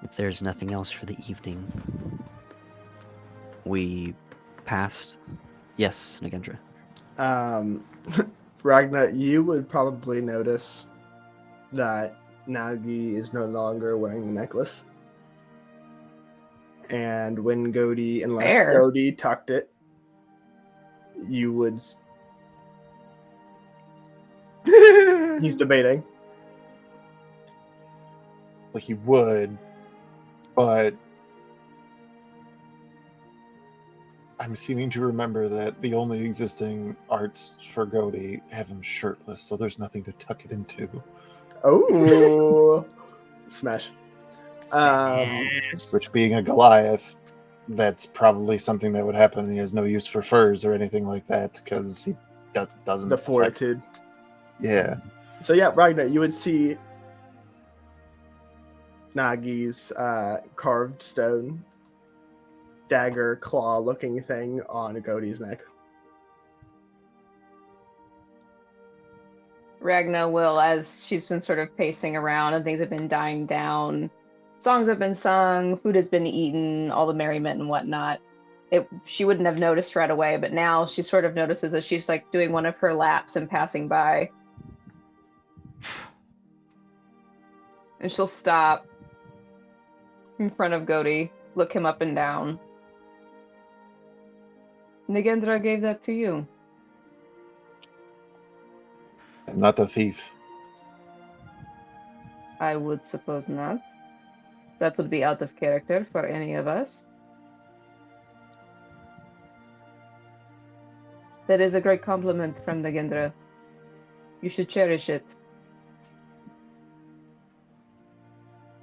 If there's nothing else for the evening, we passed. Yes, Nagendra. Ragna, you would probably notice that Nagi is no longer wearing the necklace. And when Godi, unless Fair. Godi tucked it, you would. He's debating. Well, he would, but I'm seeming to remember that the only existing arts for Godi have him shirtless, so there's nothing to tuck it into. Oh, smash. Which, being a Goliath, that's probably something that would happen. He has no use for furs or anything like that because he doesn't. The affect- fortitude. Yeah. So yeah, Ragnar, you would see Nagi's carved stone dagger claw looking thing on Godi's neck. Ragna will, as she's been sort of pacing around and things have been dying down, songs have been sung, food has been eaten, all the merriment and whatnot. She wouldn't have noticed right away, but now she sort of notices as she's like doing one of her laps and passing by. And she'll stop in front of Godi, look him up and down. Nagendra gave that to you. I'm not a thief. I would suppose not. That would be out of character for any of us. That is a great compliment from Nagendra. You should cherish it.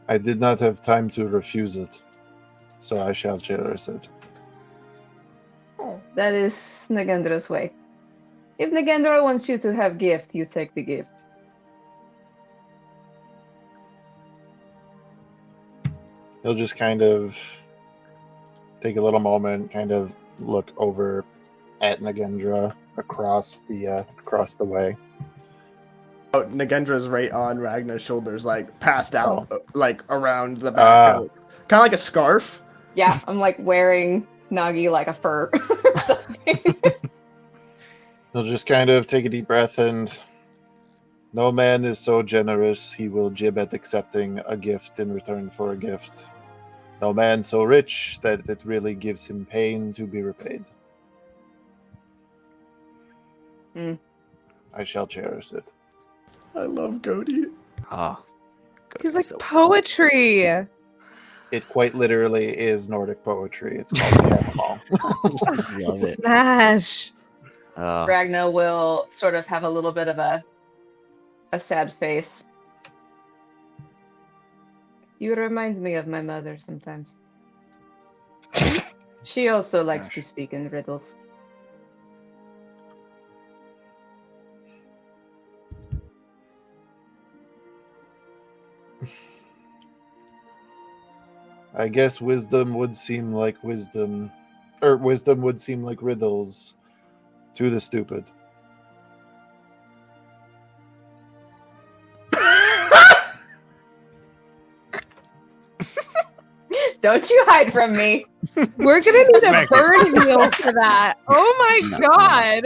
I did not have time to refuse it, so I shall cherish it. That is Nagendra's way. If Nagendra wants you to have gift, you take the gift. He'll just kind of take a little moment, kind of look over at Nagendra across the way. Oh, Nagendra's right on Ragnar's shoulders, like passed out, like around the back. Kind of like a scarf. Yeah, I'm like wearing Nagi like a fur or something. He'll just kind of take a deep breath and no man is so generous he will jib at accepting a gift in return for a gift. No man so rich that it really gives him pain to be repaid. Hmm. I shall cherish it. I love Cody. Ah, He's Cody's like so poetry. It quite literally is Nordic poetry. It's called the Love it. Smash. Ragna will sort of have a little bit of a sad face. You remind me of my mother sometimes. She also likes to speak in riddles. I guess wisdom would seem like wisdom, or wisdom would seem like riddles to the stupid. Don't you hide from me. We're gonna need a burn heal for that. Oh my No. god.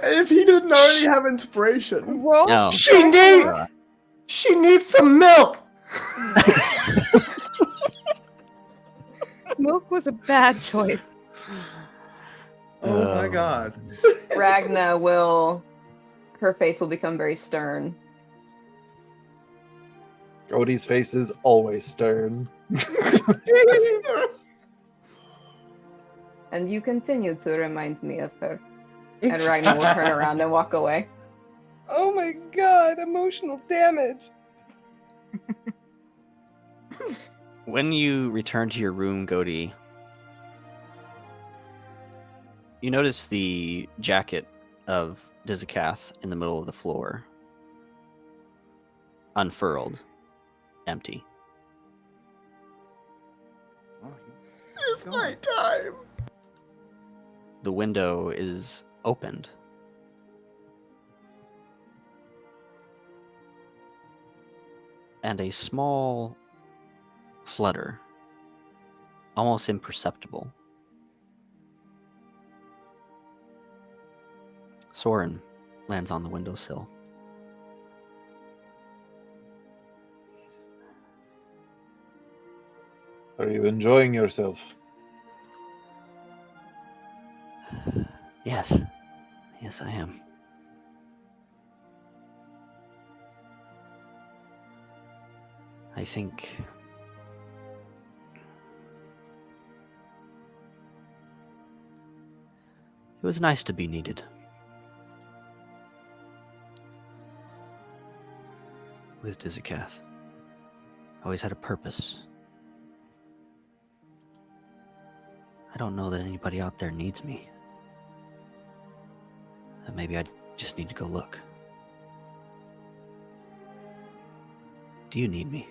If he didn't already have inspiration. Roll No. She needs some milk. Milk was a bad choice. Oh my god. Ragna will, her face will become very stern. Cody's face is always stern. And you continue to remind me of her. And Ragna will turn around and walk away. Oh my god, emotional damage. When you return to your room, Godi, you notice the jacket of Dizakath in the middle of the floor. Unfurled. Empty. It's nighttime. The window is opened. And a small flutter, almost imperceptible. Soren lands on the windowsill. Are you enjoying yourself? Yes. Yes, I am. I think it was nice to be needed. With Dizakath. I always had a purpose. I don't know that anybody out there needs me. And maybe I just need to go look. Do you need me?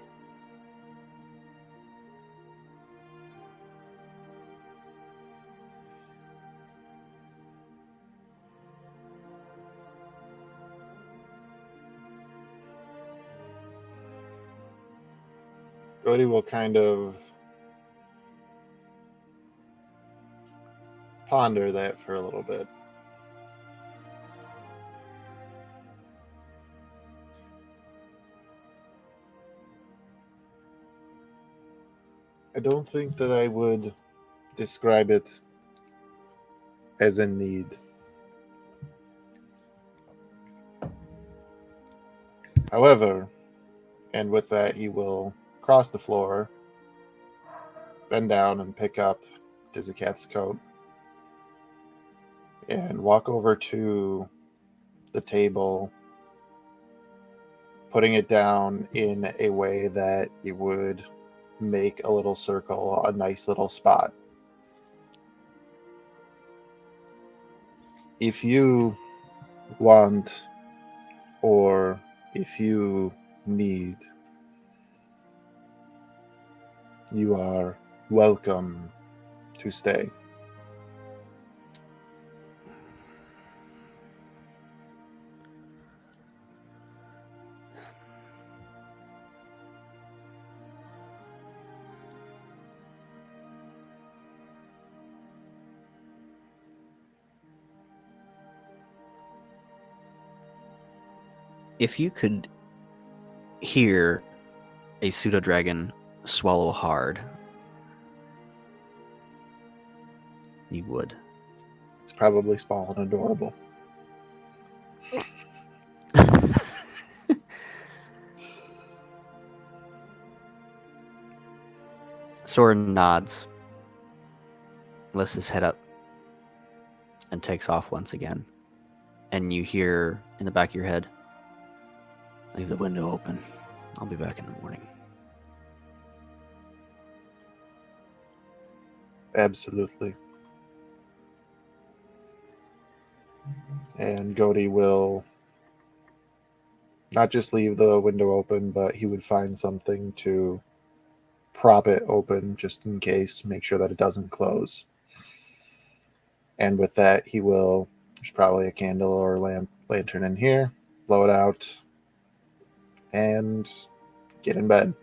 Cody will kind of ponder that for a little bit. I don't think that I would describe it as a need. However, and with that, he will cross the floor, bend down and pick up Dizakath's coat, and walk over to the table, putting it down in a way that it would make a little circle, a nice little spot. If you want, or if you need, you are welcome to stay. if you could hear a pseudo dragon swallow hard, you would. It's probably small and adorable. Soren nods, lifts his head up, and takes off once again. And you hear in the back of your head, leave the window open. I'll be back in the morning. Absolutely. And Gody will not just leave the window open, but he would find something to prop it open just in case, make sure that it doesn't close. And with that, he will, there's probably a candle or a lantern in here, blow it out, and get in bed.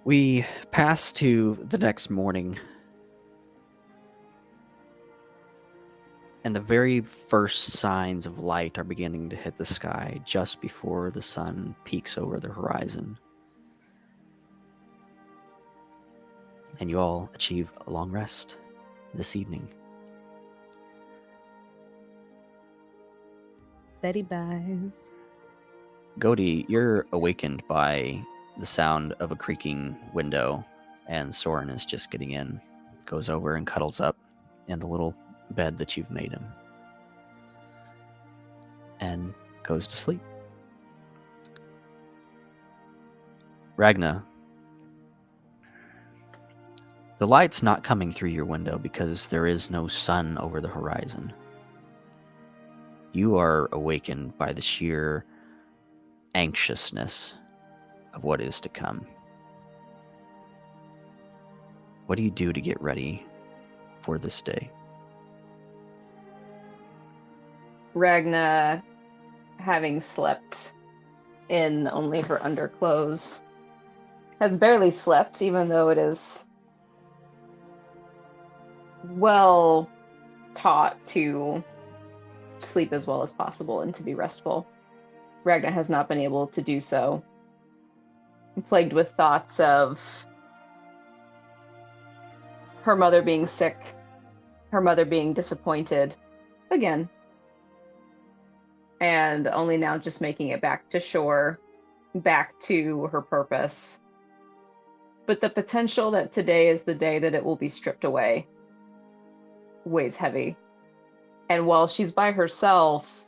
We pass to the next morning. And the very first signs of light are beginning to hit the sky just before the sun peaks over the horizon. And you all achieve a long rest this evening. Betty buys. Gody, you're awakened by the sound of a creaking window, and Soren is just getting in, goes over and cuddles up in the little bed that you've made him, and goes to sleep. Ragna, the light's not coming through your window because there is no sun over the horizon. You are awakened by the sheer anxiousness of what is to come. What do you do to get ready for this day? Ragna, having slept in only her underclothes, has barely slept, even though it is well taught to sleep as well as possible and to be restful. Ragna has not been able to do so, plagued with thoughts of her mother being sick, her mother being disappointed again, and only now just making it back to shore, back to her purpose. But the potential that today is the day that it will be stripped away weighs heavy. And while she's by herself,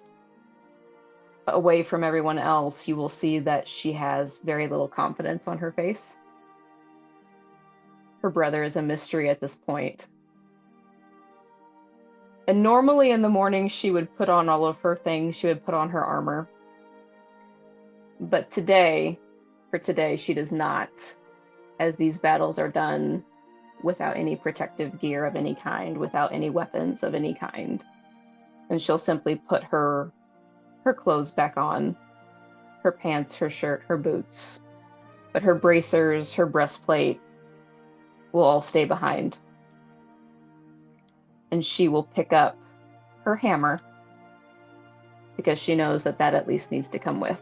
away from everyone else, you will see that she has very little confidence on her face. Her brother is a mystery at this point. And normally in the morning, she would put on all of her things. She would put on her armor. But today, for today, she does not, as these battles are done without any protective gear of any kind, without any weapons of any kind. And she'll simply put her clothes back on, her pants, her shirt, her boots. But her bracers, her breastplate will all stay behind. And she will pick up her hammer because she knows that that at least needs to come with.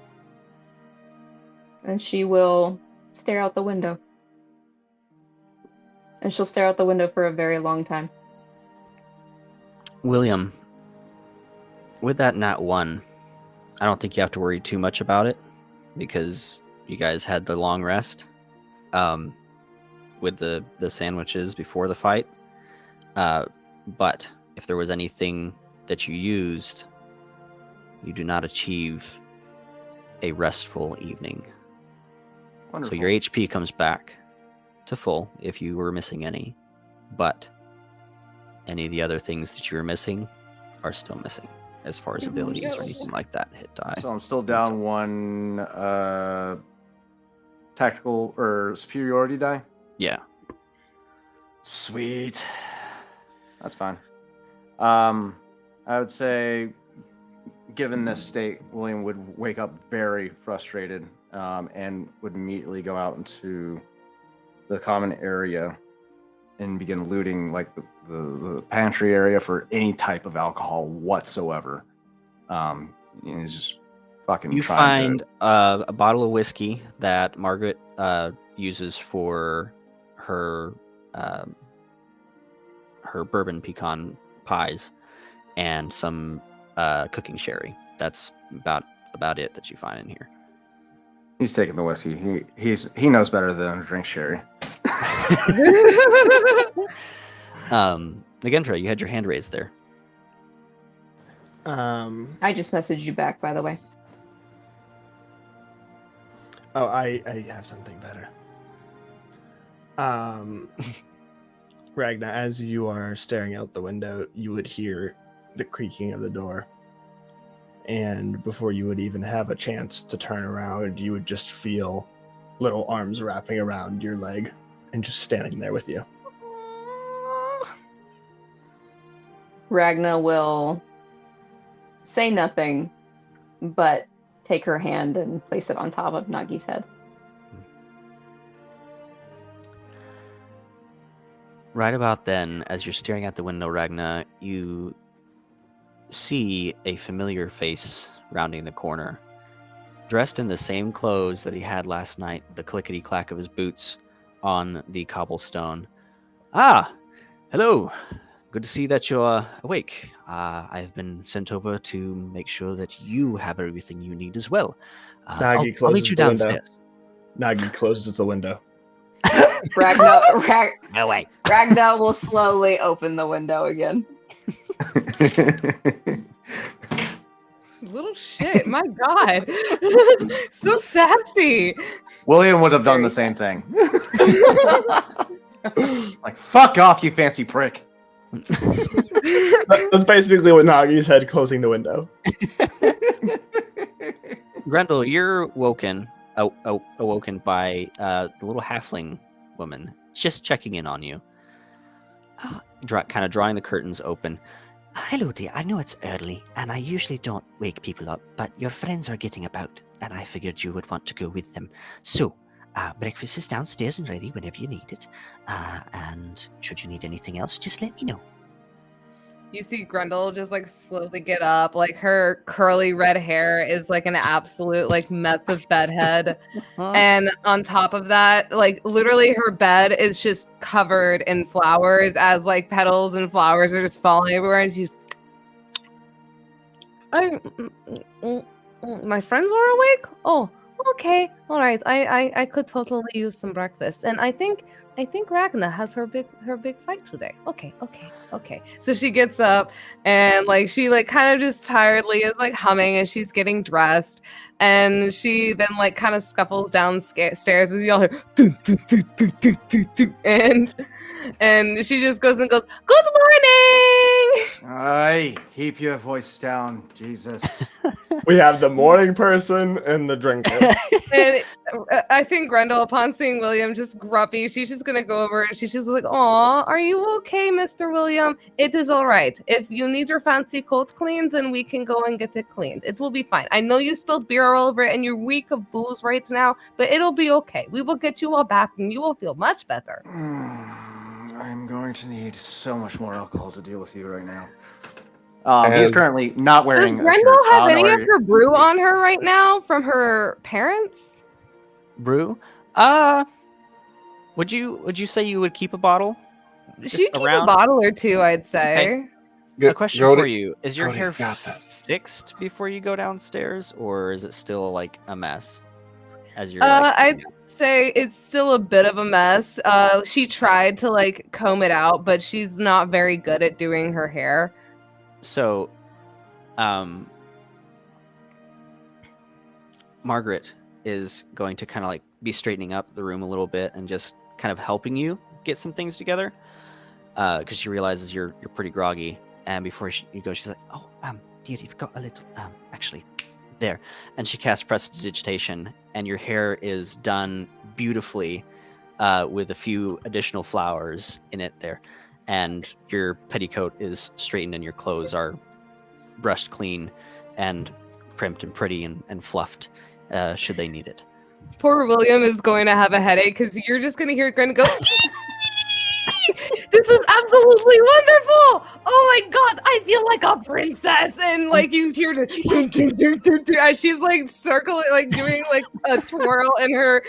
And she will stare out the window. And she'll stare out the window for a very long time. William, with that nat 1, I don't think you have to worry too much about it because you guys had the long rest with the sandwiches before the fight. But if there was anything that you used, you do not achieve a restful evening. Wonderful. So your HP comes back to full if you were missing any, but any of the other things that you were missing are still missing as far as abilities or anything like that hit die. So I'm still down one tactical or superiority die. Yeah. Sweet. That's fine. I would say, given this state, William would wake up very frustrated and would immediately go out into the common area and begin looting like the pantry area for any type of alcohol whatsoever. He's just fucking. You trying find a bottle of whiskey that Margaret uses for her her bourbon pecan pies, and some cooking sherry. That's about it that you find in here. He's taking the whiskey. He knows better than to drink sherry. Again, Trey, you had your hand raised there. I just messaged you back, by the way. Oh, I have something better. Ragna, as you are staring out the window, you would hear the creaking of the door. And before you would even have a chance to turn around, you would just feel little arms wrapping around your leg and just standing there with you. Ragna will say nothing, but take her hand and place it on top of Nagi's head. Right about then, as you're staring out the window, Ragna, you see a familiar face rounding the corner. Dressed in the same clothes that he had last night, the clickety-clack of his boots on the cobblestone. Ah, hello. Good to see that you're awake. I've been sent over to make sure that you have everything you need as well. I'll meet you downstairs. Nagi closes the window. No way. Ragna will slowly open the window again. Little shit, my god. So sassy. William would have done the same thing. Like, fuck off, you fancy prick. That's basically what Nagi said, closing the window. Grendel, you're awoken by the little halfling woman just checking in on you. Kind of drawing the curtains open. Hello, dear. I know it's early, and I usually don't wake people up, but your friends are getting about, and I figured you would want to go with them. So, breakfast is downstairs and ready whenever you need it. And should you need anything else, just let me know. You see Grendel just like slowly get up, like her curly red hair is like an absolute like mess of bedhead. And on top of that, like literally her bed is just covered in flowers as like petals and flowers are just falling everywhere. And she's, my friends are awake? Oh, okay. All right. I could totally use some breakfast. And I think Ragna has her big fight today. Okay. So she gets up and like she like kind of just tiredly is like humming and she's getting dressed and she then like kind of scuffles downstairs as y'all hear doo, doo, doo, doo, doo, doo, doo, and she just goes and goes, "Good morning." Aye, keep your voice down, Jesus. We have the morning person and the drinker. And I think Grendel, upon seeing William just grumpy, she's just gonna go over and she's just like, "Aw, are you okay, Mr. William? It is all right. If you need your fancy coat cleaned, then we can go and get it cleaned. It will be fine. I know you spilled beer all over it and you're weak of booze right now, but it'll be okay. We will get you all back and you will feel much better." I'm going to need so much more alcohol to deal with you right now. He's currently not wearing. Does Grendel have any of her brew on her right now from her parents? Brew? Would you say you would keep a bottle? She'd keep a bottle or two, I'd say. Okay. A question for you: is your hair fixed before you go downstairs, or is it still like a mess? As you're, I'd say it's still a bit of a mess. She tried to like comb it out, but she's not very good at doing her hair. So, Margaret is going to kind of like be straightening up the room a little bit and just kind of helping you get some things together, because she realizes you're pretty groggy. And before you go, she's like, "Oh, dear, you've got a little, actually, there." And she casts prestidigitation, and your hair is done beautifully, with a few additional flowers in it there. And your petticoat is straightened and your clothes are brushed clean and primped and pretty and fluffed, should they need it. Poor William is going to have a headache because you're just going to hear Gren go, "This is absolutely absolutely wonderful. Oh my god, I feel like a princess. And like you hear the dun, dun, dun, dun, dun, as she's like circling, like doing like a twirl in her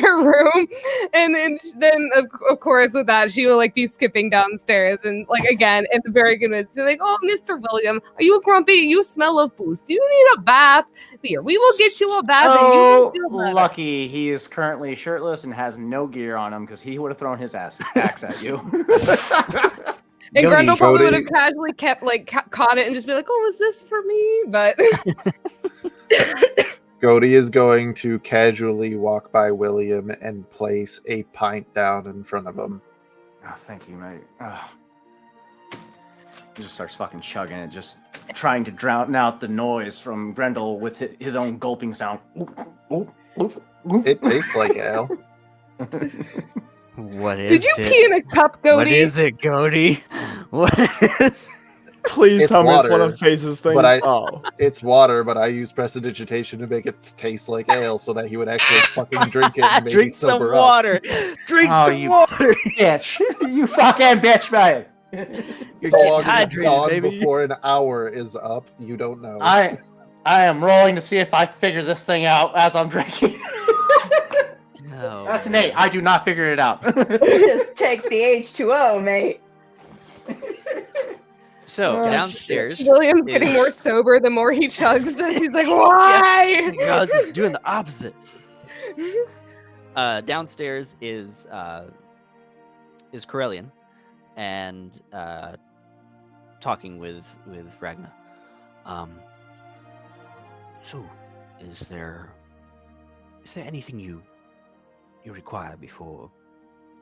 room. And then of course with that she will like be skipping downstairs and like again at the very good minute, like, oh, Mr. William, are you grumpy? You smell of booze. Do you need a bath? Here, we will get you a bath and you will So feel better. lucky he is currently shirtless and has no gear on him because he would have thrown his axe at you. And Go Grundle ahead, probably would Cody. have casually kept like caught it and just be like, "Oh, is this for me?" But Cody is going to casually walk by William and place a pint down in front of him. Oh, thank you, mate. He just starts fucking chugging it, just trying to drown out the noise from Grendel with his own gulping sound. It tastes like ale. What is did you it? pee in a cup, Goaty? What is it, Goaty? What is? Please It's tell me it's one water, of Face's things. but I- Oh. It's water, but I used prestidigitation to make it taste like ale so that he would actually fucking drink it and maybe Drink some sober up. water. Drink Oh, some you- water. Bitch! You fucking bitch, man! You're So getting long as it's hydrated, gone baby. before an hour is up, you don't know. I am rolling to see if I figure this thing out as I'm drinking. Oh, That's an 8. I do not figure it out. Just take the H2O, mate. So Oh, downstairs, William's is- getting more sober the more he chugs this. He's like, "Why?" God, this is doing the opposite. Downstairs is Corellian, and talking with Ragna. So, is there anything you require before?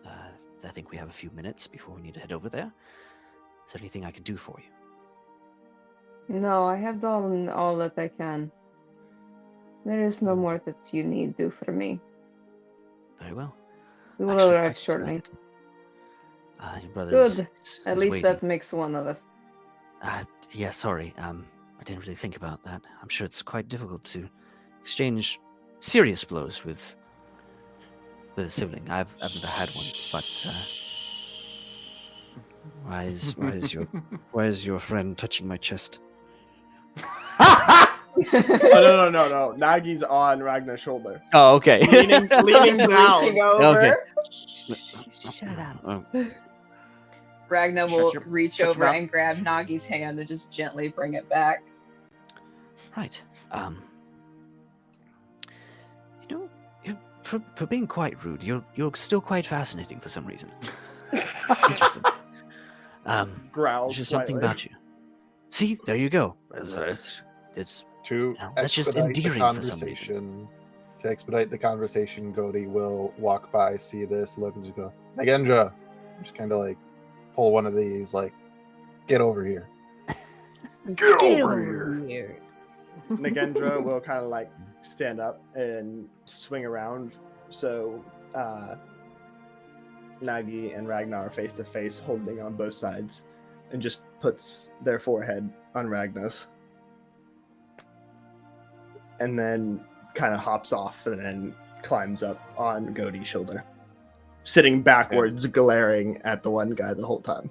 I think we have a few minutes before we need to head over there. Is there anything I can do for you? No, I have done all that I can. There is no more that you need do for me. Very well. We will Actually, arrive quite shortly. excited. Your brother Good. is At is least waiting. that makes one of us. Yeah, sorry. I didn't really think about that. I'm sure it's quite difficult to exchange serious blows with a sibling. I've never had one, but why is your friend touching my chest? Oh, no. Nagi's on Ragnar's shoulder. Oh, okay. Leaning down. Reaching over. Okay. Shut up. Oh, Ragnar Shut will your- reach shut your over mouth. and grab Nagi's hand and just gently bring it back. right. For being quite rude, you're still quite fascinating for some reason. Interesting. Growls. There's just something slightly. about you. See, there you go. It's To No, that's just expedite the endearing for some reason. conversation, to expedite the conversation, Cody will walk by, see this, look, and just go, Nagendra. Just kind of like pull one of these, like, get over here. Get over here. Nagendra will kind of like stand up and swing around. So Nagi and Ragnar are face to face, holding on both sides, and just puts their forehead on Ragnar's. And then kind of hops off and then climbs up on Godey's shoulder, sitting backwards, glaring at the one guy the whole time.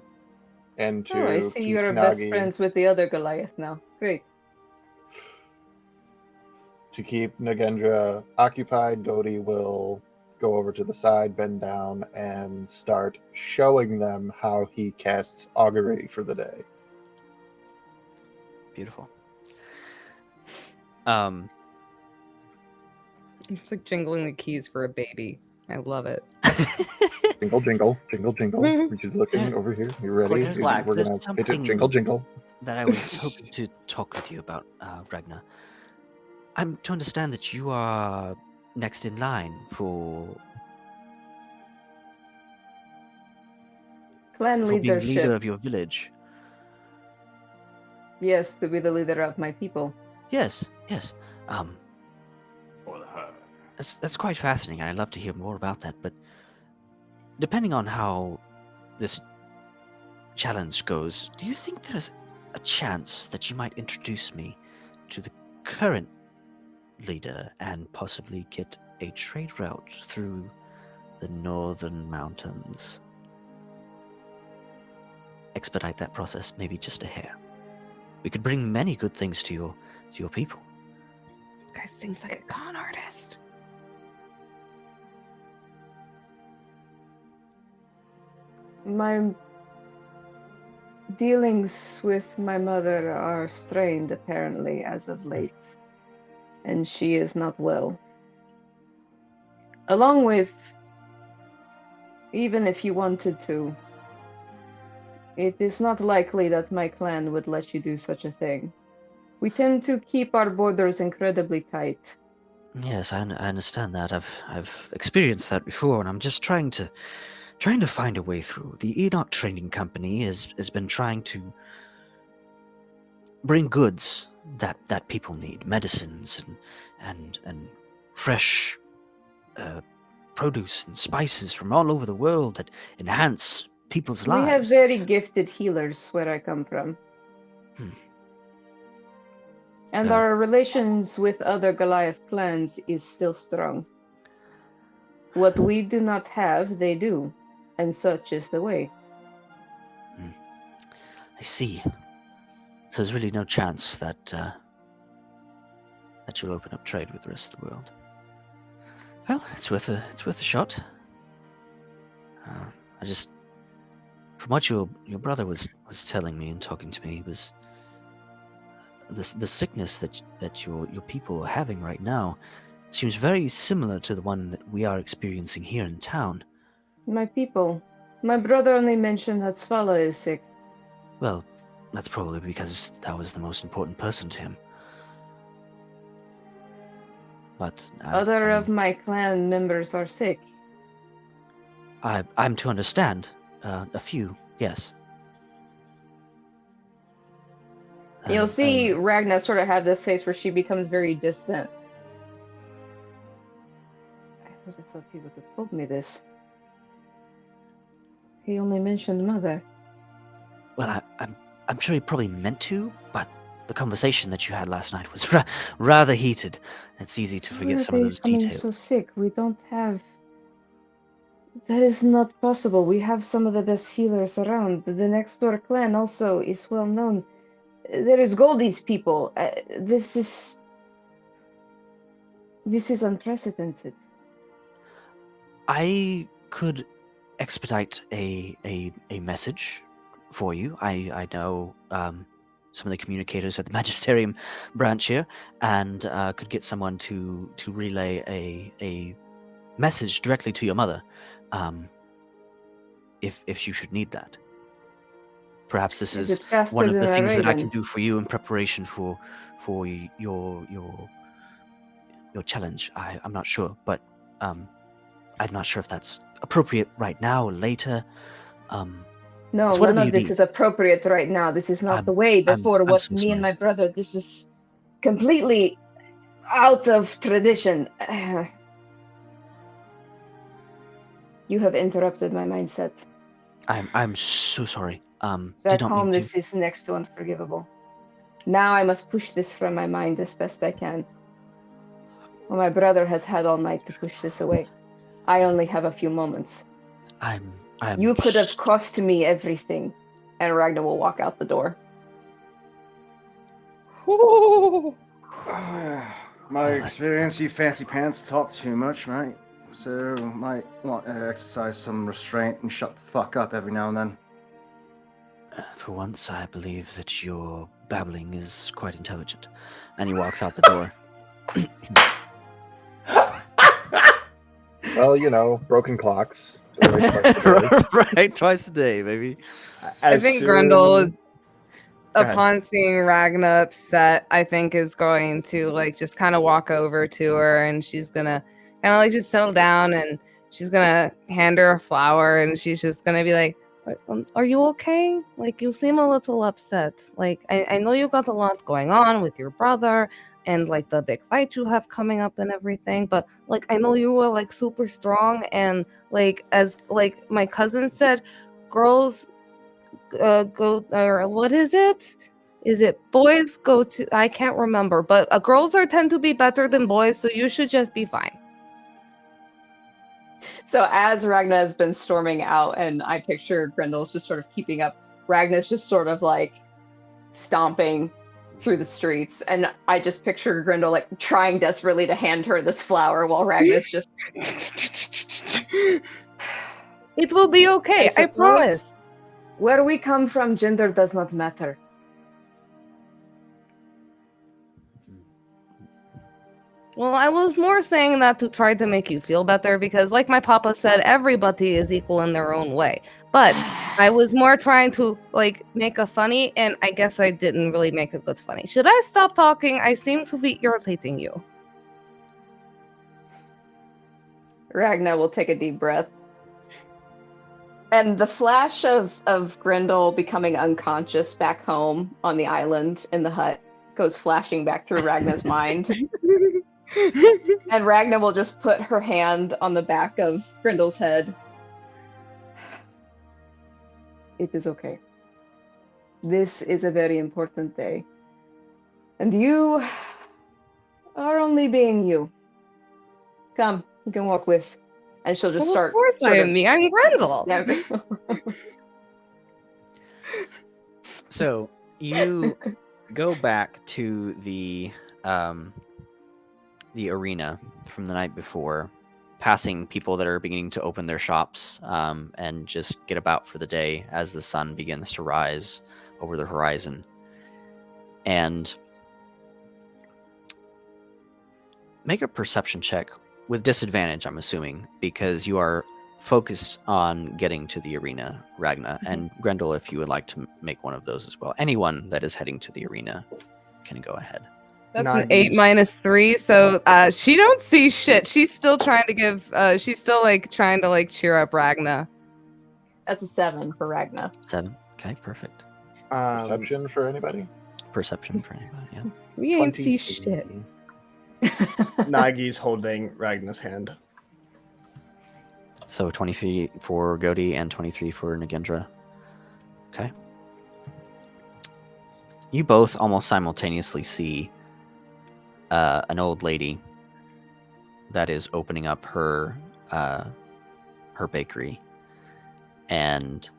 And to Oh, I see keep you're Nagi, best friends with the other Goliath now. Great. To keep Nagendra occupied, Cody will go over to the side, bend down, and start showing them how he casts augury for the day. beautiful. It's like jingling the keys for a baby. I love it. Jingle, jingle, jingle, jingle. We're just looking over here. You ready? There's- We're there's gonna hit something- it. Jingle, jingle. that I was hoping to talk with you about, Ragnar. I'm to understand that you are next in line for Clan being leadership. leader of your village. Yes, to be the leader of my people. Yes, yes. That's quite fascinating. I'd love to hear more about that. But depending on how this challenge goes, do you think there's a chance that you might introduce me to the current leader and possibly get a trade route through the northern mountains? expedite that process maybe just a hair. We could bring many good things to your people. This guy seems like a con artist. My dealings with my mother are strained, apparently, as of late, and she is not well. Along with, even if you wanted to, it is not likely that my clan would let you do such a thing. We tend to keep our borders incredibly tight. Yes, I understand that. I've experienced that before, and I'm just trying to find a way through. The Enoch Trading Company has been trying to bring goods that people need, medicines and fresh produce and spices from all over the world that enhance people's We have lives. very gifted healers where I come from. And Well- our relations with other Goliath clans is still strong. What we do not have, they do, and such is the way. I see. So there's really no chance that you'll open up trade with the rest of the world. Well, it's worth a shot. I just, from what your brother was telling me and talking to me, was the sickness that your people are having right now seems very similar to the one that we are experiencing here in town. My people. My brother only mentioned that Svala is sick. Well, that's probably because that was the most important person to him. But Other of my clan members are sick. I'm to understand. A few, yes. You'll see Ragna sort of have this face where she becomes very distant. I would have thought he would have told me this. He only mentioned mother. Well, I'm sure he probably meant to, but the conversation that you had last night was rather heated. It's easy to forget some of those details. So sick. We don't have. That is not possible. We have some of the best healers around. The next door clan also is well known. There is Goldie's people. This is unprecedented. I could expedite a message for you. I know some of the communicators at the Magisterium branch here, and could get someone to relay a message directly to your mother, if you should need that. Perhaps this is one of the things that I can do for you in preparation for your challenge. I'm not sure, but I'm not sure if that's appropriate right now or later. No, none of this is appropriate right now. This is not the way before what me and my brother. This is completely out of tradition. You have interrupted my mindset. I'm so sorry. That calmness is next to unforgivable. Now I must push this from my mind as best I can. Well, my brother has had all night to push this away. I only have a few moments. You could have cost me everything. And Ragnar will walk out the door. My experience, you fancy pants talk too much, right? So might want to exercise some restraint and shut the fuck up every now and then. For once, I believe that your babbling is quite intelligent. And he walks out the door. Well, you know, broken clocks. Right, twice a day, baby. I think Grendel is, upon seeing Ragna upset, I think is going to like just kind of walk over to her, and she's gonna kind of like just settle down, and she's gonna hand her a flower, and she's just gonna be like, are you okay? Like, you seem a little upset. Like, I know you got a lot going on with your brother and like the big fight you have coming up and everything, but like I know you were like super strong, and like as like my cousin said, girls go, or what is it? Is it boys go to? I can't remember, but girls tend to be better than boys, so you should just be fine. So as Ragna has been storming out, and I picture Grendel's just sort of keeping up, Ragnar's just sort of like stomping through the streets, and I just picture Grindel like trying desperately to hand her this flower while Ragnar's just. It will be okay, I suppose promise. Where we come from, gender does not matter. Well, I was more saying that to try to make you feel better because, like my papa said, everybody is equal in their own way. But I was more trying to, like, make a funny, and I guess I didn't really make a good funny. Should I stop talking? I seem to be irritating you. Ragnar will take a deep breath. And the flash of Grindel becoming unconscious back home on the island in the hut goes flashing back through Ragnar's mind. And Ragnar will just put her hand on the back of Grindel's head. It is okay. This is a very important day. And you are only being you. Come, you can walk with. And she'll just start. Of course I am me. I'm Grendel. So you go back to the arena from the night before, passing people that are beginning to open their shops and just get about for the day as the sun begins to rise over the horizon. And make a perception check with disadvantage, I'm assuming, because you are focused on getting to the arena, Ragna. And Grendel, if you would like to make one of those as well. Anyone that is heading to the arena can go ahead. That's Not an 8 used. minus 3, so she don't see shit. She's still trying to give, she's still like trying to like cheer up Ragna. That's a 7 for Ragnar. 7. Okay, perfect. Perception for anybody? Perception for anybody, yeah. We ain't see shit. Nagi's holding Ragnar's hand. So 23 for Godi and 23 for Nagendra. Okay. You both almost simultaneously see an old lady that is opening up her bakery, and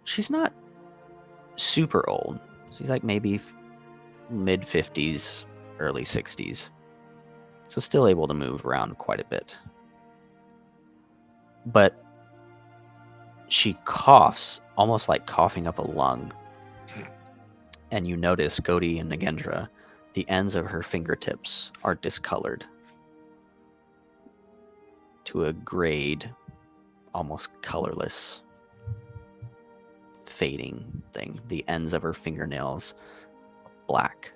she's not super old. She's like maybe mid 50s, early 60s, so still able to move around quite a bit. But she coughs, almost like coughing up a lung. And you notice, Godi and Nagendra, the ends of her fingertips are discolored to a grayed, almost colorless, fading thing. The ends of her fingernails black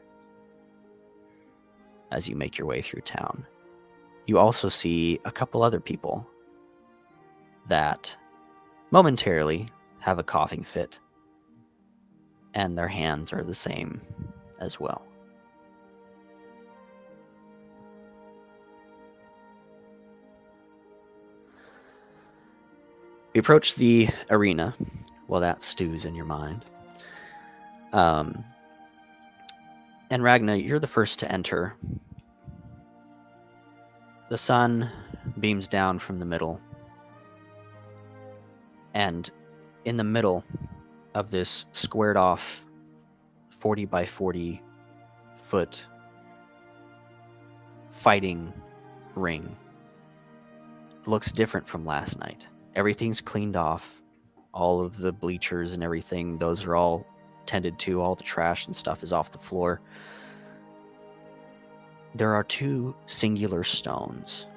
as you make your way through town. You also see a couple other people that momentarily have a coughing fit, and their hands are the same as well. We approach the arena while that stews in your mind. And Ragna, you're the first to enter. The sun beams down from the middle, and in the middle of this squared off 40 by 40 foot fighting ring, it looks different from last night. Everything's cleaned off. All of the bleachers and everything, those are all tended to. All the trash and stuff is off the floor. There are 2 singular stones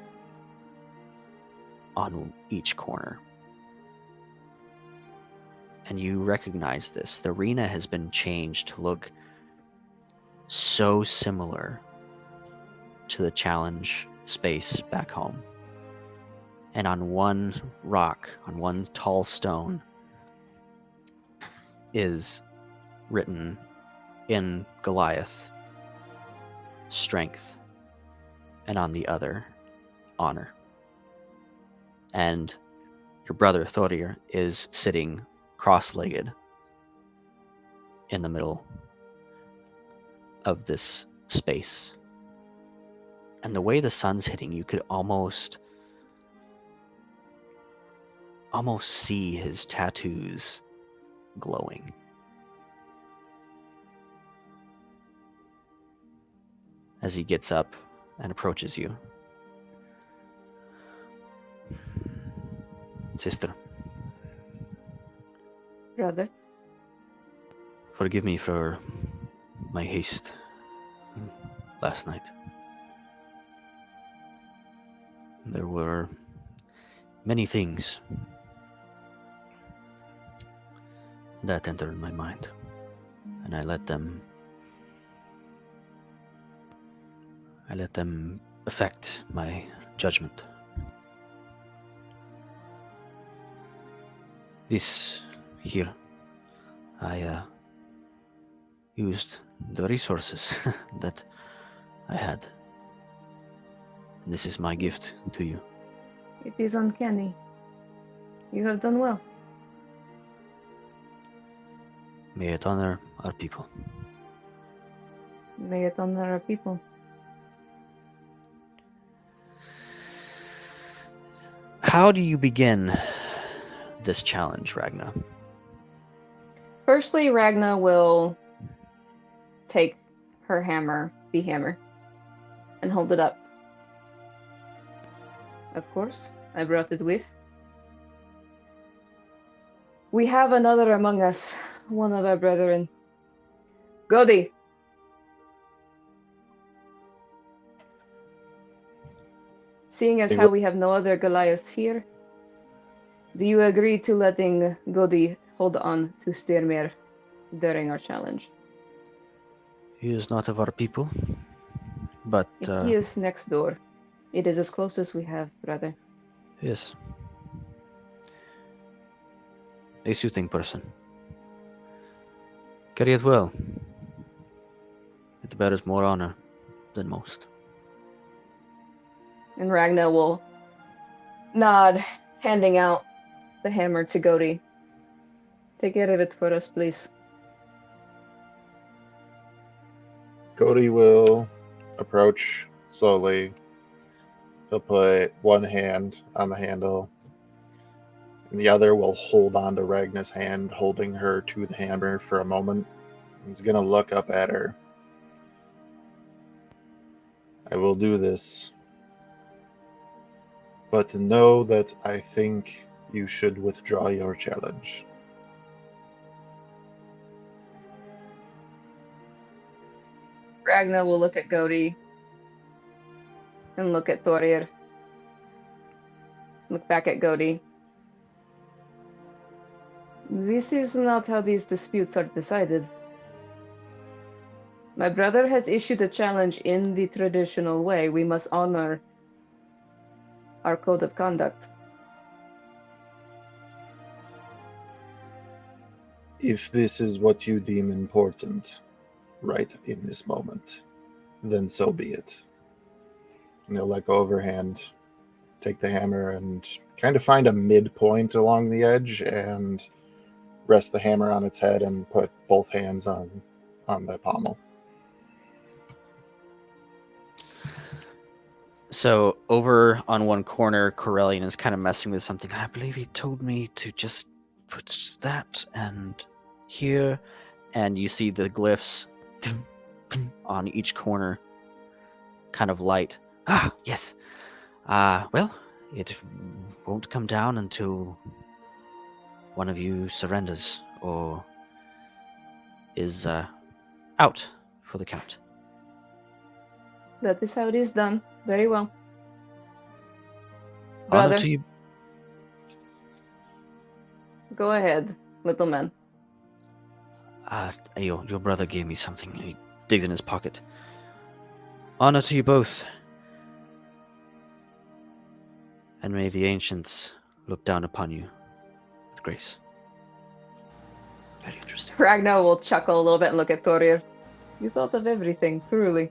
on each corner. And you recognize this. The arena has been changed to look so similar to the challenge space back home. And on one rock, on one tall stone, is written in Goliath, strength, and on the other, honor. And your brother Thorir is sitting cross-legged in the middle of this space. And the way the sun's hitting, you could almost see his tattoos glowing. As he gets up and approaches you. Sister, Brother. forgive me for my haste last night. There were many things that entered my mind, and I let them affect my judgment. This here, I used the resources that I had. This is my gift to you. It is uncanny. You have done well. May it honor our people. May it honor our people. How do you begin this challenge, Ragna? Firstly, Ragna will take her hammer, the hammer, and hold it up. Of course, I brought it with. We have another among us, one of our brethren. Godi! Seeing as how we have no other Goliaths here, do you agree to letting Godi hold on to Styrmir during our challenge? He is not of our people, but He is next door. It is as close as we have, brother. yes, a soothing person. Carry it well. It bears more honor than most. And Ragna will nod, handing out the hammer to Godi. Take care of it for us, please. Cody will approach slowly. He'll put one hand on the handle, and the other will hold onto Ragna's hand, holding her to the hammer for a moment. He's going to look up at her. I will do this, but know that I think you should withdraw your challenge. Ragna will look at Godi and look at Thorir. Look back at Godi. This is not how these disputes are decided. My brother has issued a challenge in the traditional way. We must honor our code of conduct. If this is what you deem important right in this moment, then so be it. And he'll let go of her hand, take the hammer, and kind of find a midpoint along the edge and rest the hammer on its head and put both hands on the pommel. So over on one corner, Corellian is kind of messing with something. I believe he told me to just put that and here, and you see the glyphs on each corner kind of light. Ah, yes. Well, it won't come down until one of you surrenders or is out for the count. That is how it is done. Very well. Honor Brother, to you. go ahead, little man. Your brother gave me something. He digs in his pocket. Honor to you both. And may the ancients look down upon you with grace. Very interesting. Ragnar will chuckle a little bit and look at Thorir. You thought of everything, truly.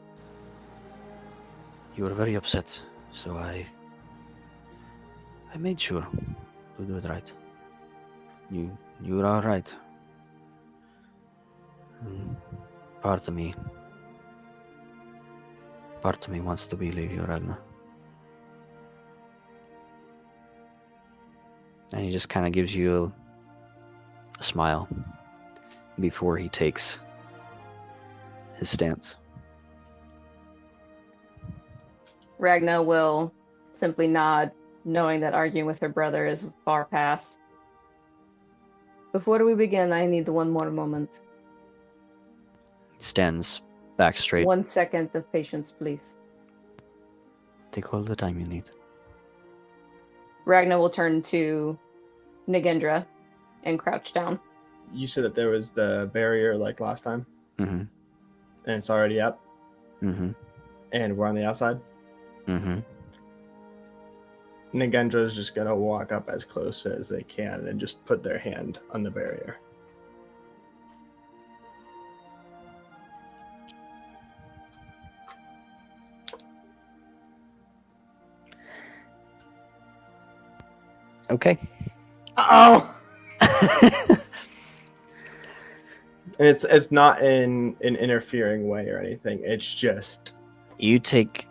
You were very upset, so I made sure to do it right. You were all right. Part of me wants to believe you, Ragnar. And he just kind of gives you a smile before he takes his stance. Ragna will simply nod, knowing that arguing with her brother is far past. Before we begin, I need one more moment. He stands back straight. 1 second of patience, please. Take all the time you need. Ragna will turn to Nagendra and crouch down. You said that there was the barrier like last time, Mm-hmm. and it's already up, Mm-hmm. and we're on the outside. Mm-hmm. Nagendra is just gonna walk up as close as they can and just put their hand on the barrier. Okay. Uh-oh! And it's not in an interfering way or anything. It's just You take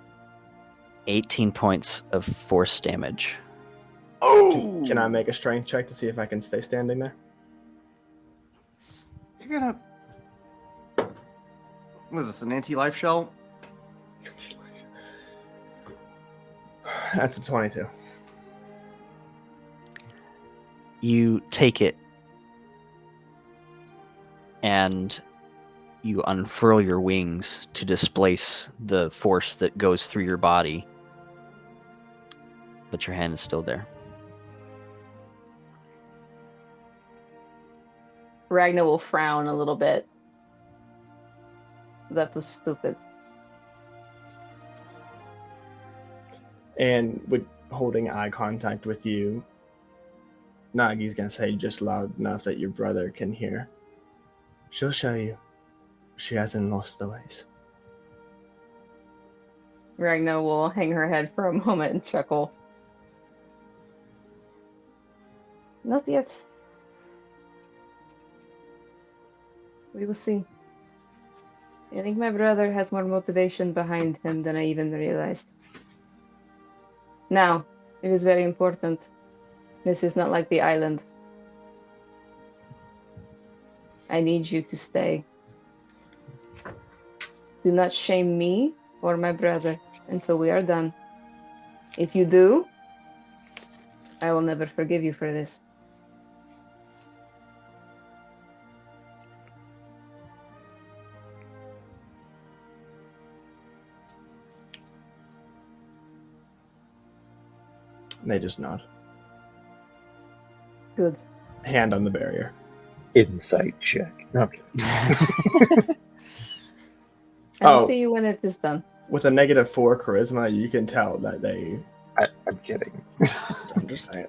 18 points of force damage. Oh! can I make a strength check to see if I can stay standing there? You're gonna... What is this, an anti-life shell? That's a 22. You take it and you unfurl your wings to displace the force that goes through your body, but your hand is still there. Ragna will frown a little bit. That was stupid. And with holding eye contact with you, Nagi's gonna say just loud enough that your brother can hear. She'll show you. She hasn't lost the ways. Ragna will hang her head for a moment and chuckle. Not yet. We will see. I think my brother has more motivation behind him than I even realized. Now, it is very important. This is not like the island. I need you to stay. Do not shame me or my brother until we are done. If you do, I will never forgive you for this. And they just nod. Good. Hand on the barrier. Insight check. No, I'm kidding. I will Oh. see you when it is done. With a -4 charisma, you can tell that they. I'm kidding. I'm just saying.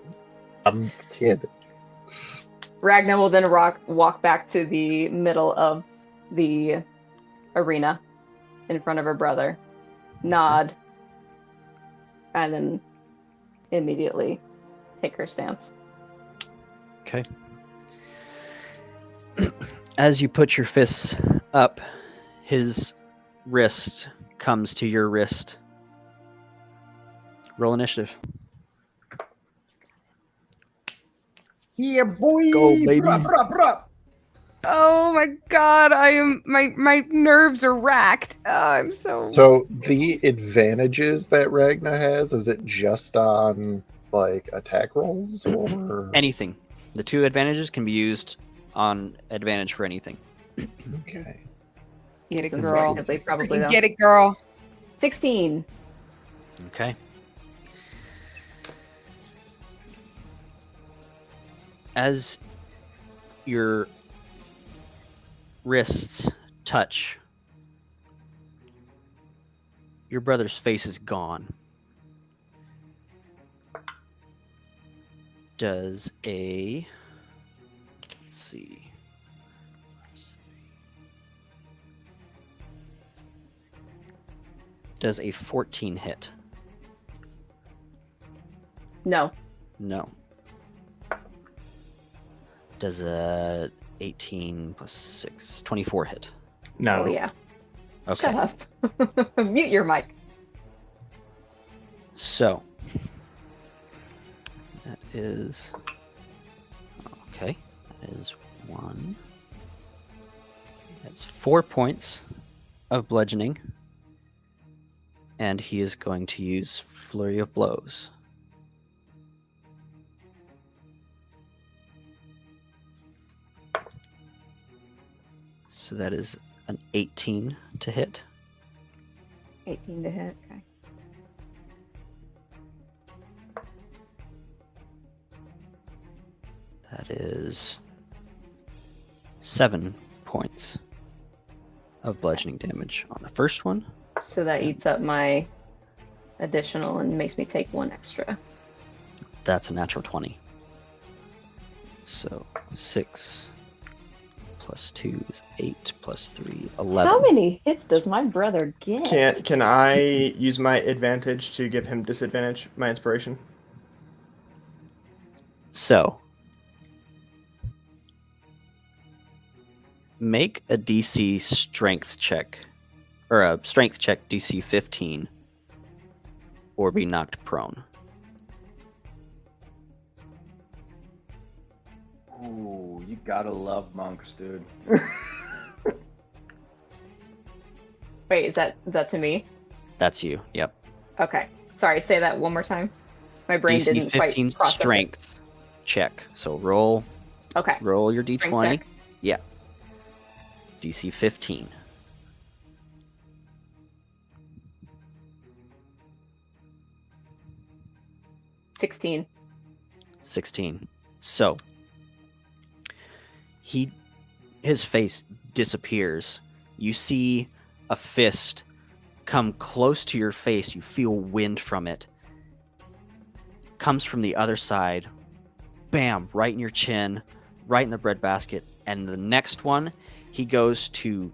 I'm kidding. Ragnar will then walk back to the middle of the arena in front of her brother, nod, and then immediately take her stance. Okay. As you put your fists up, his wrist comes to your wrist. Roll initiative. Yeah, boy! Go, baby. Bruh, bruh, bruh. Oh my god, I am my nerves are racked. I'm so So the advantages that Ragna has, is it just on like attack rolls or Anything. The two advantages can be used on advantage for anything. okay? Get it, Use them girl. selectively, probably, though. Get it, girl. 16. Okay. As your wrists touch, your brother's face is gone. Does a... Let's see. Does a 14 hit? No. No. Does a 18 plus 6, 24 hit? No. Oh, yeah. Okay. Shut up. Mute your mic. So that is okay. That is 1. That's 4 points of bludgeoning. And he is going to use Flurry of Blows. So that is an 18 to hit. 18 to hit. Okay. That is 7 points of bludgeoning damage on the first one. So that eats up my additional and makes me take 1 extra. That's a natural 20. So 6 plus 2 is 8 plus 3, 11. How many hits does my brother get? Can I use my advantage to give him disadvantage? My inspiration. So make a DC strength check, or a strength check DC 15, or be knocked prone. Ooh, you gotta love monks, dude. Wait, is that to me? That's you. Yep. Okay. Sorry, say that one more time. My brain DC didn't 15 quite process it. strength check. So roll Okay. your Strength d20. check. Yeah. DC 15. $16. 16. So his face disappears. You see a fist come close to your face. You feel wind from it. Comes from the other side. Bam, right in your chin, right in the breadbasket. And the next one, he goes to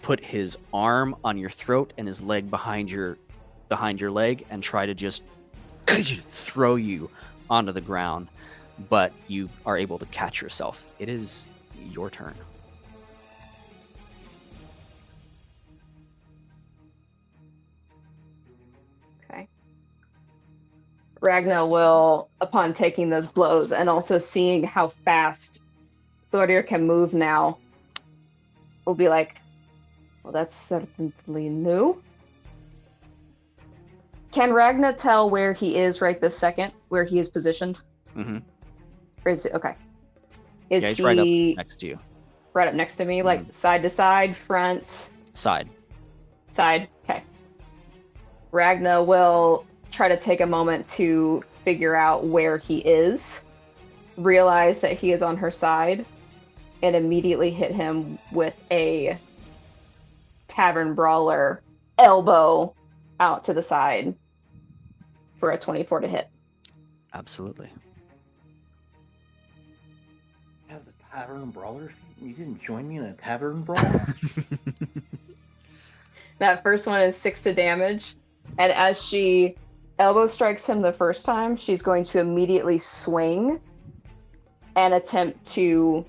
put his arm on your throat and his leg behind your leg and try to just throw you onto the ground. But you are able to catch yourself. It is your turn. Okay. Ragna will, upon taking those blows and also seeing how fast Thordir can move now, will be like, well, that's certainly new. Can Ragna tell where he is right this second, where he is positioned? Mm-hmm. Or is it, okay. Is Yeah, he's he right up next to you. right up next to me, like side to side, front? Side. Side. Okay. Ragna will try to take a moment to figure out where he is, realize that he is on her side, and immediately hit him with a tavern brawler elbow out to the side for a 24 to hit. Absolutely. Have the tavern brawler? You didn't join me in a tavern brawl? That first one is 6 to damage, and as she elbow strikes him the first time, she's going to immediately swing and attempt to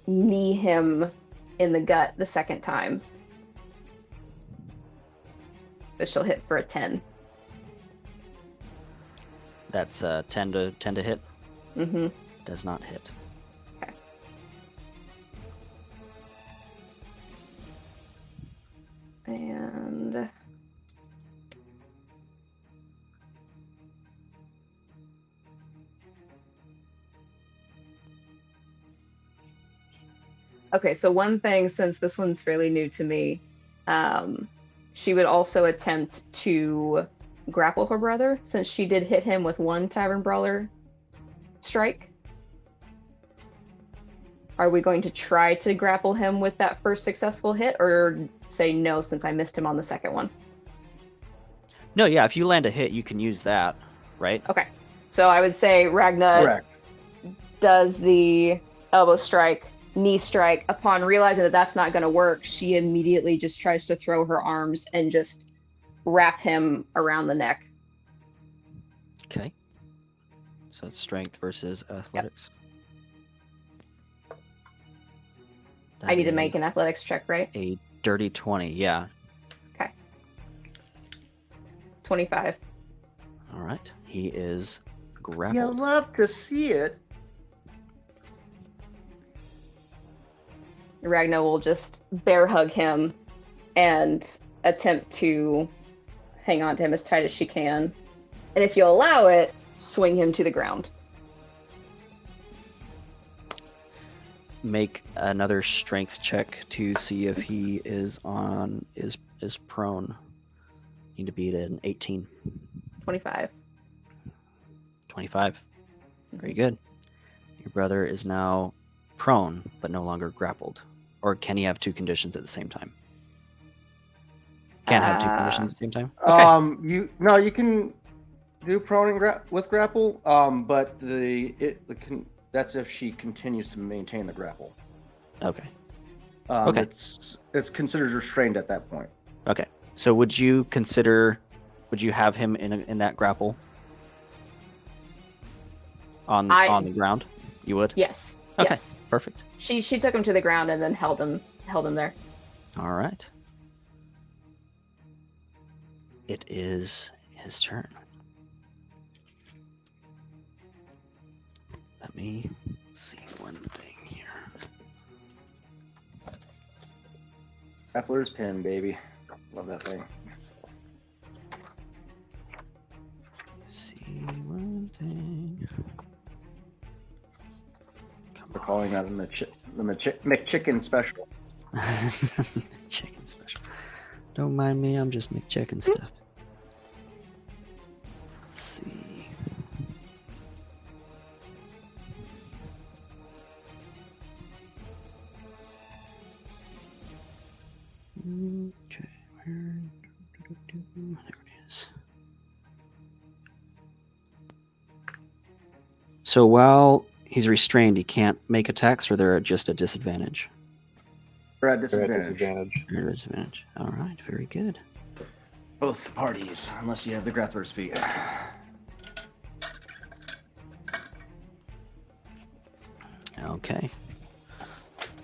knee him in the gut the second time. But she'll hit for a 10. That's 10 to hit. Mm-hmm. Does not hit. Okay. And okay, so one thing, since this one's fairly new to me, she would also attempt to grapple her brother, since she did hit him with one tavern brawler strike. Are we going to try to grapple him with that first successful hit, or say no since I missed him on the second one? No, yeah, if you land a hit, you can use that, right? Okay, so I would say Ragna Correct. does the elbow strike, knee strike. Upon realizing that that's not going to work, she immediately just tries to throw her arms and just wrap him around the neck. Okay. So it's strength versus athletics. I need to That make is an athletics check, right? a dirty 20, yeah. Okay. 25. All right. He is You grappled. love to see it. Ragna will just bear hug him and attempt to hang on to him as tight as she can. And if you allow it, swing him to the ground. Make another strength check to see if he is prone. Need to beat an 18. 25. 25. Very good. Your brother is now prone, but no longer grappled. Or can he have two conditions at the same time? Can't have two conditions at the same time? Okay. You can do prone and with grapple, but that's if she continues to maintain the grapple. Okay. Okay. It's considered restrained at that point. Okay. So would you have him in that grapple on the ground? You would? Yes. Okay. Yes. Perfect. She took him to the ground and then held him there. All right. It is his turn. Let me see one thing here. Grappler's pin, baby. Love that thing. See one thing. We're calling that the McChicken special. Chicken special. Don't mind me, I'm just McChicken stuff. Let's see. Okay, where? There it is. So while he's restrained, he can't make attacks, or they're just a disadvantage? We're at They're at disadvantage. They're at disadvantage. All right, very good. Both parties, unless you have the grappler's feet. Okay.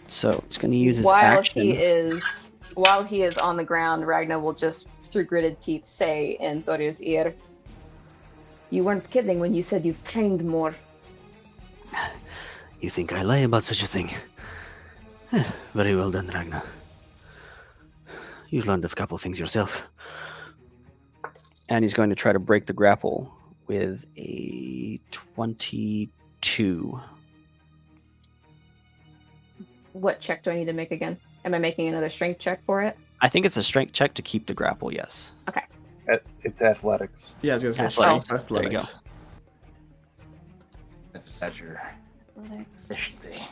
So he's going to use his While action. while he is on the ground, Ragna will just, through gritted teeth, say in Thorir's ear, "You weren't kidding when you said you've trained more." You think I lie about such a thing? Very well done, Ragnar. You've learned a couple things yourself. And he's going to try to break the grapple with a 22. What check do I need to make again? Am I making another strength check for it? I think it's a strength check to keep the grapple, yes. It's athletics. Yeah, I was gonna say Athletics. strength. There you go. Athletics. That's your efficiency.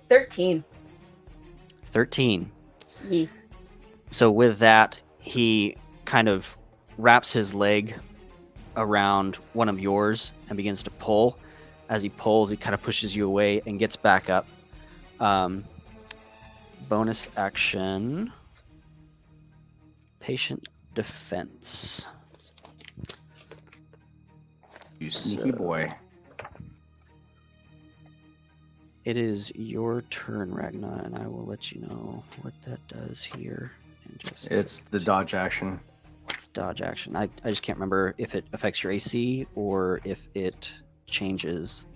13. 13. Yee. So with that, he kind of wraps his leg around one of yours and begins to pull. As he pulls, he kind of pushes you away and gets back up. Bonus action. Patient defense. You sneaky boy. It is your turn, Ragnar, and I will let you know what that does here. In just a It's second. the dodge action. It's dodge action. I just can't remember if it affects your AC or if it changes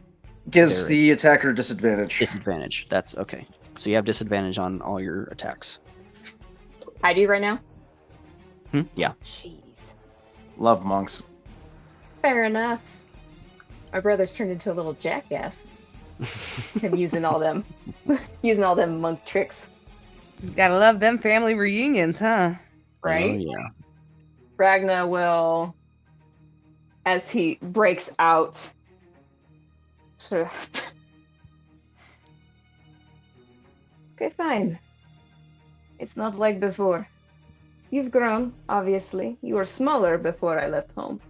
Gives There. the attacker disadvantage. disadvantage. That's okay. So you have disadvantage on all your attacks. I do right now? Yeah. Jeez. Love monks. Fair enough. My brother's turned into a little jackass. Him using all them monk tricks, Gotta love them family reunions, huh? right? Oh, yeah. Ragna will, as he breaks out, sort of. Okay, fine. It's not like before. You've grown, obviously. You were smaller before I left home.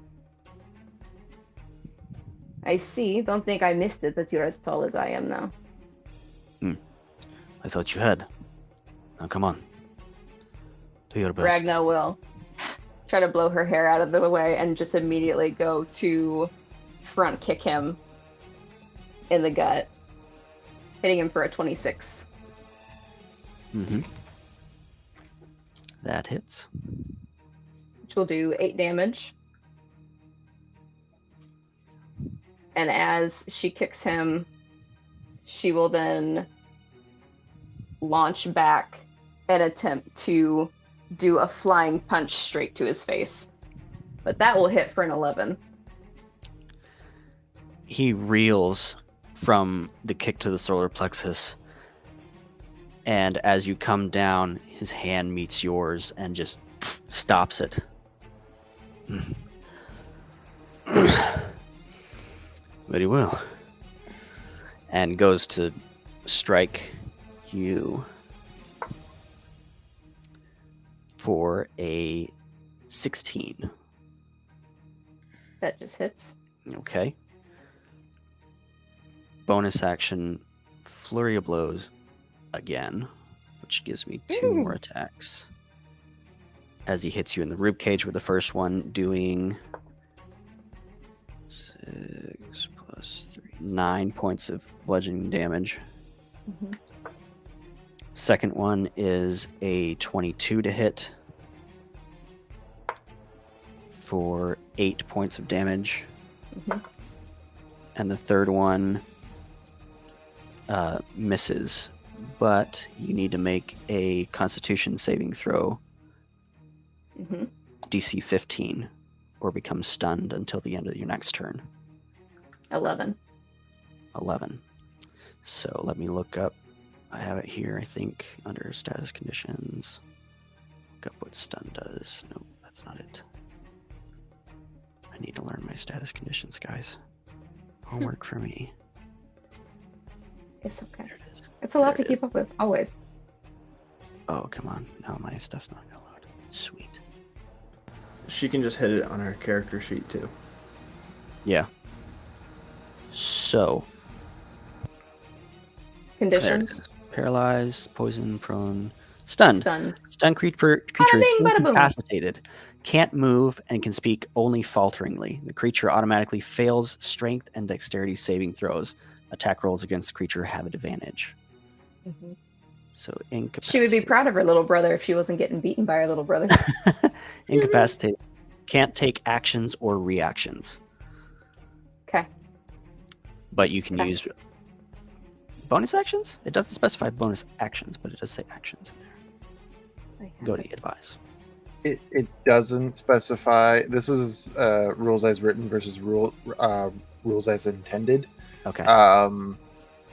I see. Don't think I missed it that you're as tall as I am now. I thought you had. Now come on. Do your best. Ragna will try to blow her hair out of the way and just immediately go to front kick him in the gut, hitting him for a 26. Mm-hmm. That hits. Which will do 8 damage. And as she kicks him, she will then launch back and attempt to do a flying punch straight to his face. But that will hit for an 11. He reels from the kick to the solar plexus, and as you come down, his hand meets yours and just stops it. Very well. And goes to strike you for a 16. That just hits. Okay. Bonus action, flurry of blows again, which gives me 2 more attacks. As he hits you in the rib cage with the first one, doing 6 plus 3, 9 points of bludgeoning damage. Mm-hmm. Second one is a 22 to hit for 8 points of damage. Mm-hmm. And the third one misses, but you need to make a Constitution saving throw, Mm-hmm. DC 15, or become stunned until the end of your next turn. 11. 11. So let me look up. I have it here, I think, under status conditions. Look up what stun does. Nope, that's not it. I need to learn my status conditions, guys. Homework for me. It's okay. There it is. It's a lot There to it keep up with, always. Oh, come on. Now my stuff's not gonna load. Sweet. She can just hit it on her character sheet too. Yeah. So, there it Conditions. is. Paralyzed, poison, prone, stunned. Stunned. Stunned creature is bing, bada boom. incapacitated, can't move, and can speak only falteringly. The creature automatically fails strength and dexterity saving throws. Attack rolls against the creature have advantage. Mm-hmm. So incapacitated. She would be proud of her little brother if she wasn't getting beaten by her little brother. Incapacitated. Can't take actions or reactions. Okay. But you can Okay. use bonus actions? It doesn't specify bonus actions, but it does say actions in there. Go to advise. It doesn't specify. This is rules as written versus rules as intended. Okay.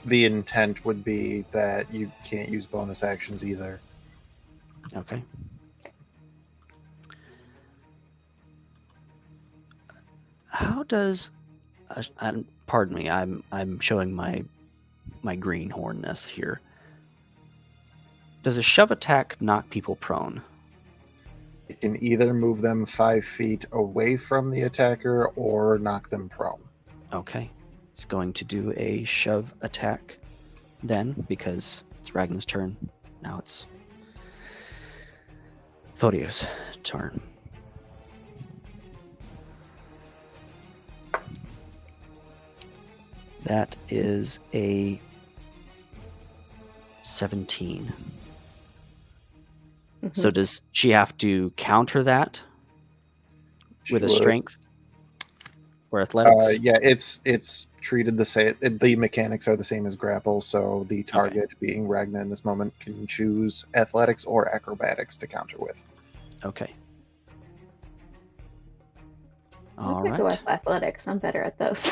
The intent would be that you can't use bonus actions either. Okay. How does pardon me, I'm showing my greenhornness here. Does a shove attack knock people prone? It can either move them 5 feet away from the attacker or knock them prone. Okay. It's going to do a shove attack then, because it's Ragnar's turn. Now it's Thorio's turn. That is a 17. Mm-hmm. So does she have to counter that She with a would. strength or athletics? Yeah, it's treated the same. The mechanics are the same as grapple, so the target, being Ragna in this moment, can choose athletics or acrobatics to counter with. Okay. I'm All gonna go right. with athletics. I'm better at those.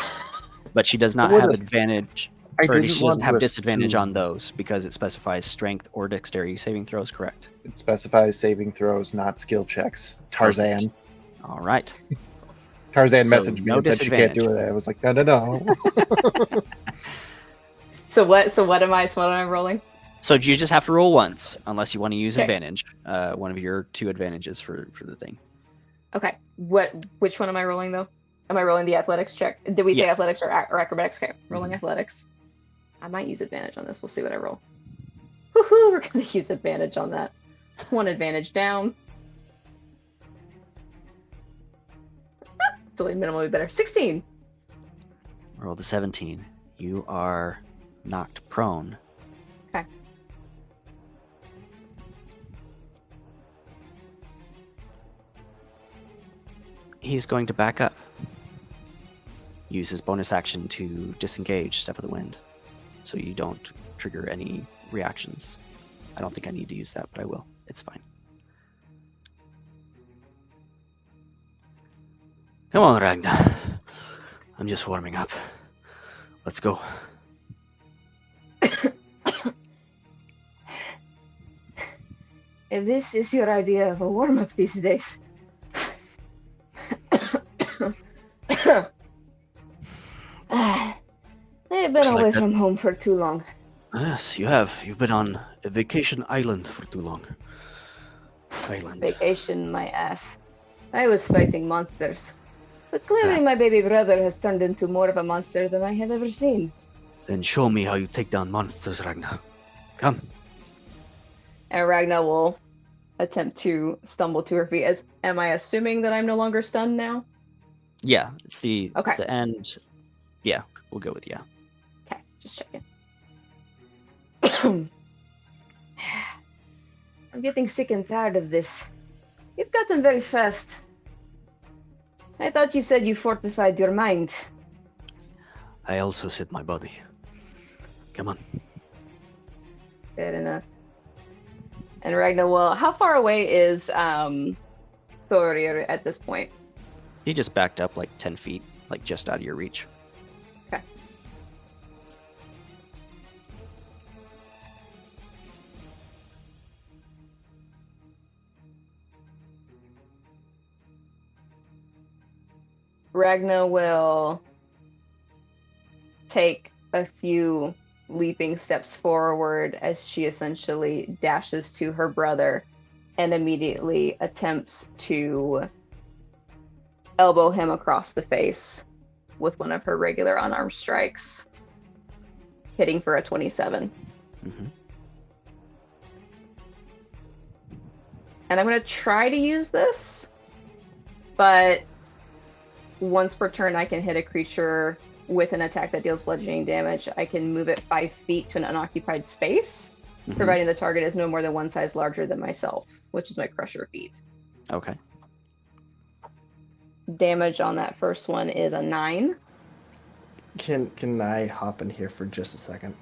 But she does not I would have have- advantage, I or didn't she want doesn't to have disadvantage on assume. those because it specifies strength or dexterity saving throws, correct? It specifies saving throws, not skill checks. Tarzan. Perfect. All right. Tarzan So, messaged me no and said she can't do disadvantage. it. I was like, no. So what am I rolling? So you just have to roll once, unless you want to use Okay. advantage. One of your 2 advantages for the thing. Okay. Which one am I rolling though? Am I rolling the athletics check? Did we say Yeah. athletics or acrobatics? Okay, rolling Mhm. athletics. I might use advantage on this. We'll see what I roll. Woohoo! We're gonna use advantage on that. 1 advantage down. It's only minimally better. 16. Roll the 17. You are knocked prone. Okay. He's going to back up. Use his bonus action to disengage Step of the Wind, so you don't trigger any reactions. I don't think I need to use that, but I will. It's fine. Come on, Ragnar. I'm just warming up. Let's go. If this is your idea of a warm-up these days. I have been Looks like away that- from home for too long. Yes, you have. You've been on a vacation island for too long. Island. Vacation my ass. I was fighting monsters. But clearly my baby brother has turned into more of a monster than I have ever seen. Then show me how you take down monsters, Ragnar. Come. And Ragna will attempt to stumble to her feet. Am I assuming that I'm no longer stunned now? Yeah, it's the Okay. end. Yeah, we'll go with yeah. Okay, just checking. I'm getting sick and tired of this. You've gotten very fast. I thought you said you fortified your mind. I also said my body. Come on. Fair enough. And Ragna will. How far away is Thorir at this point? He just backed up like 10 feet, like just out of your reach. Okay. Ragna will take a few leaping steps forward as she essentially dashes to her brother and immediately attempts to elbow him across the face with one of her regular unarmed strikes, hitting for a 27. Mm-hmm. And I'm going to try to use this, but once per turn I can hit a creature with an attack that deals bludgeoning damage. I can move it 5 feet to an unoccupied space, Mm-hmm. providing the target is no more than one size larger than myself, which is my crusher feat. Okay. Damage on that first one is a 9. Can I hop in here for just a second?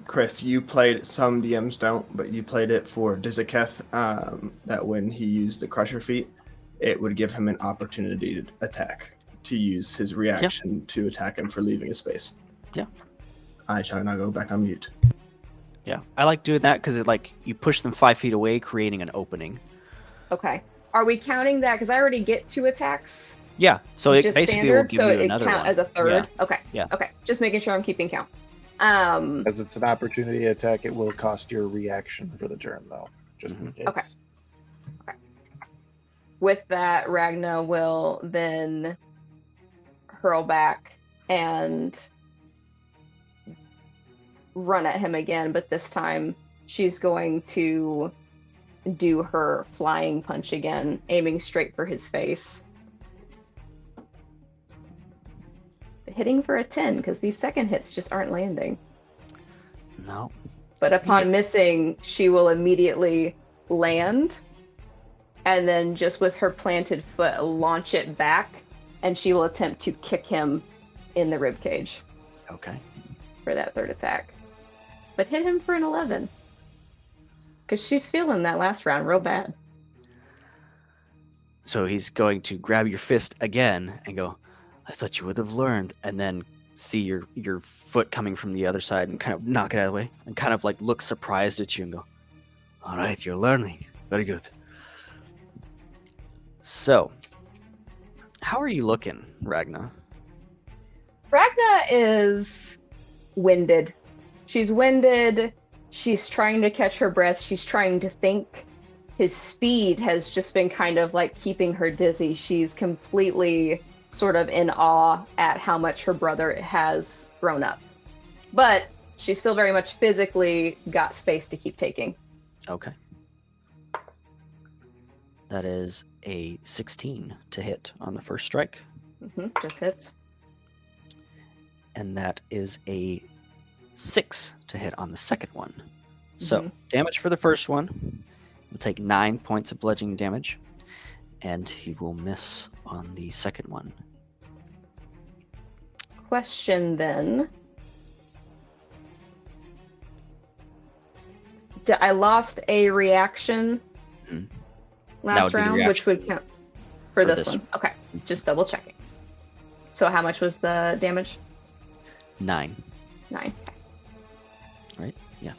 Chris, you played, some DMs don't, but you played it for Dizaketh, that when he used the Crusher feat, it would give him an opportunity to attack, to use his reaction to attack him for leaving his space. Yeah. I shall now go back on mute. Yeah, I like doing that because it like you push them 5 feet away, creating an opening. Okay. Are we counting that? Because I already get 2 attacks. Yeah, so it Just basically standard, will give so you it another count one. as a third. Yeah. Okay. Yeah. Okay. Just making sure I'm keeping count. As it's an opportunity attack, it will cost your reaction for the turn, though, just in case. Okay. With that, Ragna will then hurl back and run at him again, but this time she's going to do her flying punch again, aiming straight for his face. Hitting for a 10, because these second hits just aren't landing. No. But upon missing, she will immediately land, and then just with her planted foot, launch it back, and she will attempt to kick him in the ribcage Okay. for that third attack. But hit him for an 11. Because she's feeling that last round real bad. So he's going to grab your fist again and go, I thought you would have learned, and then see your foot coming from the other side and kind of knock it out of the way and kind of like look surprised at you and go, all right, you're learning. Very good. So, how are you looking, Ragna? Ragna is winded. She's winded. She's trying to catch her breath. She's trying to think. His speed has just been kind of like keeping her dizzy. She's completely sort of in awe at how much her brother has grown up. But she's still very much physically got space to keep taking. Okay. That is a 16 to hit on the first strike. Just hits. And that is a 6 to hit on the second one. So, damage for the first one. He'll take 9 points of bludgeoning damage. And he will miss on the second one. Question then. I lost a reaction Mhm. last would be the round, which would count for this one. Okay, just double checking. So how much was the damage? 9. 9. Right? Yeah.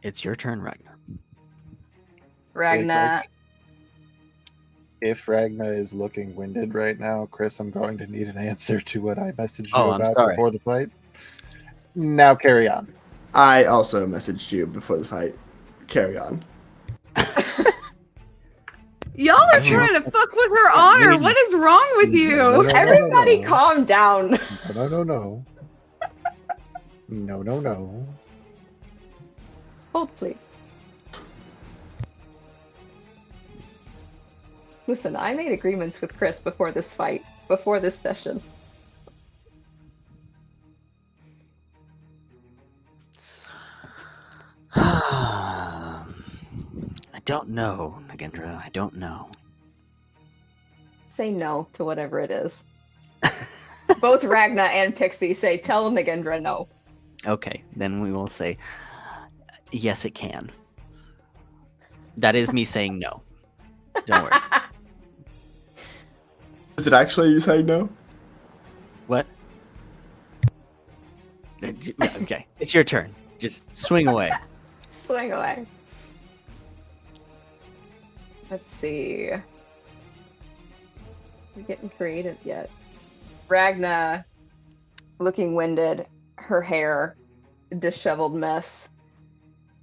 It's your turn, Ragnar. Ragna. If Ragna is looking winded right now, Chris, I'm going to need an answer to what I messaged you Oh, I'm about sorry. before the fight. Now carry on. I also messaged you before the fight. Carry on. Y'all are Oh. trying to fuck with her honor. Maybe- What is wrong with No, you? no, no, Everybody no. calm down. No, no, no. No, no, no. Hold, please. Listen, I made agreements with Chris before this fight, before this session. I don't know, Nagendra. I don't know. Say no to whatever it is. Both Ragna and Pixie say, tell Nagendra no. Okay, then we will say, yes, it can. That is me saying no. Don't worry. Is it actually you saying no? What? Okay, it's your turn. Just swing away. Swing away. Let's see. We're getting creative yet. Ragna, looking winded, her hair, a disheveled mess.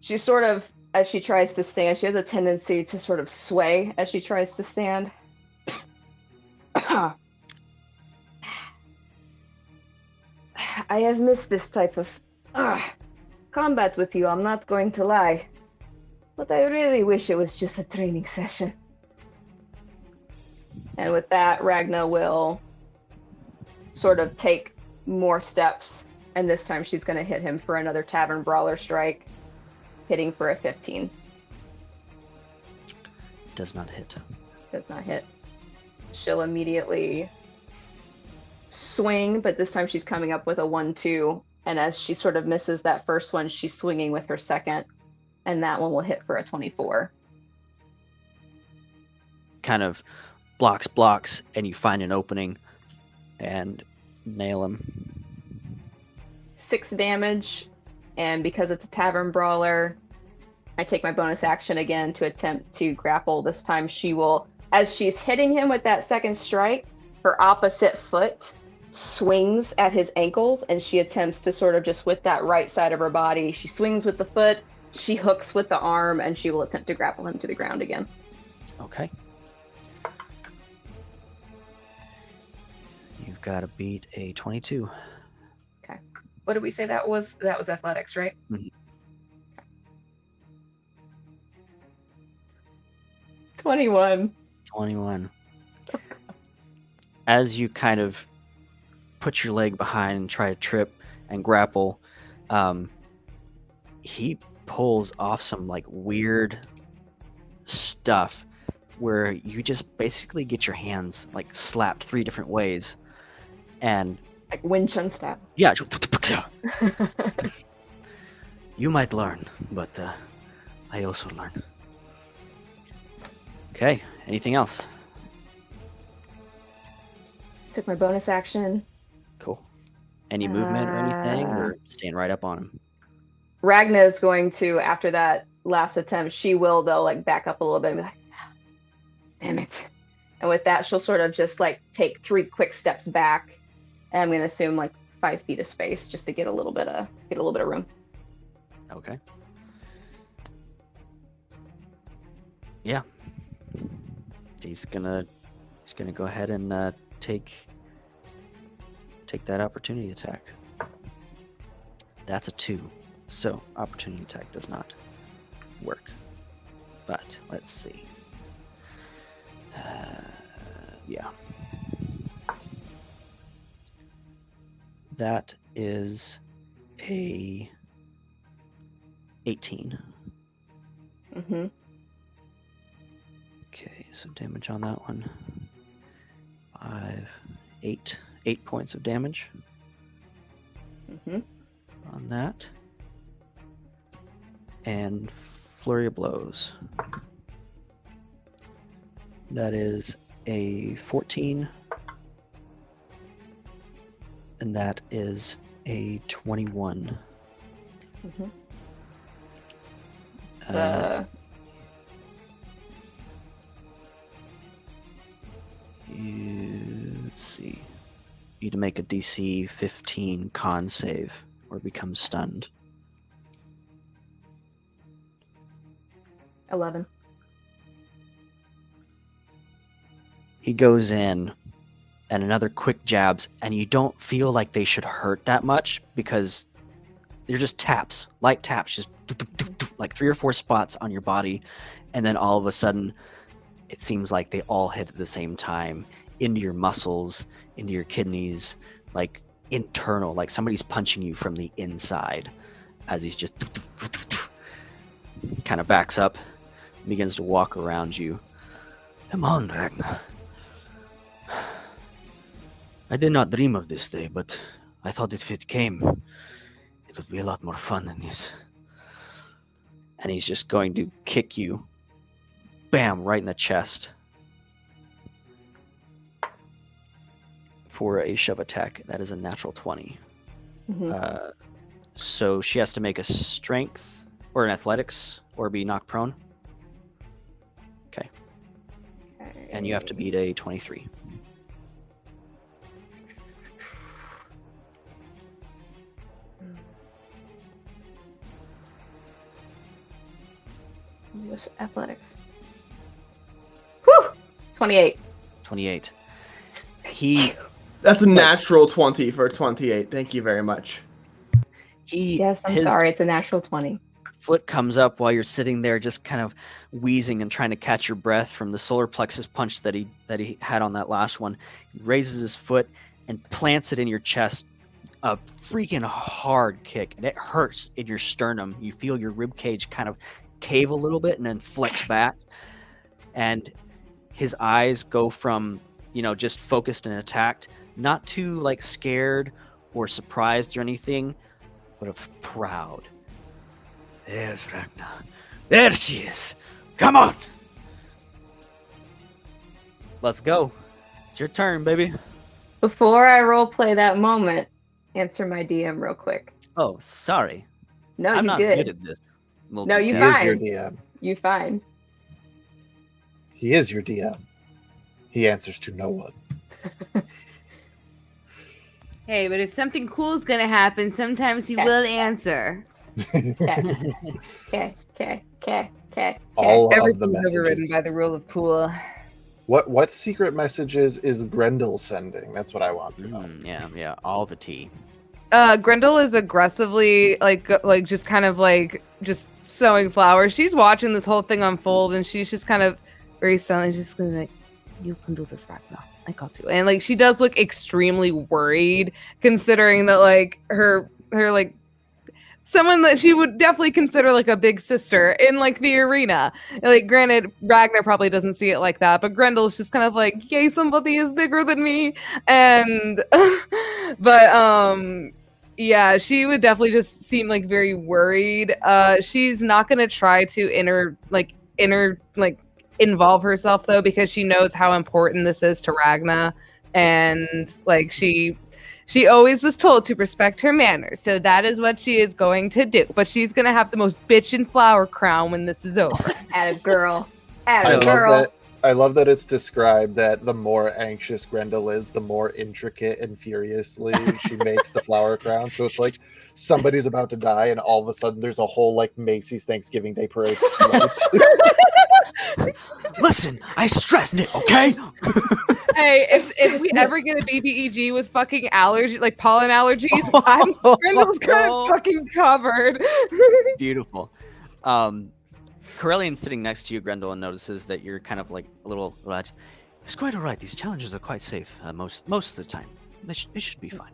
She sort of, as she tries to stand, she has a tendency to sort of sway as she tries to stand. I have missed this type of combat with you, I'm not going to lie. But I really wish it was just a training session. And with that, Ragna will sort of take more steps, and this time she's going to hit him for another Tavern Brawler strike, hitting for a 15. Does not hit. Does not hit. She'll immediately swing, but this time she's coming up with a 1-2, and as she sort of misses that first one, she's swinging with her second, and that one will hit for a 24. Kind of blocks, and you find an opening and nail him. 6 damage, and because it's a Tavern Brawler, I take my bonus action again to attempt to grapple. This time she will, as she's hitting him with that second strike, her opposite foot swings at his ankles, and she attempts to sort of just with that right side of her body, she swings with the foot, she hooks with the arm, and she will attempt to grapple him to the ground again. Okay. You've got to beat a 22. Okay. What did we say that was? That was athletics, right? Mhm. Okay. 21. 21. As you kind of put your leg behind and try to trip and grapple, he pulls off some like weird stuff where you just basically get your hands like slapped 3 different ways, and Like Wing Chun style. yeah, you might learn, but I also learn. Okay, anything else? Took my bonus action. Cool. Any movement or anything, or staying right up on him? Ragna is going to, after that last attempt, she will, though, like back up a little bit and be like, damn it. And with that, she'll sort of just like take 3 quick steps back. And I'm going to assume like 5 feet of space just to get a little bit of room. Okay. Yeah. He's gonna go ahead and take that opportunity attack. That's a 2. So opportunity attack does not work. But let's see. Yeah. That is a 18. Mm-hmm. Okay, so damage on that one. 5, 8 points of damage. Mm-hmm. on that. And flurry of blows. That is a 14. And that is a 21. Mm-hmm. Let's see. You need to make a DC 15 con save or become stunned. 11. He goes in and another quick jabs, and you don't feel like they should hurt that much because they're just taps, light taps, just like 3 or 4 spots on your body, and then all of a sudden it seems like they all hit at the same time into your muscles, into your kidneys, like internal, like somebody's punching you from the inside as he's just kind of backs up, begins to walk around you. Come on, Ragnar. I did not dream of this day, but I thought if it came, it would be a lot more fun than this. And he's just going to kick you, bam, right in the chest for a shove attack. That is a natural 20. Mm-hmm. So she has to make a strength or an athletics or be knocked prone. Okay. And you have to beat a 23. What's athletics? Whew! 28. 28. That's a natural 20 for 28. Thank you very much. Yes, I'm his sorry. It's a natural 20. foot comes up while you're sitting there just kind of wheezing and trying to catch your breath from the solar plexus punch that he had on that last one. He raises his foot and plants it in your chest. A freaking hard kick, and it hurts in your sternum. You feel your rib cage kind of cave a little bit and then flex back, and his eyes go from just focused and attacked, not too like scared or surprised or anything, but of proud. There's Ragnar. There she is. Come on. Let's go. It's your turn, baby. Before I roleplay that moment, answer my DM real quick. Oh, sorry. No, I'm you not good. good at this. No, you He fine. is your DM. You fine. He is your DM. He answers to no one. Hey, but if something cool is gonna happen, sometimes he will answer. Okay. All of the Everything's overridden messages. by the rule of cool. What secret messages is Grendel sending? That's what I want to know. Yeah, all the tea. Grendel is aggressively just kind of like just sowing flowers. She's watching this whole thing unfold, and she's just kind of very silently just gonna like, you can do this right now. I got you. And like she does look extremely worried, considering that like her like someone that she would definitely consider like a big sister in like the arena. Like, granted, Ragnar probably doesn't see it like that, but Grendel's just kind of like, yay, somebody is bigger than me. And but yeah, she would definitely just seem like very worried. She's not gonna try to involve herself though, because she knows how important this is to Ragnar, and like she always was told to respect her manners, so that is what she is going to do. But she's gonna have the most bitchin' flower crown when this is over. Atta girl. I love that it's described that the more anxious Grendel is, the more intricate and furiously she makes the flower crown. So it's like somebody's about to die, and all of a sudden there's a whole like Macy's Thanksgiving Day parade. Listen, I stressed it, okay? Hey, if we ever get a BBEG with fucking allergy, like pollen allergies, Grendel's kind of fucking covered. Beautiful. Corellian's sitting next to you, Grendel, and notices that you're kind of like a little red. It's quite all right. These challenges are quite safe most of the time. They should be fine.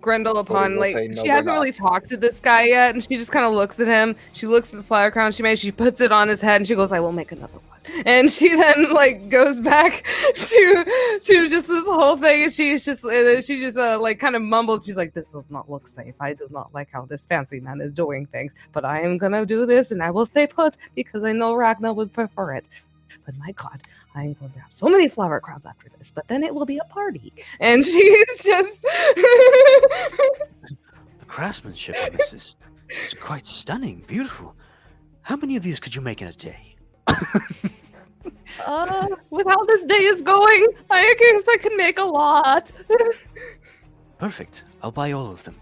Grendel, upon will say, "No, she we're hasn't really not." talked to this guy yet, and she just kind of looks at him. She looks at the flower crown she made. She puts it on his head, and she goes, "I will make another one." And she then goes back to just this whole thing, and she just kind of mumbles. She's like, "This does not look safe. I do not like how this fancy man is doing things, but I am gonna do this, and I will stay put because I know Ragnar would prefer it. But my God, I'm going to have so many flower crowns after this, but then it will be a party." And she's just The craftsmanship on this is quite stunning, beautiful. How many of these could you make in a day? with how this day is going, I guess I can make a lot. Perfect. I'll buy all of them.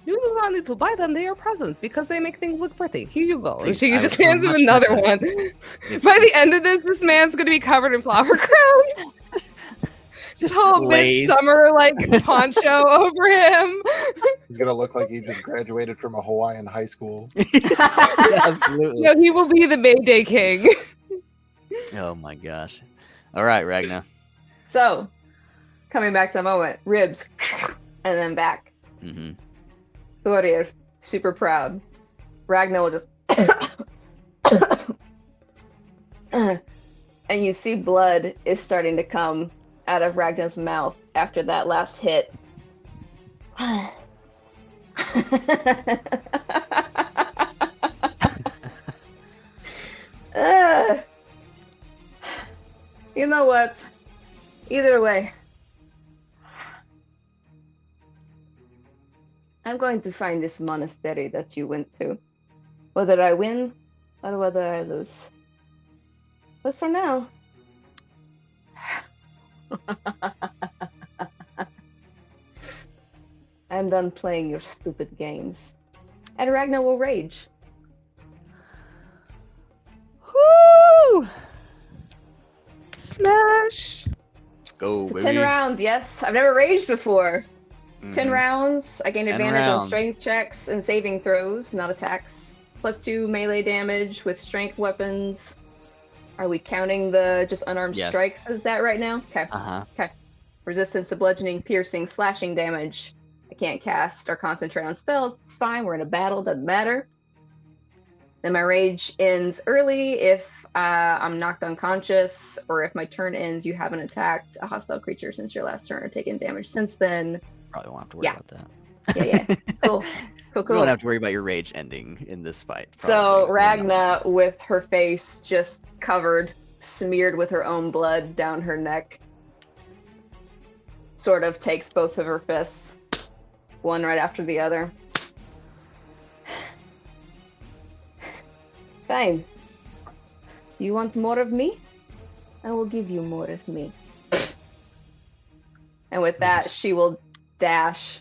You do not need to buy them. They are presents because they make things look pretty. Here you go. And Please, she I just will feel hands him much another better one. if- By the if- end of this man's going to be covered in flower crowns. Just Whole lays. midsummer poncho over him. He's gonna look like he just graduated from a Hawaiian high school. Yeah, absolutely. No, he will be the Mayday King. Oh my gosh. All right, Ragnar. So, coming back to the moment, ribs, and then back. Mm-hmm. Thorir, super proud. Ragnar will just. And you see blood is starting to come out of Ragnar's mouth after that last hit. You know what? Either way, I'm going to find this monastery that you went to. Whether I win or whether I lose. But for now, I'm done playing your stupid games. And Ragnar will rage. Woo! Smash! Let's go, baby. 10 rounds, yes. I've never raged before. 10 Mhm. rounds. I gain 10 advantage on rounds. strength checks and saving throws, not attacks. +2 melee damage with strength weapons. Are we counting the just unarmed Yes. strikes as that right now? Okay. Uh-huh. Resistance to bludgeoning, piercing, slashing damage. I can't cast or concentrate on spells. It's fine. We're in a battle. Doesn't matter. Then my rage ends early if I'm knocked unconscious, or if my turn ends, you haven't attacked a hostile creature since your last turn or taken damage since then. Probably won't have to worry Yeah. about that. Yeah. Cool. You Cool. don't have to worry about your rage ending in this fight. So probably. Ragna, with her face just covered, smeared with her own blood down her neck, sort of takes both of her fists, one right after the other. Fine. You want more of me? I will give you more of me. And with that, Nice. she will dash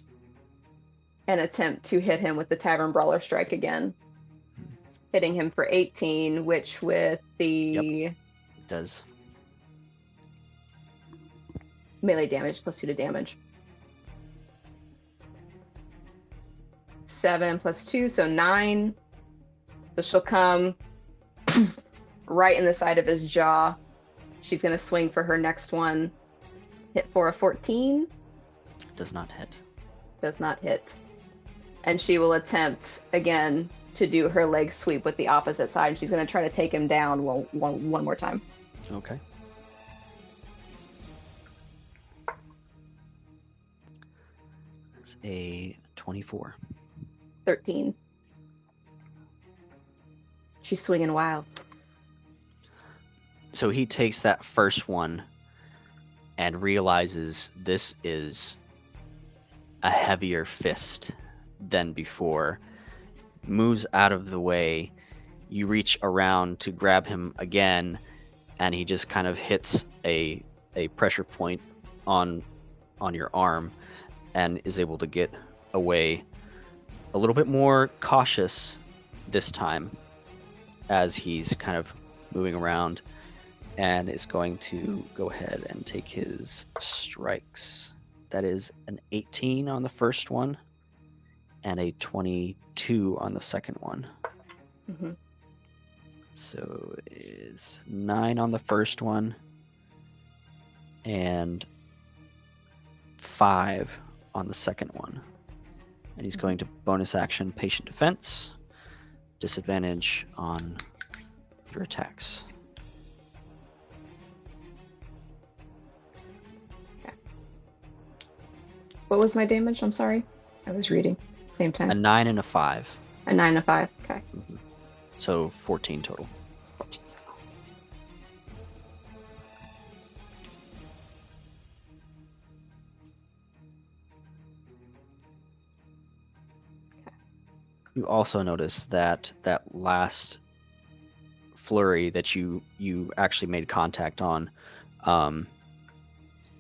and attempt to hit him with the Tavern Brawler Strike again. Hitting him for 18, which with the It does. melee damage +2 to damage. 7 + 2, so 9. So she'll come right in the side of his jaw. She's going to swing for her next one. Hit for a 14. Does not hit. Does not hit. And she will attempt again to do her leg sweep with the opposite side. She's going to try to take him down one more time. Okay. That's a 24. 13. She's swinging wild. So he takes that first one and realizes this is a heavier fist than before. Moves out of the way. You reach around to grab him again, and he just kind of hits a pressure point on your arm and is able to get away a little bit more cautious this time as he's kind of moving around, and is going to go ahead and take his strikes. That is an 18 on the first one and a 22 on the second one. Mm-hmm. So it is 9 on the first one and 5 on the second one. And he's going to bonus action patient defense. Disadvantage on your attacks. What was my damage? I'm sorry. I was reading. Same time. A 9 and a 5. A 9 and a 5. Okay. So 14 total. 14. You also notice that that last flurry that you actually made contact on,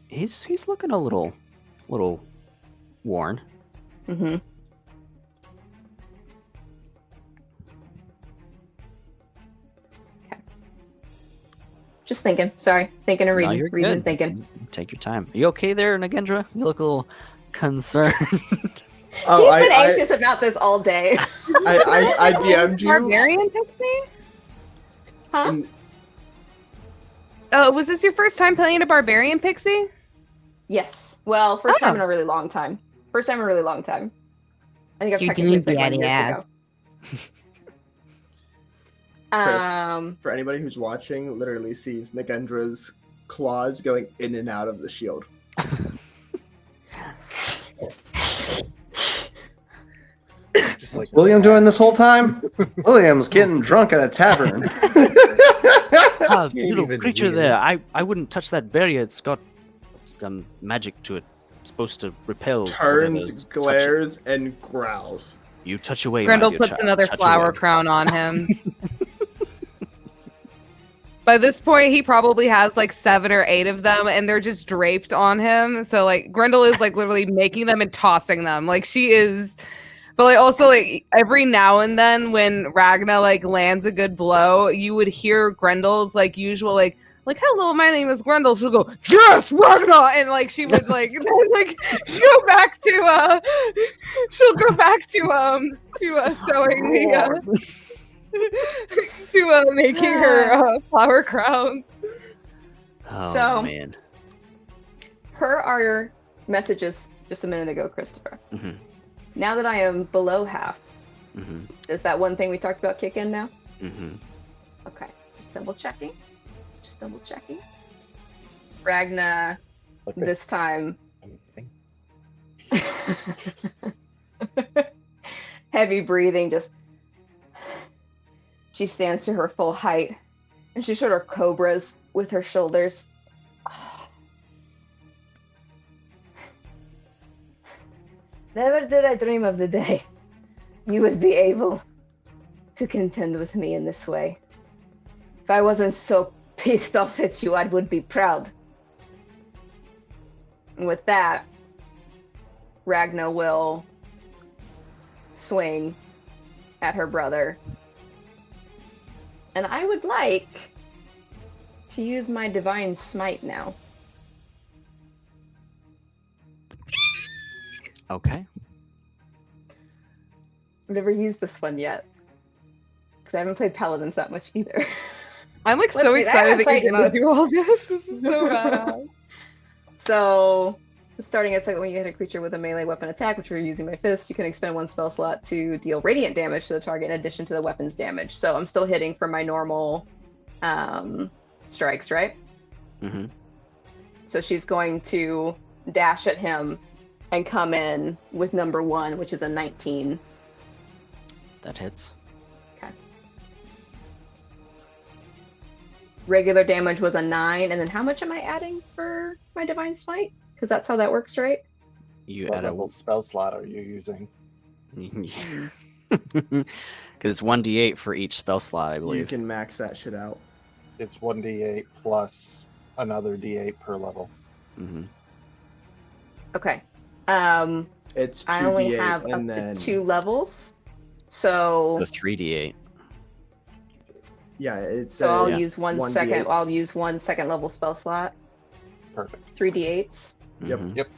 he's looking a little worn. Mm-hmm. Okay. Just thinking. Sorry. Thinking and No, reading. you're Reading good. and thinking. Take your time. Are you okay there, Nagendra? You look a little concerned. Oh, He's been anxious about this all day. I DM'd you. Barbarian Pixie? Huh? and- Oh, was this your first time playing a Barbarian Pixie? Yes. Well, first time Oh. in a really long time. First time in a really long time. I think I've You're technically doing played one daddy years ago. For anybody who's watching, literally sees Nagendra's claws going in and out of the shield. Just like William doing this whole time? William's getting drunk at a tavern. Ah, Can't little even creature hear. there. I wouldn't touch that barrier. It's got some magic to it. It's supposed to repel. Turns, whatever. Touch it. glares, and growls. You touch away. my Grendel dear puts child. another Touch flower away. crown on him. By this point, he probably has like 7 or 8 of them, and they're just draped on him. So like Grendel is like literally making them and tossing them. Like she is, but like also like every now and then when Ragna like lands a good blow, you would hear Grendel's like usual like hello, my name is Grendel. She'll go yes, Ragna, and like she would like like go back to she'll go back to sewing the to making her flower crowns. Oh So- man. Per our messages just a minute ago, Christopher. Mhm. Now that I am below half, Mhm. does that one thing we talked about kick in now? Mhm. Okay. Just double checking. Ragna, Okay. this time, heavy breathing, just she stands to her full height and she sort of cobras with her shoulders. Never did I dream of the day you would be able to contend with me in this way. If I wasn't so pissed off at you, I would be proud. And with that, Ragna will swing at her brother. And I would like to use my divine smite now. Okay. I've never used this one yet. Because I haven't played Paladins that much either. I'm like Let's so see, I excited haven't that you're played gonna most. do all this. This is so badass. So, starting at second, when you hit a creature with a melee weapon attack, which we're using my fist, you can expend 1 spell slot to deal radiant damage to the target in addition to the weapon's damage. So I'm still hitting for my normal strikes, right? Mm-hmm. So she's going to dash at him and come in with number 1, which is a 19. That hits. Regular damage was a 9, and then how much am I adding for my divine smite? Because that's how that works, right? You What add a level spell slot are you using? because it's 1d8 for each spell slot, I You believe. can max that shit out. It's 1d8 plus another d8 per level. Mm-hmm. Okay. It's 2d8 I only have up and then to 2 levels, so So 3d8. yeah, it's so I'll yeah. use 1 1d8. second. I'll use 1 second level spell slot. Perfect. 3d8s. Yep. Mhm. Yep.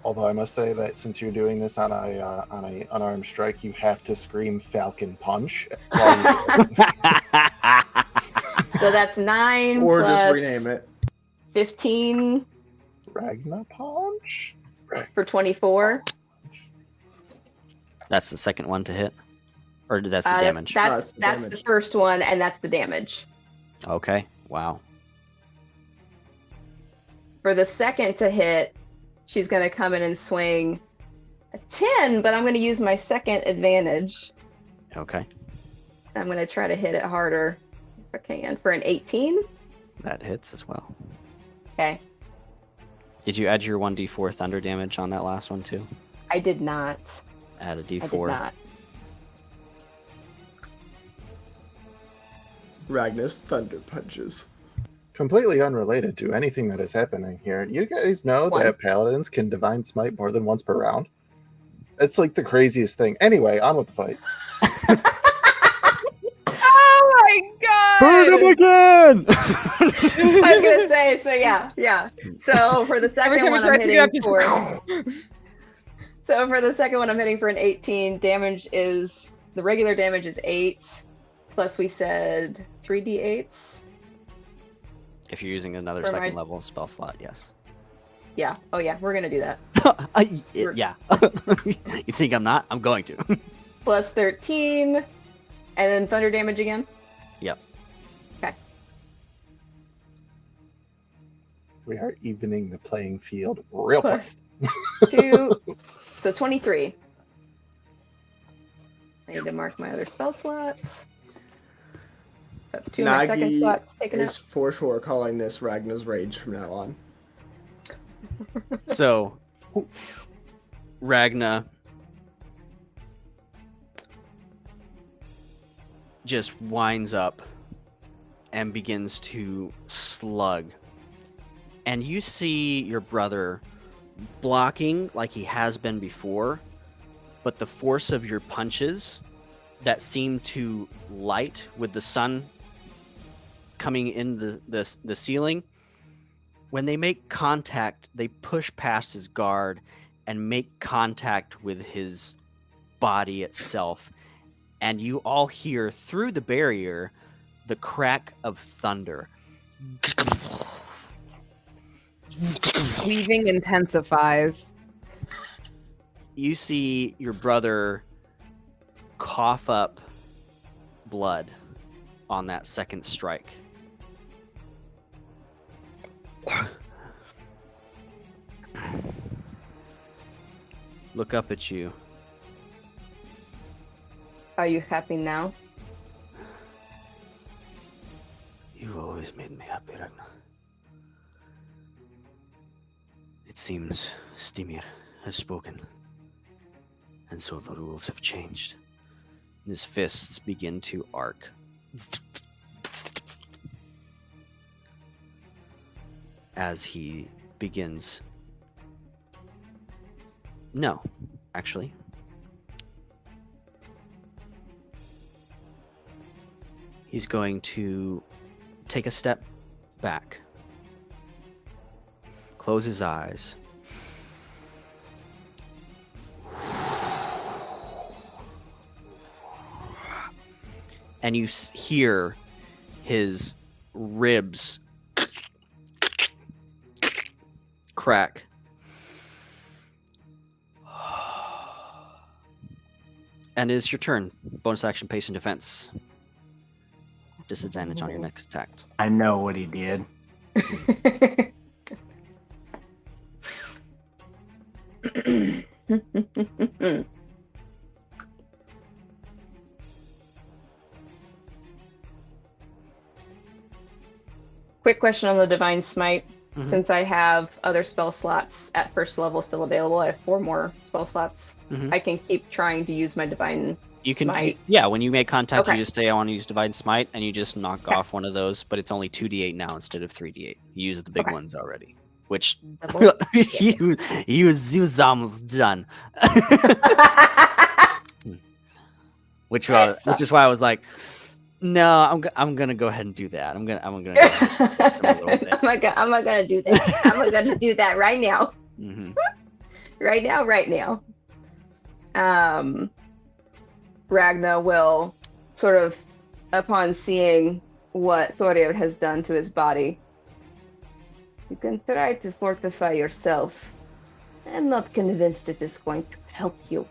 Although I must say that since you're doing this on a unarmed strike, you have to scream "Falcon Punch." while you're doing it. So that's 9 or plus just rename it. 15. Ragna Punch? For 24. That's the second one to hit? Or that's the damage? That's the the damage. first one, and that's the damage. Okay. Wow. For the second to hit, she's going to come in and swing a 10, but I'm going to use my second advantage. Okay. I'm going to try to hit it harder if I can. For an 18. That hits as well. Okay. Did you add your 1d4 thunder damage on that last one too? I did not. Add a I did d4. not. Ragnar's thunder punches. Completely unrelated to anything that is happening here. You guys know One. that paladins can divine smite more than once per round? It's like the craziest thing. Anyway, on with the fight. Oh my god! Burn him again! I was going to say, so yeah. So for the Every second time one, he I'm tries to get up, hitting just for... So for the second one, I'm hitting for an 18. Damage is... The regular damage is 8. Plus we said 3d8s. If you're using another For second my- level spell slot, yes. Yeah. Oh yeah, we're going to do that. Yeah. You think I'm not? I'm going to. Plus 13. And then thunder damage again. Yep. Okay. We are evening the playing field real quick. Plus 2. So 23. I need to mark my other spell slots. That's 2 of my second Nagi slots taken is out. for sure calling this Ragnar's Rage from now on. So, Ragna just winds up and begins to slug. And you see your brother blocking like he has been before, but the force of your punches that seem to light with the sun coming in the ceiling, when they make contact, they push past his guard and make contact with his body itself. And you all hear through the barrier the crack of thunder. Weaving intensifies. You see your brother cough up blood on that second strike. Look up at you. Are you happy now? You've always made me happy, Ragnar. It seems Stimir has spoken, and so the rules have changed. His fists begin to arc. As he begins... No, actually. He's going to take a step back, close his eyes, and you hear his ribs crack. And it is your turn. Bonus action, pace, and defense. Disadvantage on your next attack. I know what he did. Quick question on the Divine Smite. Mhm. Since I have other spell slots at first level still available, I have 4 more spell slots. Mhm. I can keep trying to use my Divine You can, Smite. yeah, when you make contact, Okay. you just say, I want to use Divine Smite, and you just knock Okay. off one of those, but it's only 2d8 now instead of 3d8. You use the big Okay. ones already, which Double. you was almost done. Which is why I was like, no, I'm gonna go ahead and do that. I'm gonna go ahead and test him a little bit. I'm not gonna do that. I'm not gonna do that right now. hmm Right now. Ragna will sort of, upon seeing what Thoriod has done to his body, You can try to fortify yourself. I'm not convinced it is going to help you.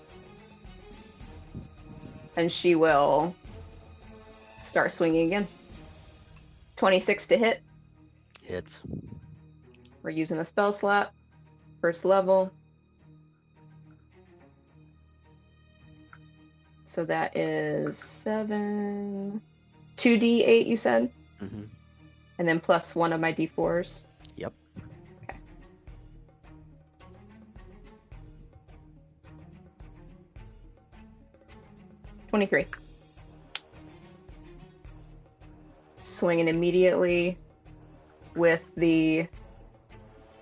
And she will start swinging again. 26 to hit. Hits. We're using a spell slot. First level. So that is 7. 2d8, you said? Mm-hmm. And then plus 1 of my d4s. Yep. Okay. $23. Swinging immediately with the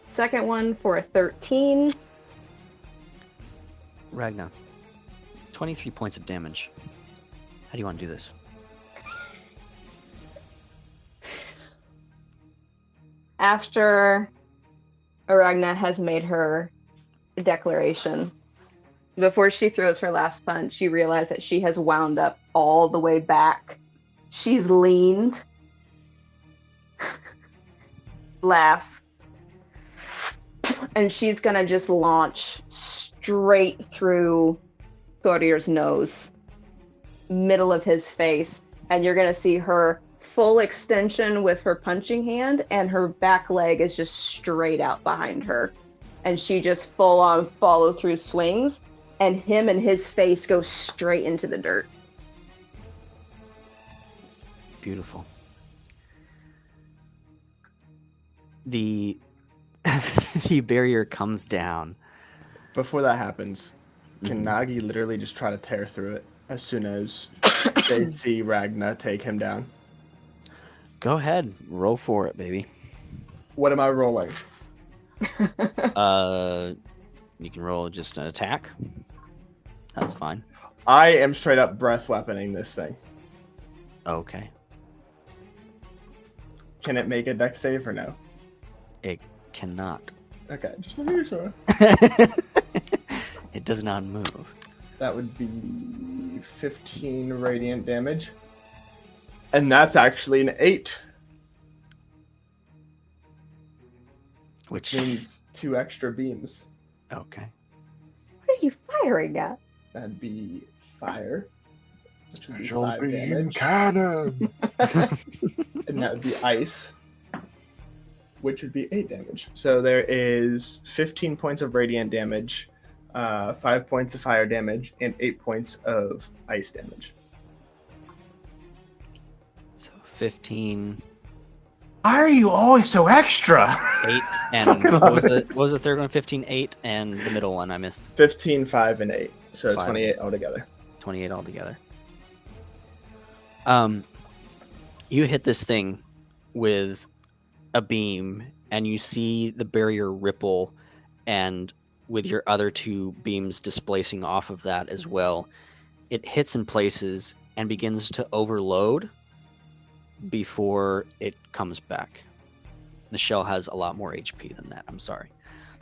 second one for a 13. Ragna, 23 points of damage. How do you want to do this? After Aragna has made her declaration, before she throws her last punch, you realize that she has wound up all the way back. She's leaned. Laugh. And she's gonna just launch straight through Thorir's nose, middle of his face, and you're gonna see her full extension with her punching hand, and her back leg is just straight out behind her. And she just full on follow through swings, and him and his face go straight into the dirt. Beautiful. The the barrier comes down. Before that happens, can Mhm. Nagi literally just try to tear through it as soon as they see Ragna take him down? Go ahead, roll for it, baby. What am I rolling? You can roll just an attack. That's fine. I am straight up breath weaponing this thing. Okay. Can it make a dex save or no? It cannot. Okay, just making sure. It does not move. That would be 15 radiant damage. And that's actually an 8. Which Means 2 extra beams. okay. What are you firing at? That'd be fire. Which would be She'll 5 be in damage. cannon. And that would be ice, which would be 8 damage. So there is 15 points of radiant damage, 5 points of fire damage, and 8 points of ice damage. So 15, Why are you always so extra? 8, and Fucking what love was, it. what was the third one? 15, 8, and the middle one I missed. 15, 5, and 8. So 5. 28 altogether. 28 altogether. You hit this thing with a beam, and you see the barrier ripple, and with your other 2 beams displacing off of that as well, it hits in places and begins to overload before it comes back. The shell has a lot more HP than that. I'm sorry.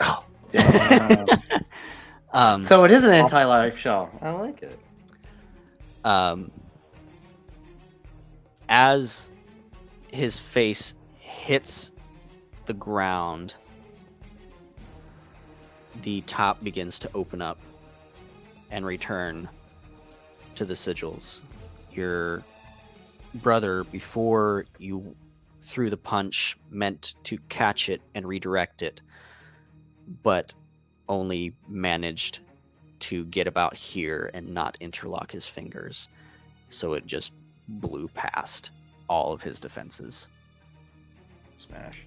Oh, damn. So it is an anti-life shell. I like it. As his face hits the ground, the top begins to open up and return to the sigils. Your brother, before you threw the punch, meant to catch it and redirect it, but only managed to get about here and not interlock his fingers. So it just blew past all of his defenses. Smash.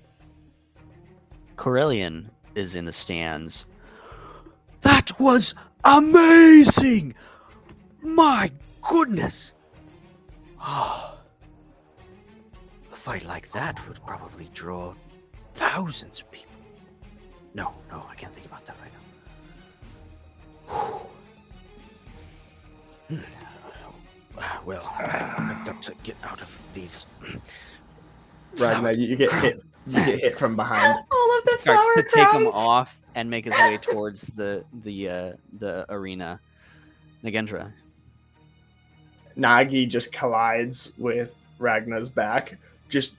Corellian is in the stands. That was amazing! My goodness! Oh, a fight like that would probably draw thousands of people. No, I can't think about that right now. Well, I've got to get out of these. Ragna, you get hit. You get hit from behind. All of the Starts flower to take him crowns. off and make his way towards the arena. Nagendra. Nagi just collides with Ragna's back, just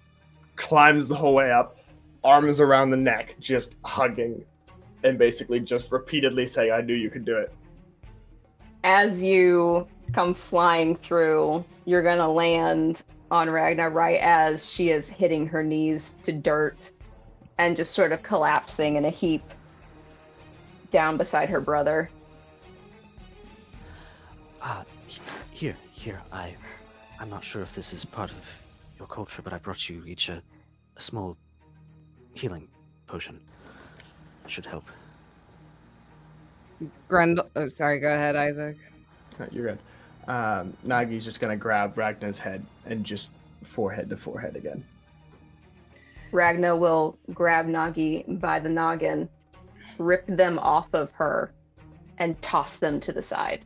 climbs the whole way up, arms around the neck, just hugging, and basically just repeatedly saying, "I knew you could do it." As you come flying through, you're gonna land on Ragna right as she is hitting her knees to dirt and just sort of collapsing in a heap down beside her brother. Here. I'm not sure if this is part of your culture, but I brought you each a small healing potion. Should help. Grendel. Oh, sorry. Go ahead, Isaac. No, you're good. Nagi's just gonna grab Ragna's head and just forehead to forehead again. Ragna will grab Nagi by the noggin, rip them off of her, and toss them to the side.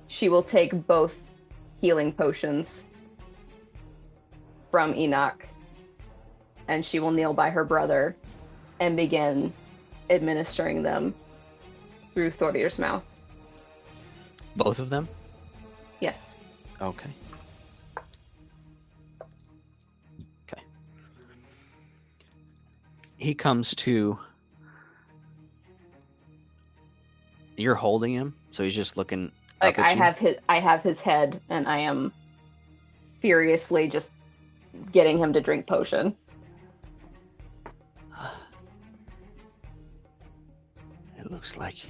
She will take both healing potions from Enoch, and she will kneel by her brother and begin administering them through Thordir's mouth. Both of them? Yes. Okay. Okay. He comes to. You're holding him, so he's just looking Like up at you. I have his head, and I am furiously just getting him to drink potion. It looks like.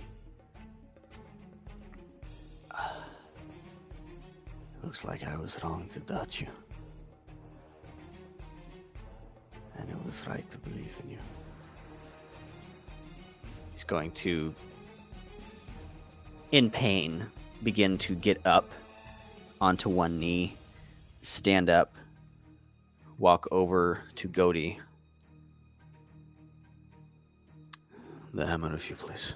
It looks like I was wrong to doubt you. And it was right to believe in you. He's going to, in pain, begin to get up onto one knee, stand up, walk over to Godi. The hammer, if you please.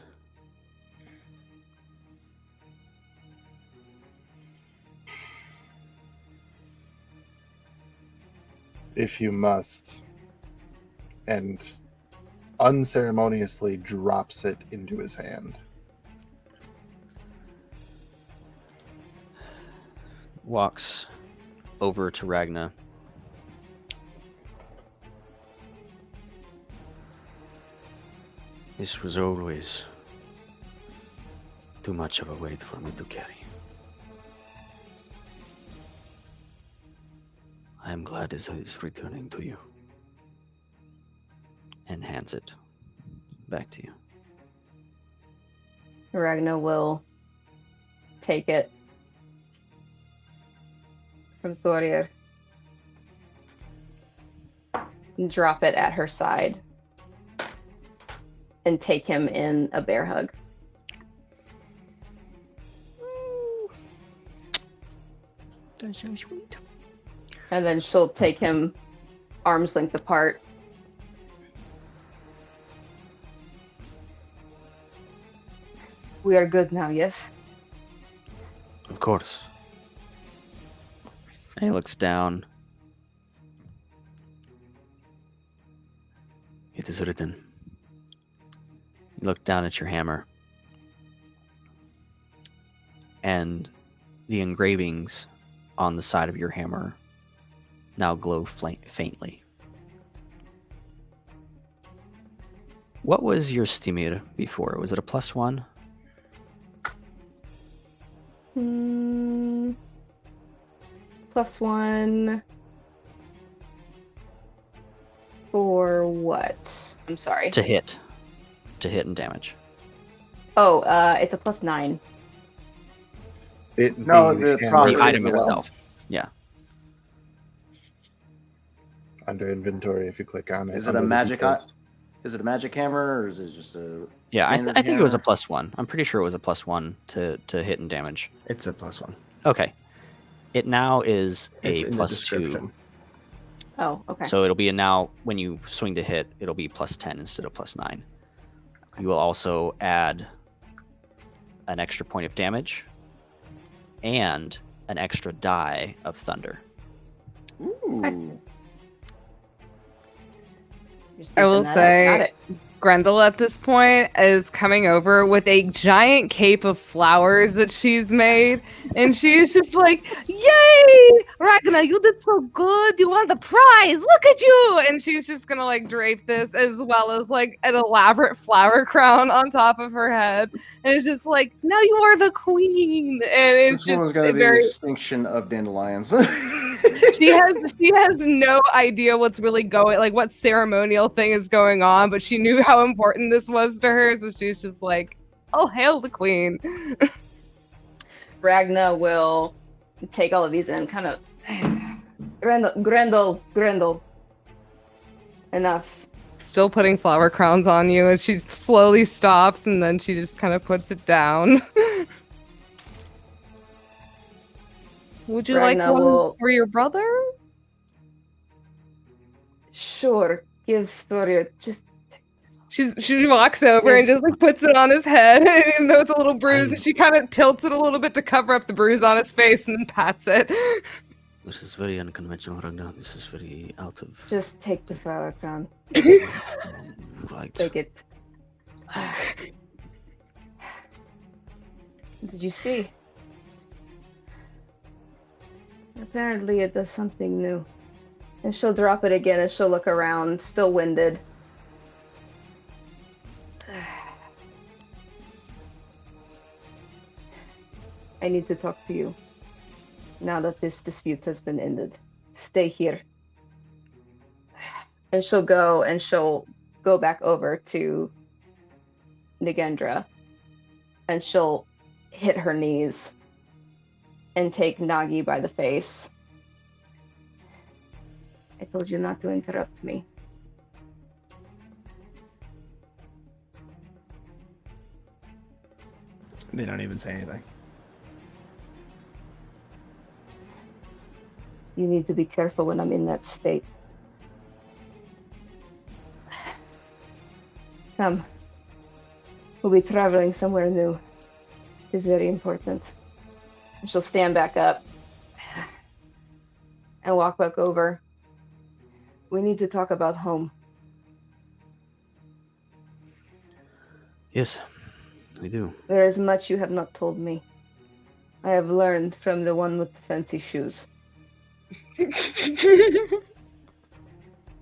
If you must. And unceremoniously drops it into his hand. Walks over to Ragna. This was always too much of a weight for me to carry. I am glad it is returning to you. And hands it back to you. Ragna will take it from Thorir and drop it at her side and take him in a bear hug. That's so sweet. And then she'll take him arm's length apart. We are good now, yes? Of course. And he looks down. It is written. You look down at your hammer. And the engravings on the side of your hammer now glow faintly. What was your Stimir before? Was it a +1? +1 for what? I'm sorry. To hit and damage. Oh, it's a +9. No, the property The item itself. itself. Yeah. Under inventory, if you click on it. Is it under a the magic? details. Is it a magic hammer, or is it just a? Yeah, standard I think it was a hammer? +1. I'm pretty sure it was a +1 to hit and damage. It's a +1. Okay. It now is It's a in the +2. description. Oh, okay. So it'll be a now, when you swing to hit, it'll be +10 instead of +9. You will also add an extra point of damage and an extra die of thunder. Ooh. Just I will beeping that out. Got say- it. Grendel at this point is coming over with a giant cape of flowers that she's made, and she's just like, "Yay, Ragnar, you did so good! You won the prize! Look at you!" And she's just gonna like drape this as well as like an elaborate flower crown on top of her head, and it's just like, "Now you are the queen!" And it's This one's just gonna be very. the extinction of dandelions. She has no idea what's really going, like what ceremonial thing is going on, but she knew how important this was to her, so she's just like, "Oh, hail the queen!" Ragna will take all of these and kind of Grendel. Enough. Still putting flower crowns on you as she slowly stops, and then she just kind of puts it down. Would you Ragna like one will- for your brother? Sure, give Thorir just. She walks over and just like puts it on his head, even though it's a little bruised. And she kind of tilts it a little bit to cover up the bruise on his face, and then pats it. This is very unconventional, Ragnar. This is very out of. Just take the flower crown. Right. Take it. Did you see? Apparently it does something new. And she'll drop it again and she'll look around, still winded. I need to talk to you. Now that this dispute has been ended. Stay here. And she'll go back over to Nagendra. And she'll hit her knees and take Nagi by the face. I told you not to interrupt me. They don't even say anything. You need to be careful when I'm in that state. Come. We'll be traveling somewhere new. It is very important. And she'll stand back up and walk back over. We need to talk about home. Yes, we do. There is much you have not told me. I have learned from the one with the fancy shoes.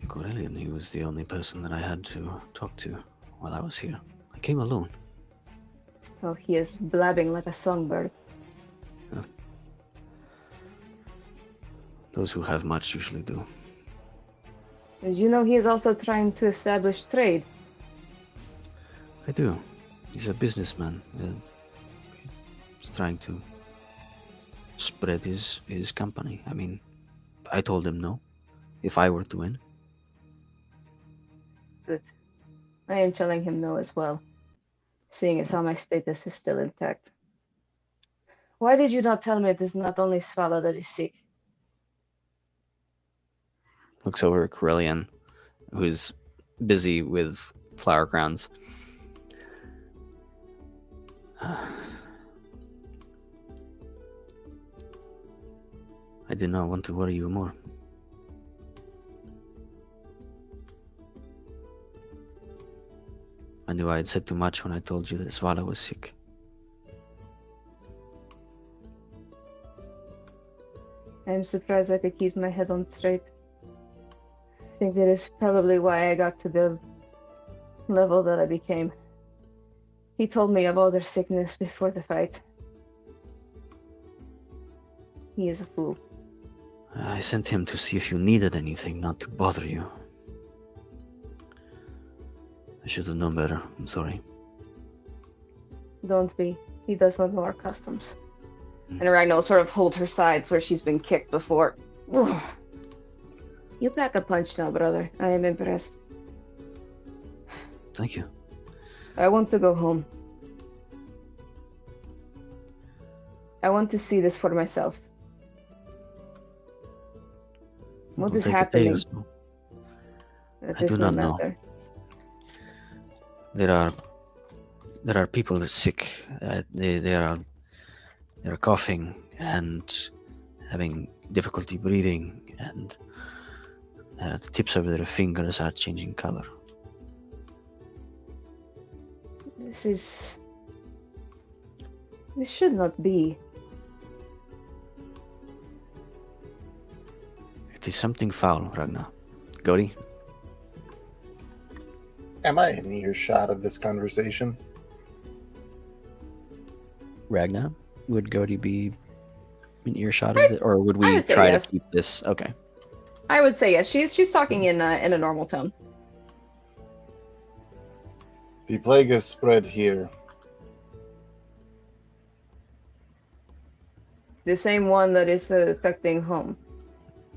Corellian, he was the only person that I had to talk to while I was here. I came alone. Oh, he is blabbing like a songbird. Those who have much usually do. Did you know he is also trying to establish trade? I do. He's a businessman. He's trying to spread his company. I mean, I told him no, if I were to win. Good. I am telling him no as well, seeing as how my status is still intact. Why did you not tell me it is not only Svala that is sick? Looks over at Corellian, who's busy with flower crowns. I did not want to worry you more. I knew I had said too much when I told you that Svala was sick. I am surprised I could keep my head on straight. I think that is probably why I got to the level that I became. He told me of all their sickness before the fight. He is a fool. I sent him to see if you needed anything, not to bother you. I should have known better. I'm sorry. Don't be. He does not know our customs. And Ragnar will sort of hold her sides where she's been kicked before. You pack a punch now, brother. I am impressed. Thank you. I want to go home. I want to see this for myself. What It'll is take a day happening? or so. That I does do not know. matter. There are people that are sick. They are coughing and having difficulty breathing, and the tips of their fingers are changing color. This should not be. It is something foul, Ragnar. Godi? Am I in earshot of this conversation? Ragnar? Would Godi be in earshot of it? Or would I we would say try yes. to keep this? Okay. I would say yes. She's talking in a normal tone. The plague has spread here. The same one that is affecting home.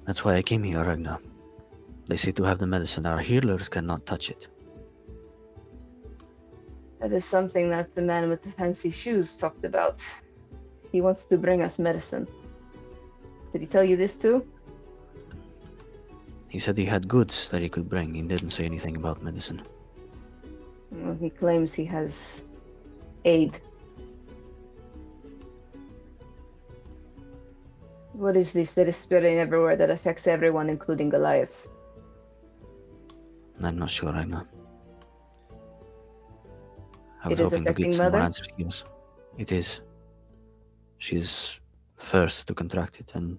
That's why I came here, Ragnar. They say to have the medicine. Our healers cannot touch it. That is something that the man with the fancy shoes talked about. He wants to bring us medicine. Did he tell you this too? He said he had goods that he could bring. He didn't say anything about medicine. Well, he claims he has aid. What is this that is spreading everywhere that affects everyone, including Goliath? I'm not sure, Ragnar. I It was is hoping to affecting get some more Mother? answers. Yes, it is. She's first to contract it, and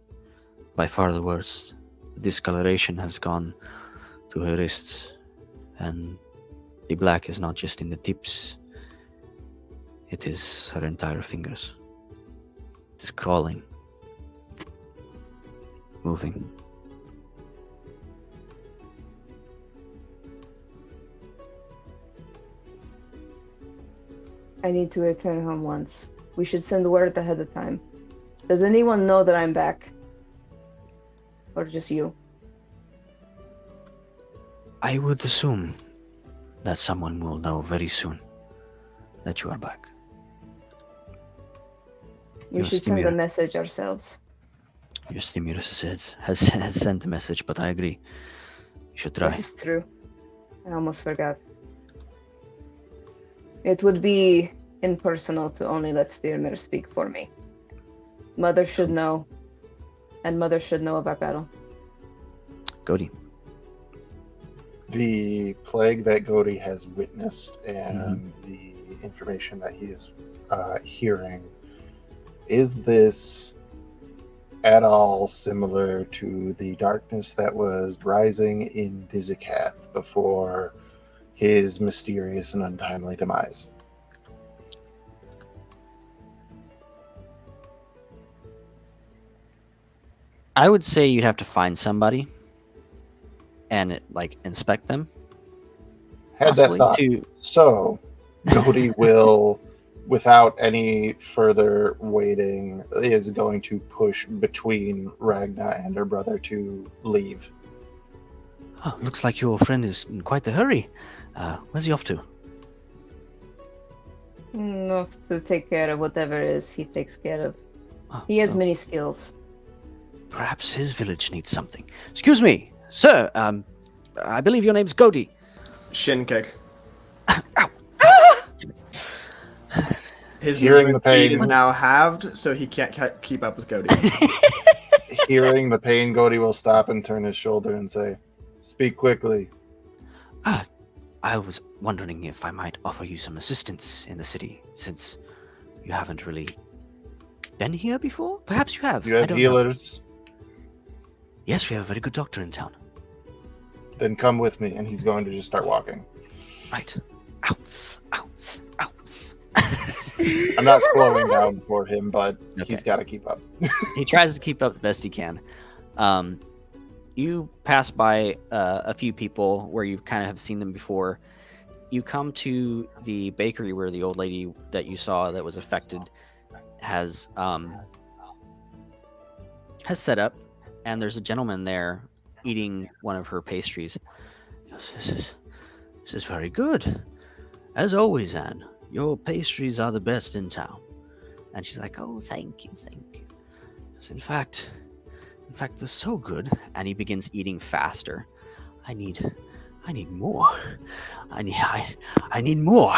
by far the worst. Discoloration has gone to her wrists, and the black is not just in the tips, it is her entire fingers. It is crawling, moving. I need to return home once. We should send word ahead of time. Does anyone know that I'm back? Or just you? I would assume that someone will know very soon that you are back. We Your should send a stimulus, message ourselves. your stimulus has sent a message, but I agree. You should try. That is true. I almost forgot. It would be impersonal to only let Styrmir speak for me. Mother should know, and Mother should know of our battle. Godi. The plague that Godi has witnessed and the information that he is hearing, is this at all similar to the darkness that was rising in Dizikath before his mysterious and untimely demise? I would say you'd have to find somebody and inspect them. Had that possibly, thought. to So, Godi will, without any further waiting, is going to push between Ragna and her brother to leave. Oh, looks like your friend is in quite a hurry. Where's he off to? Enough to take care of whatever it is he takes care of. Oh, He has well, many skills. perhaps his village needs something. Excuse me, sir. I believe your name's Godi. Shin kick. Ow! His Hearing movement the pain. speed is now halved, so he can't keep up with Cody. Hearing the pain, Godi will stop and turn his shoulder and say, "Speak quickly." I was wondering if I might offer you some assistance in the city, since you haven't really been here before. Perhaps you have. You I have don't know. healers? Yes, we have a very good doctor in town. Then come with me. And he's going to just start walking. Right. Ow! Ow! Ow! I'm not slowing down for him, but Okay. he's got to keep up. He tries to keep up the best he can. You pass by a few people where you kind of have seen them before. You come to the bakery where the old lady that you saw that was affected has set up, and there's a gentleman there eating one of her pastries. He goes, This is very good. As always, Anne, your pastries are the best in town. And she's like, oh, thank you, thank you. Because in fact, they're so good. And he begins eating faster. I need more. I need more.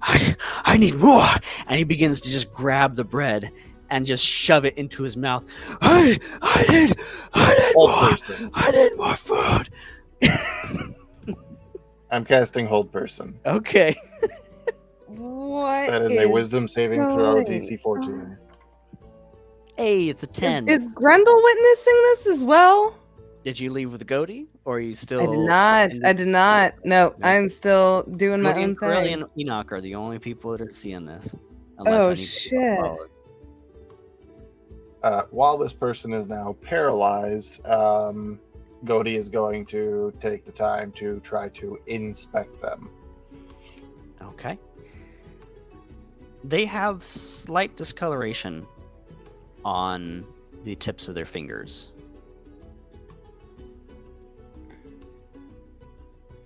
I need more. And he begins to just grab the bread and just shove it into his mouth. I need Hold more. person. I need more food. I'm casting hold person. Okay. What That is a wisdom saving throw, DC 14. Hey, it's a 10. Is Grendel witnessing this as well? Did you leave with Goaty, or are you still? I did not. I did not. No, No. I'm still doing my Goaty own and Corelli thing. and Enoch are the only people that are seeing this. Oh, anybody else shit. follows. While this person is now paralyzed, Goaty is going to take the time to try to inspect them. Okay. They have slight discoloration on the tips of their fingers.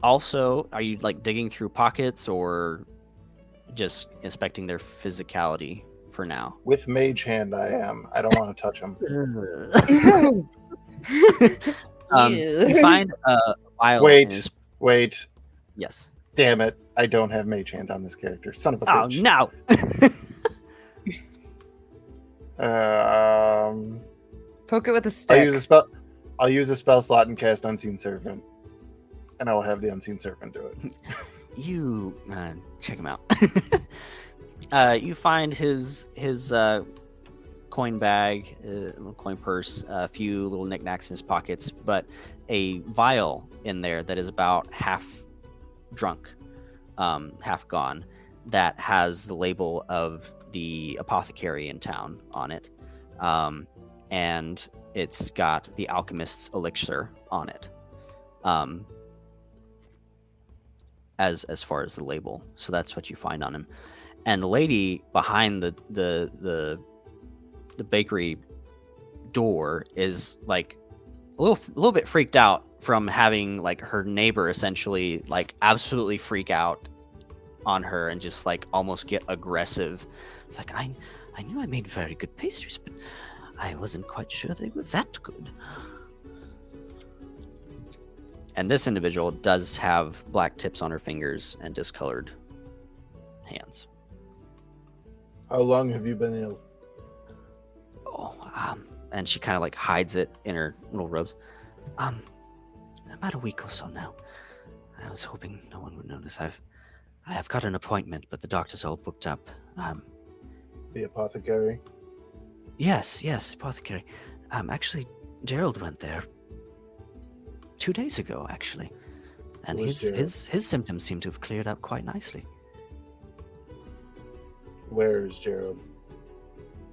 Also, are you like digging through pockets or just inspecting their physicality for now? With Mage Hand, I am. I don't want to touch them. You find a vial. Wait. Yes. Damn it. I don't have Mage Hand on this character. Son of a Oh, bitch. no. Poke it with a stick. I'll use a spell slot and cast Unseen Servant. And I will have the Unseen Servant do it. You check him out. You find his coin bag, little coin purse, a few little knickknacks in his pockets, but a vial in there that is about half drunk, half gone, that has the label of the apothecary in town on it, and it's got the alchemist's elixir on it. As far as the label, so that's what you find on him. And the lady behind the bakery door is like a little bit freaked out from having like her neighbor essentially like absolutely freak out on her and just like almost get aggressive. It's like I knew I made very good pastries, but I wasn't quite sure they were that good. And this individual does have black tips on her fingers and discolored hands. How long have you been ill? Oh, and she kind of like hides it in her little robes. About a week or so now. I was hoping no one would notice. I have got an appointment, but the doctor's all booked up. The apothecary? Yes, apothecary. Actually, Gerald went there 2 days ago, actually, and his symptoms seem to have cleared up quite nicely. Where is Gerald?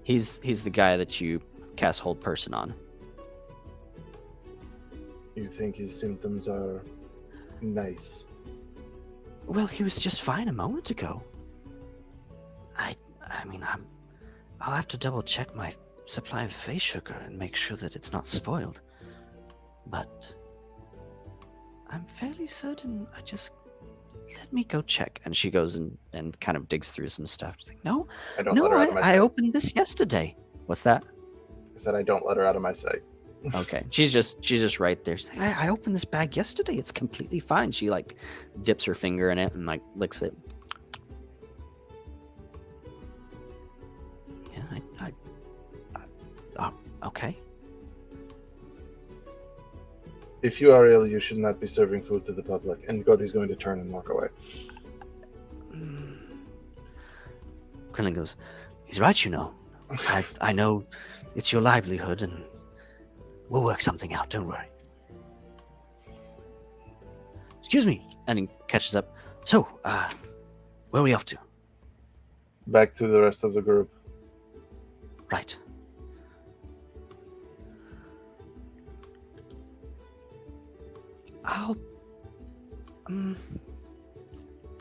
He's the guy that you cast Hold Person on. You think his symptoms are nice? Well, he was just fine a moment ago. I'll have to double check my supply of face sugar and make sure that it's not spoiled. But I'm fairly certain let me go check. And she goes and kind of digs through some stuff. She's like, no, I opened this yesterday. What's that? I said I don't let her out of my sight. Okay. She's just right there. She's like, I opened this bag yesterday. It's completely fine. She like dips her finger in it and like licks it. Yeah, okay. If you are ill, you should not be serving food to the public. And Goaty's going to turn and walk away. Krillin goes, he's right, you know. I know it's your livelihood, and we'll work something out, don't worry. Excuse me. And he catches up. So, where are we off to? Back to the rest of the group. Right.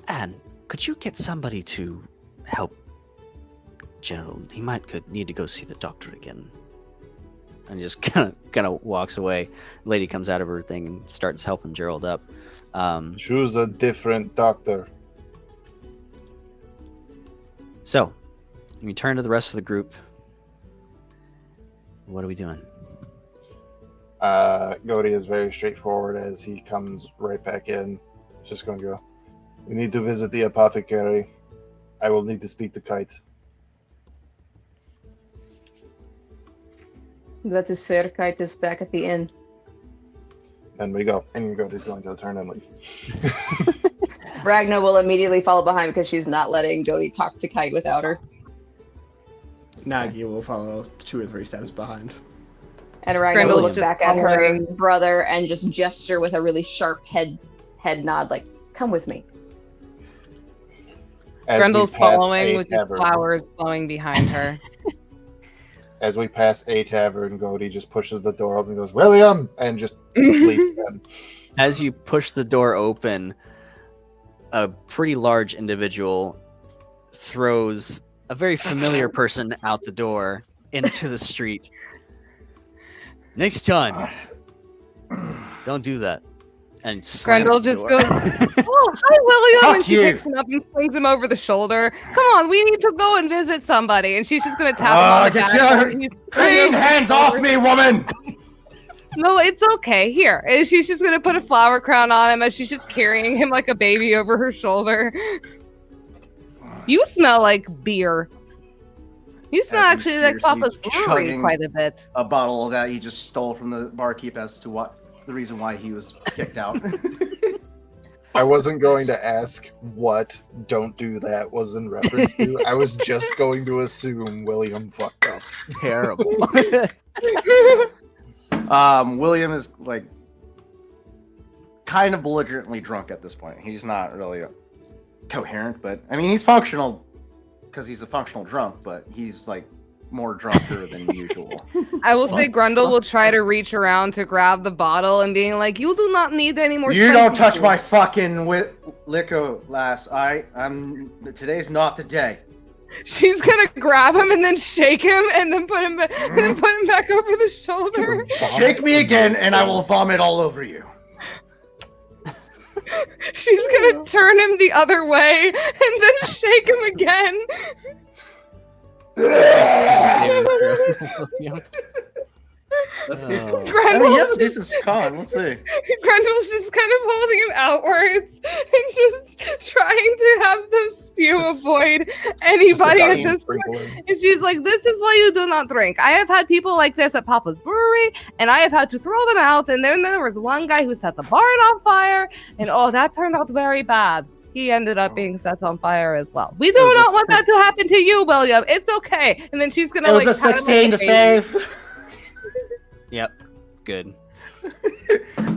Anne, could you get somebody to help Gerald? He might need to go see the doctor again. And just kind of walks away. Lady comes out of her thing and starts helping Gerald up. Choose a different doctor. So, we turn to the rest of the group. What are we doing? Goaty is very straightforward as he comes right back in. He's just going to go, we need to visit the apothecary. I will need to speak to Kite. That is fair. Kite is back at the inn. And we go. And Goaty's going to turn and leave. Ragna will immediately follow behind because she's not letting Goaty talk to Kite without her. Nagi will follow 2 or 3 steps behind. And Ragna Grendel's will look just back at her following. brother and just gesture with a really sharp head nod, like, come with me. As we Grendel's pass following a with just tavern- flowers blowing behind her. As we pass a tavern, Goaty just pushes the door open and goes, William! And just sleeps in. As you push the door open, a pretty large individual throws a very familiar person out the door into the street. Next time, don't do that. And slams Grendel the just door. goes, "Oh, hi, William!" Fuck and she you. picks him up and flings him over the shoulder. Come on, we need to go and visit somebody. And she's just gonna tap him on the Get back. your and he's clean hands off me, woman! No, it's okay. Here, and she's just gonna put a flower crown on him as she's just carrying him like a baby over her shoulder. You smell like beer. You smell As actually he's like fiercely Papa's brewery chugging quite a bit. A bottle that he just stole from the barkeep as to what the reason why he was kicked out. I wasn't going to ask what "don't do that" was in reference to. I was just going to assume William fucked up. Terrible. William is like kind of belligerently drunk at this point. He's not really coherent, but I mean he's functional because he's a functional drunk, but he's like more drunker than usual. I will say Grundle will try to reach around to grab the bottle and being like, "You do not need any more." You don't spicy touch food." my fucking liquor, lass. Today's not the day. She's gonna grab him and then shake him and then put him back over the shoulder. Shake me again, and I will vomit all over you. She's gonna turn him the other way and then shake him again. Let's see. Oh. I mean, he has a decent con. Let's see. Grendel's just kind of holding him outwards and just trying to have them spew Just- avoid anybody at Steam this point. sprinkling. And she's like, "This is why you do not drink. I have had people like this at Papa's brewery, and I have had to throw them out. And then there was one guy who set the barn on fire, and oh, that turned out very bad. He ended up being set on fire as well. We do was not a want that to happen to you, William. It's okay." And then she's gonna It was like a pat him on 16 the to face. save. Yep. Good.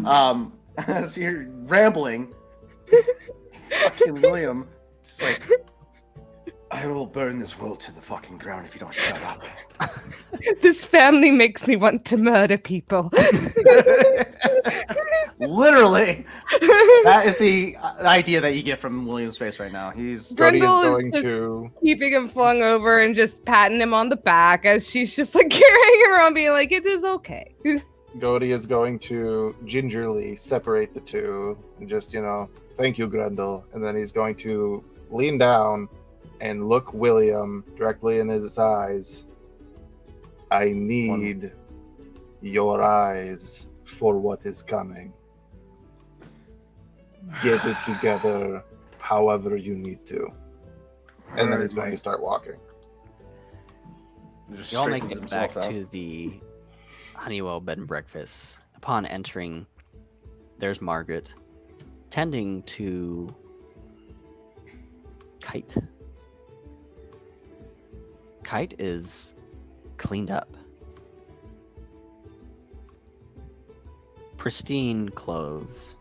As you're rambling, fucking William, just like, I will burn this world to the fucking ground if you don't shut up. This family makes me want to murder people. Literally, that is the idea that you get from William's face right now. He's Goaty is Grendel is going just to. keeping him flung over and just patting him on the back as she's just like carrying him around, being like, "It is okay." Goaty is going to gingerly separate the two and just, thank you, Grendel. And then he's going to lean down and look William directly in his eyes. I need your eyes for what is coming. Get it together however you need to. And then he's going to start walking. Just Y'all make straightens it back himself out. to the Honeywell bed and breakfast. Upon entering, there's Margaret tending to Kite. Kite is cleaned up. Pristine clothes.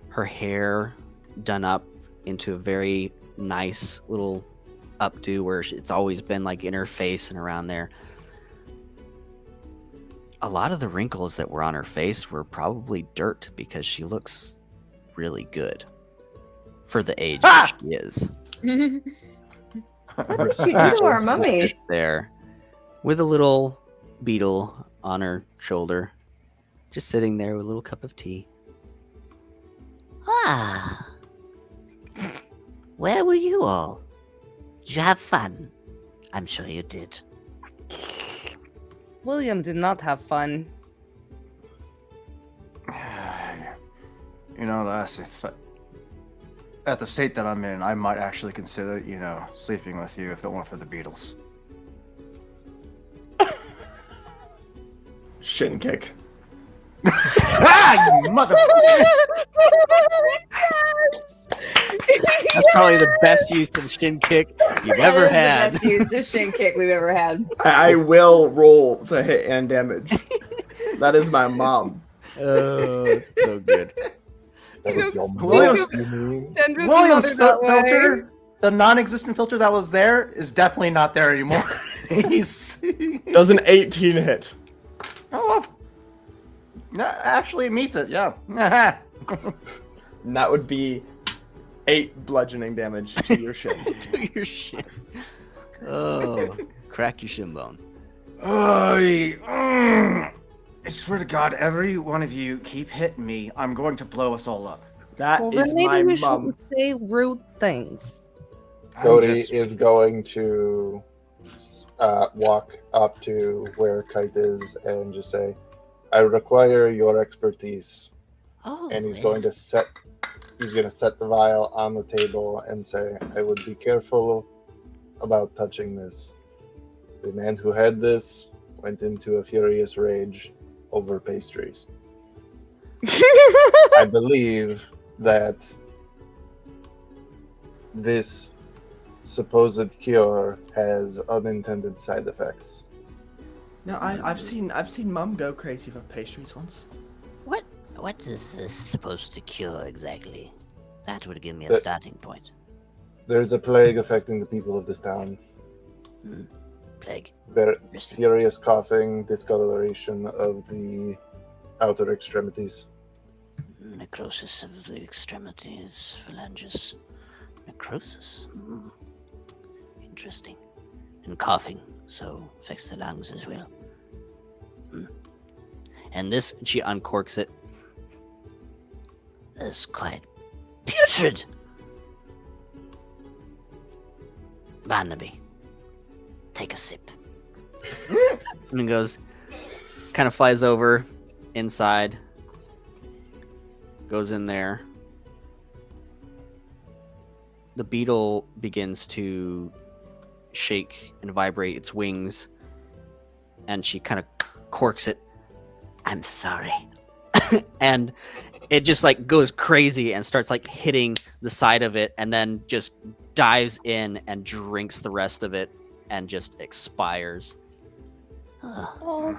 Her hair done up into a very nice little updo where it's always been like in her face and around there. A lot of the wrinkles that were on her face were probably dirt because she looks really good for the age that she is. You are She mummy. sits there with a little beetle on her shoulder, just sitting there with a little cup of tea. Ah. Where were you all? Did you have fun? I'm sure you did. William did not have fun. Lass, if at the state that I'm in, I might actually consider, sleeping with you if it weren't for the Beatles. Shin kick. Ah, you motherfucker! That's probably the best use of shin kick you've That ever is had. the best use of shin kick we've ever had. I will roll to hit and damage. That is my mom. Oh, it's so good. That is your Williams- mouth, you mean? Dendra's William's mother that way. filter, the non-existent filter that was there, is definitely not there anymore. He's Does an 18 hit? oh, no, actually it meets it. Yeah. And that would be 8 bludgeoning damage to your shin. To your shin. Oh, crack your shin bone. I swear to God, every one of you keep hitting me. I'm going to blow us all up. That Well, is then maybe my we mom. shouldn't say rude things. Cody is going to walk up to where Kite is and just say, I require your expertise. Oh, And he's going to set the vial on the table and say, I would be careful about touching this. The man who had this went into a furious rage over pastries. I believe that this supposed cure has unintended side effects. No, I've seen Mum go crazy with pastries once. What is this supposed to cure exactly? That would give me a The- starting point. There's a plague affecting the people of this town. Plague. There Interesting. furious coughing, discoloration of the outer extremities. Necrosis of the extremities, phalanges. Necrosis. Interesting. And coughing, so affects the lungs as well. And this, she uncorks it. This is quite putrid. Barnaby, take a sip. And he goes, kind of flies over inside, goes in there. The beetle begins to shake and vibrate its wings, and she kind of corks it. I'm sorry. And it just like goes crazy and starts like hitting the side of it, and then just dives in and drinks the rest of it and just expires. Oh,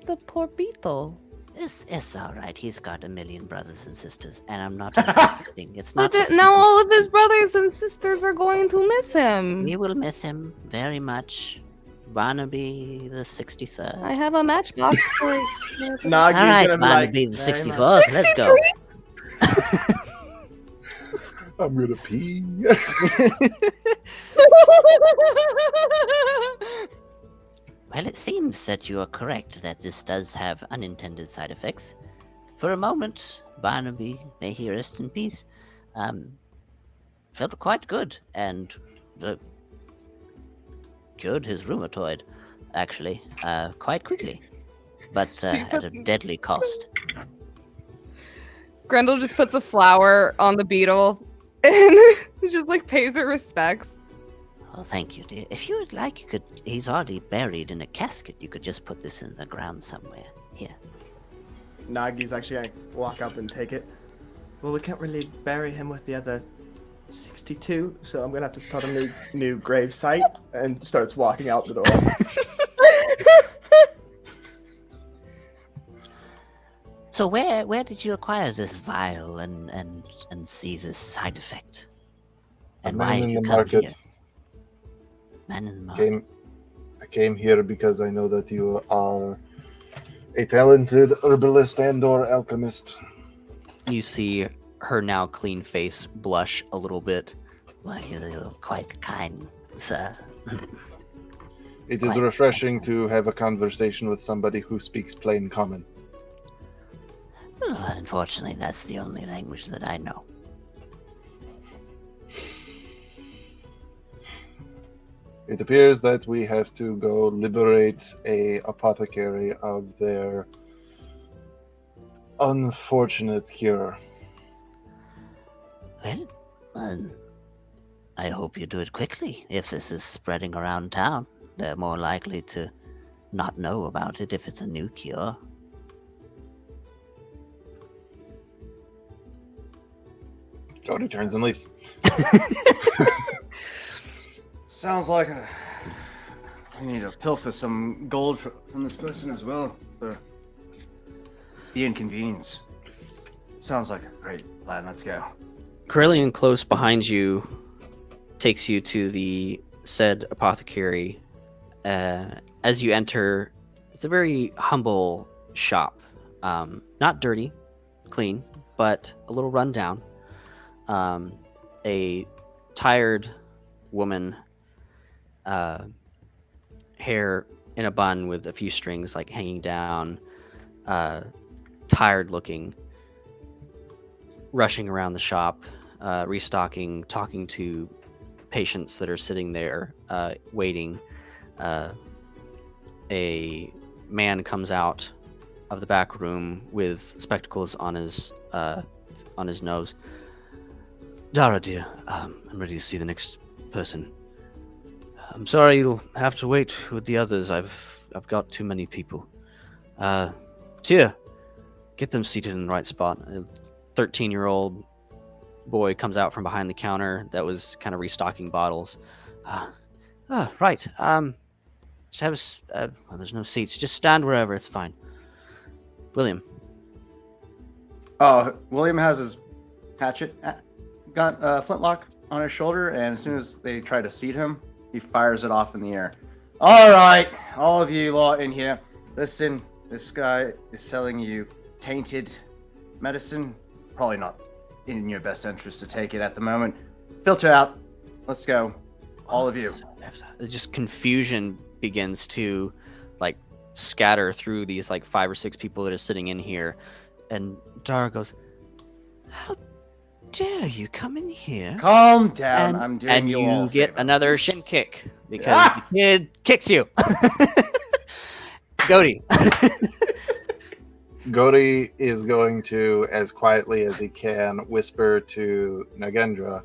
the poor beetle. It's all right. He's got a million brothers and sisters, and I'm not insulting. It's not. But for now fun. all of his brothers and sisters are going to miss him. We will miss him very much. Barnaby the 63rd. I have a matchbox for Nagi's All right, gonna be like, Barnaby the "Very 64th. Let's go. I'm gonna pee. Well, it seems that you are correct that this does have unintended side effects. For a moment, Barnaby, may he rest in peace, felt quite good and cured his rheumatoid, actually, quite quickly, but at a deadly cost. Grendel just puts a flower on the beetle and just like pays her respects. Oh, thank you, dear. If you would like, you could. He's already buried in a casket. You could just put this in the ground somewhere. Here. Nagi's actually gonna walk up and take it. Well, we can't really bury him with the other 62, so I'm gonna have to start a new grave site, and starts walking out the door. So where did you acquire this vial and see this side effect? And man why in have you the come market. here? Man in the market. I came here because I know that you are a talented herbalist and/or alchemist. You see her now clean face blush a little bit. Why, you're quite kind, sir. It is refreshing to have a conversation with somebody who speaks plain common. Well, unfortunately, that's the only language that I know. It appears that we have to go liberate a apothecary of their unfortunate cure. Well, I hope you do it quickly. If this is spreading around town, they're more likely to not know about it if it's a new cure. Cody turns and leaves. Sounds like we need to pilfer some gold from this person as well for the inconvenience. Sounds like a great plan. Let's go. Corellian, close behind you, takes you to the said apothecary. As you enter, it's a very humble shop. Not dirty, clean, but a little run down. A tired woman, hair in a bun with a few strings like hanging down, tired looking, rushing around the shop, restocking, talking to patients that are sitting there waiting. A man comes out of the back room with spectacles on his nose. Dara, dear, I'm ready to see the next person. I'm sorry you'll have to wait with the others. I've got too many people. Tia, get them seated in the right spot. A 13-year-old boy comes out from behind the counter that was kind of restocking bottles. Right. Just have well, there's no seats. Just stand wherever. It's fine. William. William has his hatchet got flintlock on his shoulder, and as soon as they try to seat him, he fires it off in the air. All right, all of you lot in here, listen. This guy is selling you tainted medicine. Probably not in your best interest to take it at the moment. Filter out. Let's go, all of you. Just confusion begins to like scatter through these like 5 or 6 people that are sitting in here, and Dara goes, "How dare you come in here?" Calm down. And, I'm doing you all you a get favor. another shin kick because the kid kicks you. Goaty. Godi is going to, as quietly as he can, whisper to Nagendra,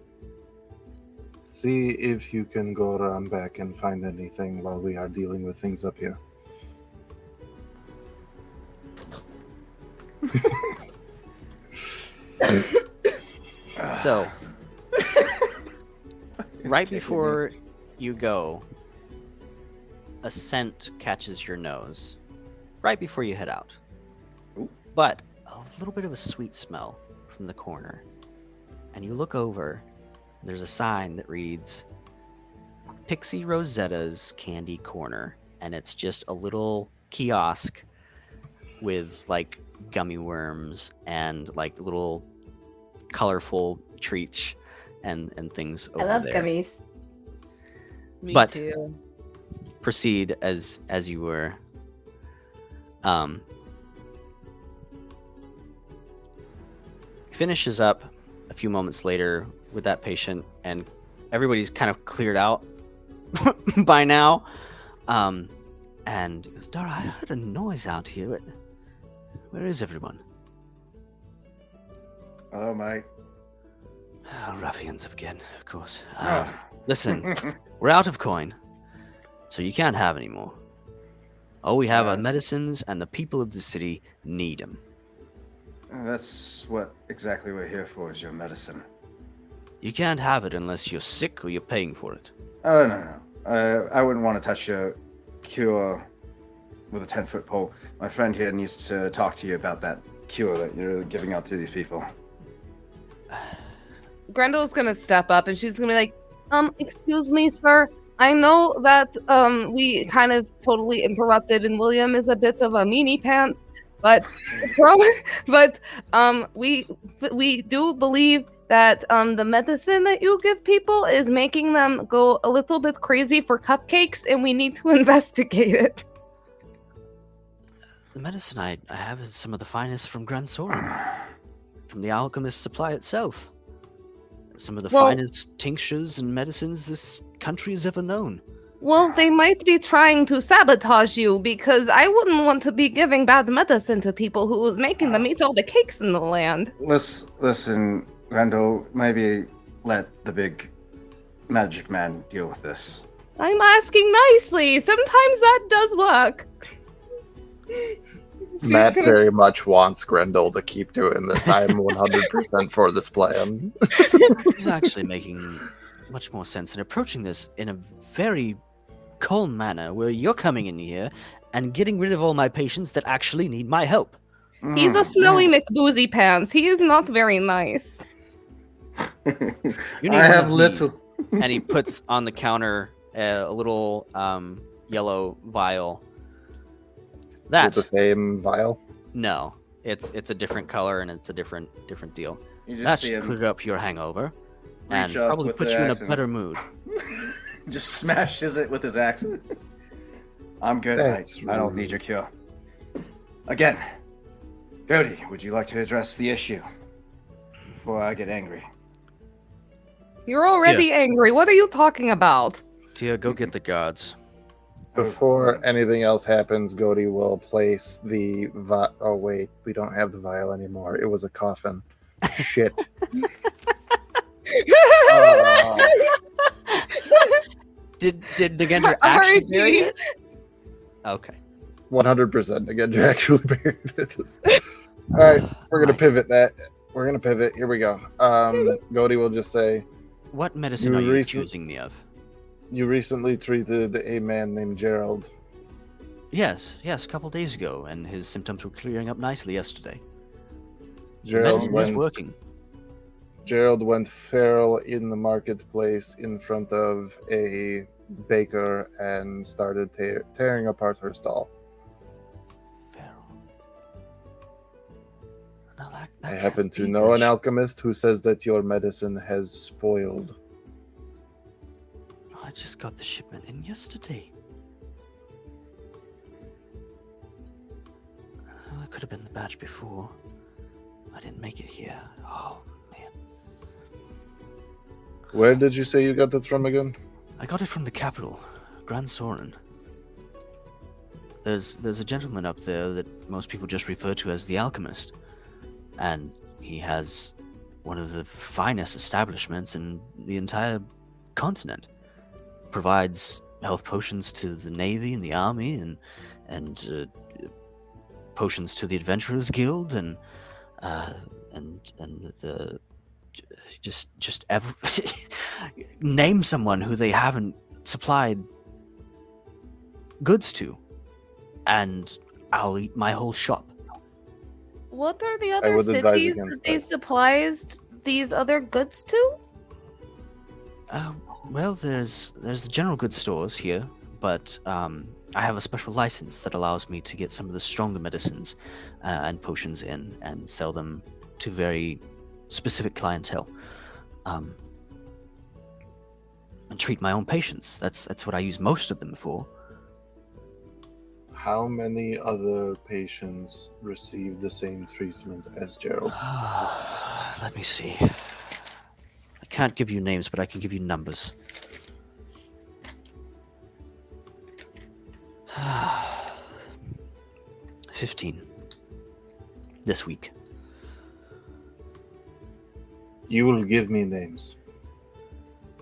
"See if you can go around back and find anything while we are dealing with things up here." So, right before you go, a scent catches your nose. Right before you head out. But a little bit of a sweet smell from the corner. And you look over, and there's a sign that reads, Pixie Rosetta's Candy Corner. And it's just a little kiosk with like gummy worms and like little colorful treats and things over I love there. gummies. Me But- too. Proceed as you were. Finishes up a few moments later with that patient, and everybody's kind of cleared out by now. And he goes, Dara, I heard a noise out here. Where is everyone? Hello, mate. Ruffians again, of course. Ah. Listen, we're out of coin, so you can't have any more. All we have are Yes. medicines, and the people of the city need them. That's what exactly we're here for, is your medicine. You can't have it unless you're sick or you're paying for it. Oh, no. I wouldn't want to touch your cure with a 10-foot pole. My friend here needs to talk to you about that cure that you're giving out to these people. Grendel's gonna step up and she's gonna be like, excuse me, sir. I know that we kind of totally interrupted and William is a bit of a meanie pants, but we do believe that the medicine that you give people is making them go a little bit crazy for cupcakes, and we need to investigate it. The medicine I have is some of the finest from Gran Soren, from the alchemist supply itself. Some of the Well- finest tinctures and medicines this country has ever known. Well, they might be trying to sabotage you because I wouldn't want to be giving bad medicine to people who was making them eat all the cakes in the land. Listen, Randall, maybe let the big magic man deal with this. I'm asking nicely. Sometimes that does work. Matt gonna- very much wants Grendel to keep doing this. I'm 100% for this plan. He's actually making much more sense and approaching this in a very calm manner, where you're coming in here and getting rid of all my patients that actually need my help. He's a smelly McBoozy pants. He is not very nice. You need I one have of little. these. And he puts on the counter a little yellow vial. With the That same vial. no, it's a different color and it's a different deal. You That just see should him clear up your hangover and reach up probably with put the you in a axe and better mood. just smashes it with his axe. I'm good. That's I don't need your cure. Again, Cody, would you like to address the issue before I get angry? You're already angry. What are you talking about? Tia, go get the guards. Before anything else happens, Gody will place the oh wait, we don't have the vial anymore. It was a coffin. Shit. Did Nagender actually bury it? Okay. 100% again, you're actually buried it. Alright, we're gonna Right. pivot that. We're gonna pivot. Here we go. Gody will just say, What medicine You are you recent- accusing me of? you recently treated a man named Gerald. Yes, a couple days ago, and his symptoms were clearing up nicely yesterday. The Gerald medicine is went, working. Gerald went feral in the marketplace in front of a baker and started tearing apart her stall. Feral. Now I that happen can't to be know the an alchemist who says that your medicine has spoiled. I just got the shipment in yesterday. It could have been the batch before. I didn't make it here. Oh, man. Where did you say you got that from again? I got it from the capital, Grand Soren. There's a gentleman up there that most people just refer to as the alchemist. And he has one of the finest establishments in the entire continent. Provides health potions to the navy and the army, and potions to the adventurers guild, and the just name someone who they haven't supplied goods to, and I'll eat my whole shop. What are the I other would advise cities that against they that. supplied these other goods to? Well, there's the general goods stores here, but I have a special license that allows me to get some of the stronger medicines and potions in and sell them to very specific clientele. And treat my own patients. That's what I use most of them for. How many other patients received the same treatment as Gerald? Let me see. I can't give you names, but I can give you numbers. 15 this week. You will give me names.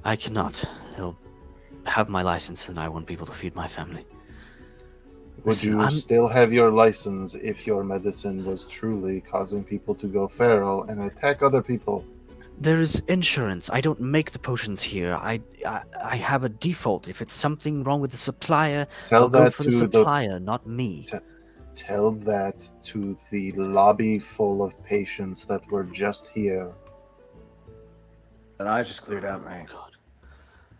I cannot. They'll have my license, and I want people to feed my family. Would Listen, you still have your license if your medicine was truly causing people to go feral and attack other people? There is insurance. I don't make the potions here. I have a default. If it's something wrong with the supplier, Tell I'll go that for to the the supplier, not me. Tell that to the lobby full of patients that were just here. And I just cleared out my. God.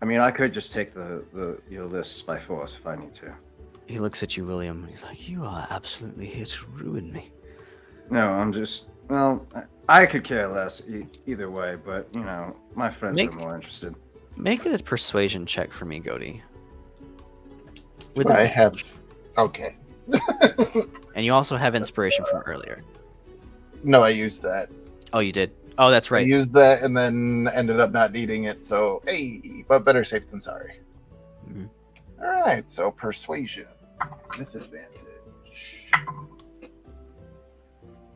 I mean, I could just take your lists by force if I need to. He looks at you, William, and he's like, "You are absolutely here to ruin me." No, I'm just. Well, I could care less either way, but you know, my friends are more interested. Make it a persuasion check for me, Gody. With I advantage. have. Okay. And you also have inspiration from earlier. No, I used that. Oh, you did? Oh, that's I right. used that and then ended up not needing it, so hey, but better safe than sorry. Mhm. Alright, so persuasion with advantage.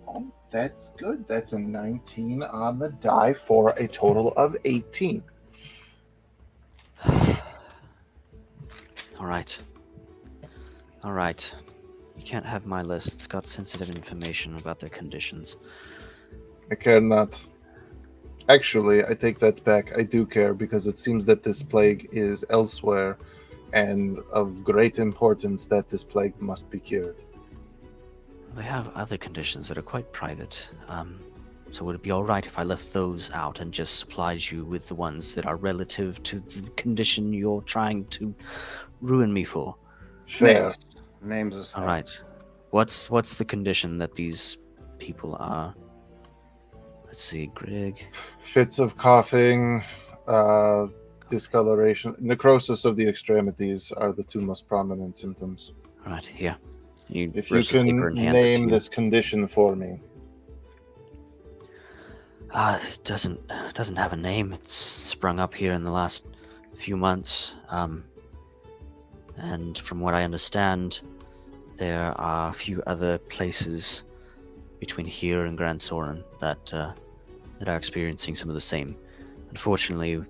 Oh, that's good. That's a 19 on the die for a total of 18. All right. You can't have my list. It's got sensitive information about their conditions. I care not. Actually, I take that back. I do care because it seems that this plague is elsewhere and of great importance that this plague must be cured. They have other conditions that are quite private. So would it be all right if I left those out and just supplied you with the ones that are relative to the condition you're trying to ruin me for? Fair. Names is All right. What's the condition that these people are? Let's see, Greg. Fits of coughing, discoloration, necrosis of the extremities are the two most prominent symptoms. All right, here. If you rips the paper can and hands it to name you. this condition for me. It doesn't have a name. It's sprung up here in the last few months. And from what I understand, there are a few other places between here and Grand Soren that are experiencing some of the same. Unfortunately, a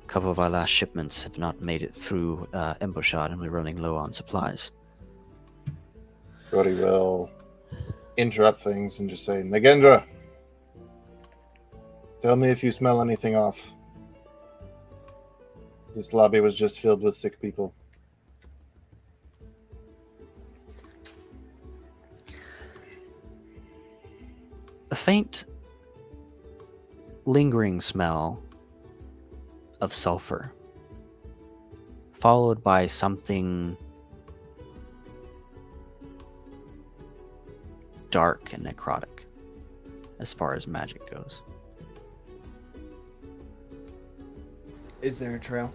couple of our last shipments have not made it through Embershot, and we're running low on supplies. Brody will interrupt things and just say, Nagendra, tell me if you smell anything off. This lobby was just filled with sick people. A faint, lingering smell of sulfur, followed by something dark and necrotic, as far as magic goes. Is there a trail?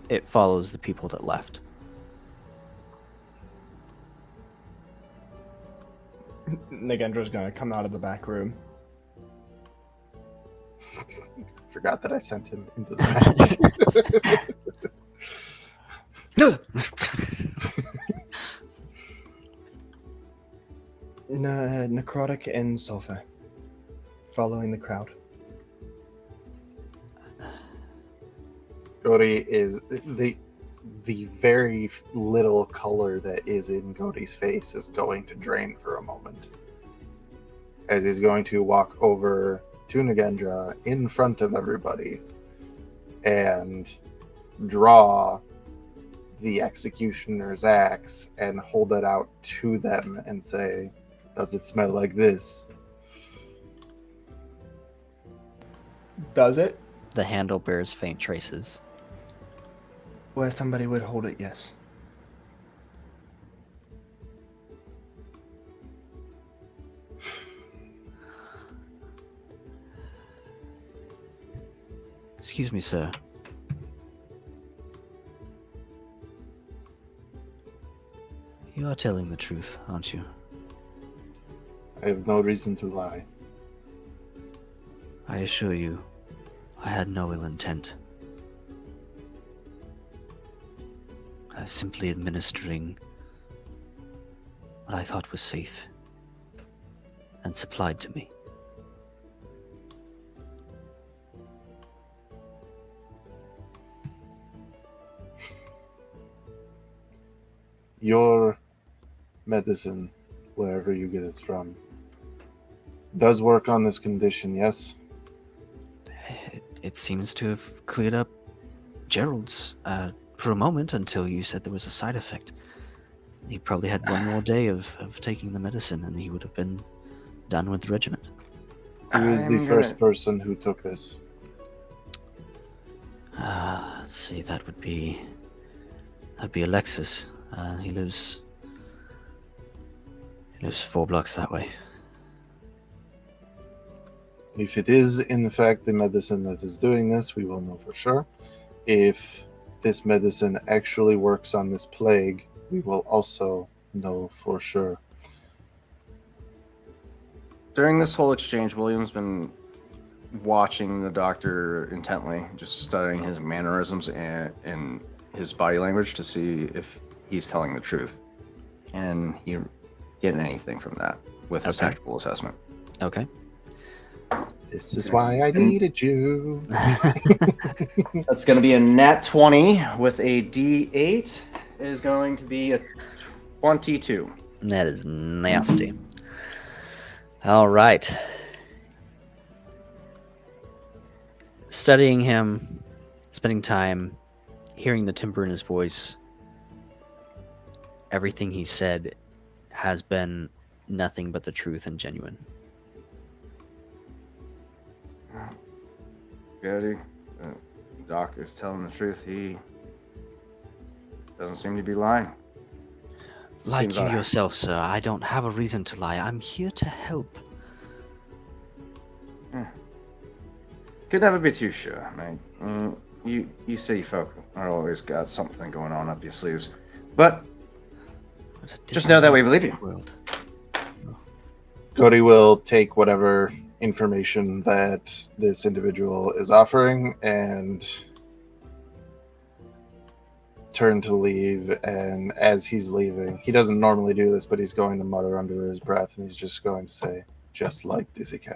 It follows the people that left. Nagendra's gonna come out of the back room. Forgot that I sent him into the Necrotic and sulfur. Following the crowd. Gody is the very little color that is in Gody's face is going to drain for a moment, as he's going to walk over to Nagendra in front of everybody and draw the executioner's axe and hold it out to them and say, "Does it smell like this?" Does it? The handle bears faint traces. Where somebody would hold it, yes. Excuse me, sir. You are telling the truth, aren't you? I have no reason to lie. I assure you, I had no ill intent. I was simply administering what I thought was safe and supplied to me. Your medicine, wherever you get it from, does work on this condition, yes? It seems to have cleared up Gerald's for a moment until you said there was a side effect. He probably had one more day of taking the medicine and he would have been done with the regiment. Who is the first person who took this? Let's see, that'd be Alexis. He lives 4 blocks that way. If it is, in fact, the medicine that is doing this, we will know for sure. If this medicine actually works on this plague, we will also know for sure. During this whole exchange, William's been watching the doctor intently, just studying his mannerisms and his body language to see if he's telling the truth. Can he get anything from that with his tactical assessment? Okay. This is why I needed you. That's going to be a nat 20 with a D8 is going to be a 22. That is nasty. All right. Studying him, spending time, hearing the timbre in his voice, everything he said has been nothing but the truth and genuine. Goody. Doc is telling the truth. He doesn't seem to be lying. Like Seems you odd. yourself, sir, I don't have a reason to lie. I'm here to help. Could never be too sure, mate. You city folk are always got something going on up your sleeves. But just know that we believe you. World. Cody will take whatever information that this individual is offering and turn to leave. And as he's leaving, he doesn't normally do this, but he's going to mutter under his breath, and he's just going to say, "Just like Decay."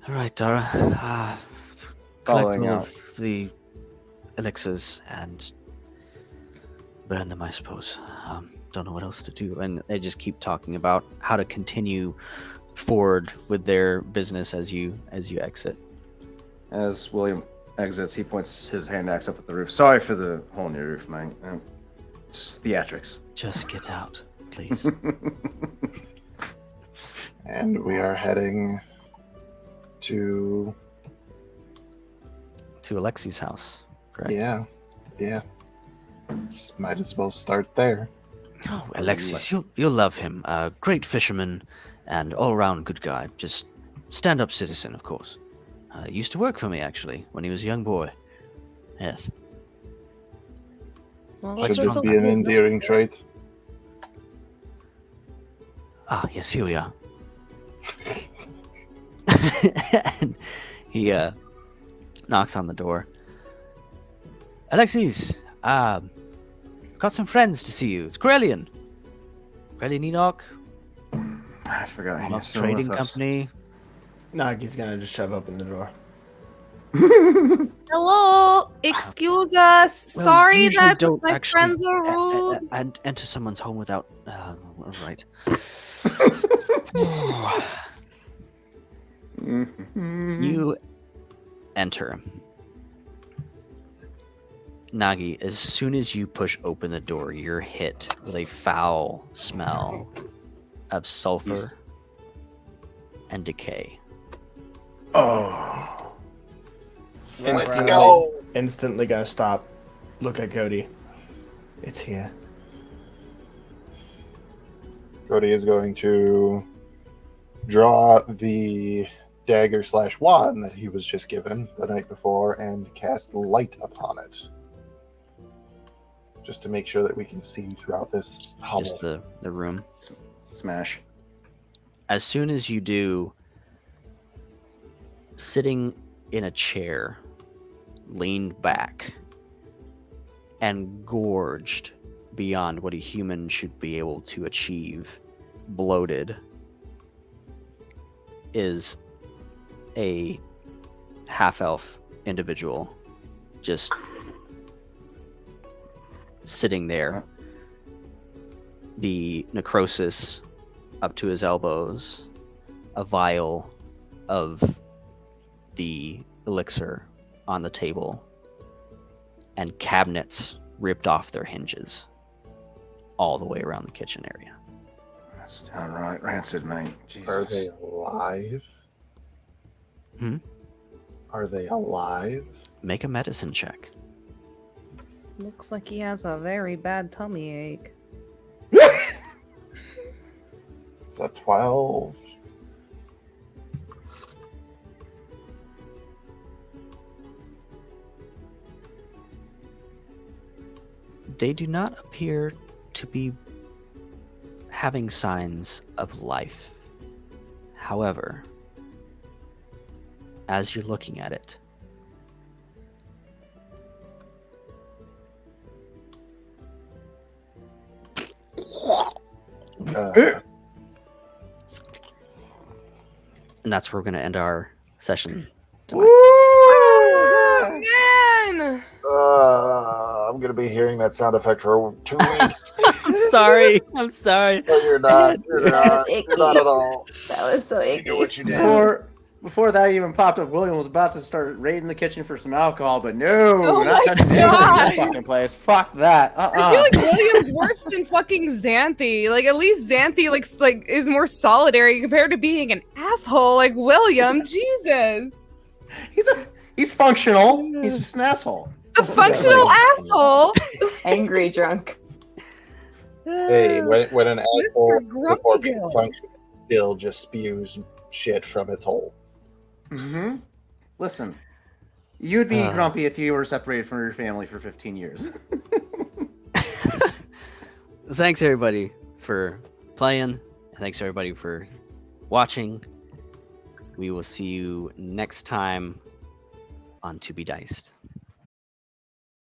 All right, Dara. Collect Following all out. of the elixirs and burn them, I suppose. Don't know what else to do. And they just keep talking about how to continue forward with their business as you exit. As William exits, he points his hand axe up at the roof. Sorry for the hole in your roof, man. Just theatrics. Just get out, please. And we are heading to Alexi's house, correct? yeah. Might as well start there. Oh, Alexis, you'll love him. Great fisherman and all-around good guy. Just stand-up citizen, of course. Used to work for me, actually, when he was a young boy. Yes. Well, Let's Should that's this go. be an endearing trait? Ah, yes, here we are. And he knocks on the door. Alexis, got some friends to see you. It's Corellian. Corellian Enoch, I forgot. Enoch He's still Trading with us. Company. Nagi's gonna just shove open the door. Hello, excuse us. Well, Sorry usually that don't my actually friends are rude. and enter someone's home without. Right. You enter. Nagi, as soon as you push open the door, you're hit with a foul smell of sulfur Yes. and decay. Oh. Instantly, go. Instantly gonna stop. Look at Cody. It's here. Cody is going to draw the dagger / wand that he was just given the night before and cast light upon it. Just to make sure that we can see throughout this hovel. Just the room. Smash. As soon as you do, sitting in a chair, leaned back, and gorged beyond what a human should be able to achieve, bloated, is a half-elf individual just sitting there, the necrosis up to his elbows, a vial of the elixir on the table, and cabinets ripped off their hinges all the way around the kitchen area. That's downright rancid, mate. Jesus. Are they alive? Hmm? Are they alive? Make a medicine check. Looks like he has a very bad tummy ache. It's a 12. They do not appear to be having signs of life. However, as you're looking at it, and that's where we're going to end our session tonight. Oh, yeah. on. I'm gonna be hearing that sound effect for 2 weeks. I'm sorry. I'm sorry. No, you're not. You're not. You're not at all. That was so You icky. do what you do. Before that even popped up, William was about to start raiding the kitchen for some alcohol, but no, Oh not my touching anything in God. this fucking place. Fuck that. I feel like William's worse than fucking Xanthi. Like at least Xanthi like is more solitary compared to being an asshole like William. Jesus. He's functional. He's just an asshole. A functional asshole. Angry drunk. Hey, when an asshole Grumpy before being Girl. functional still just spews shit from its hole. Mm-hmm. Listen, you'd be grumpy if you were separated from your family for 15 years. Thanks everybody for playing. Thanks everybody for watching. We will see you next time on To Be Diced.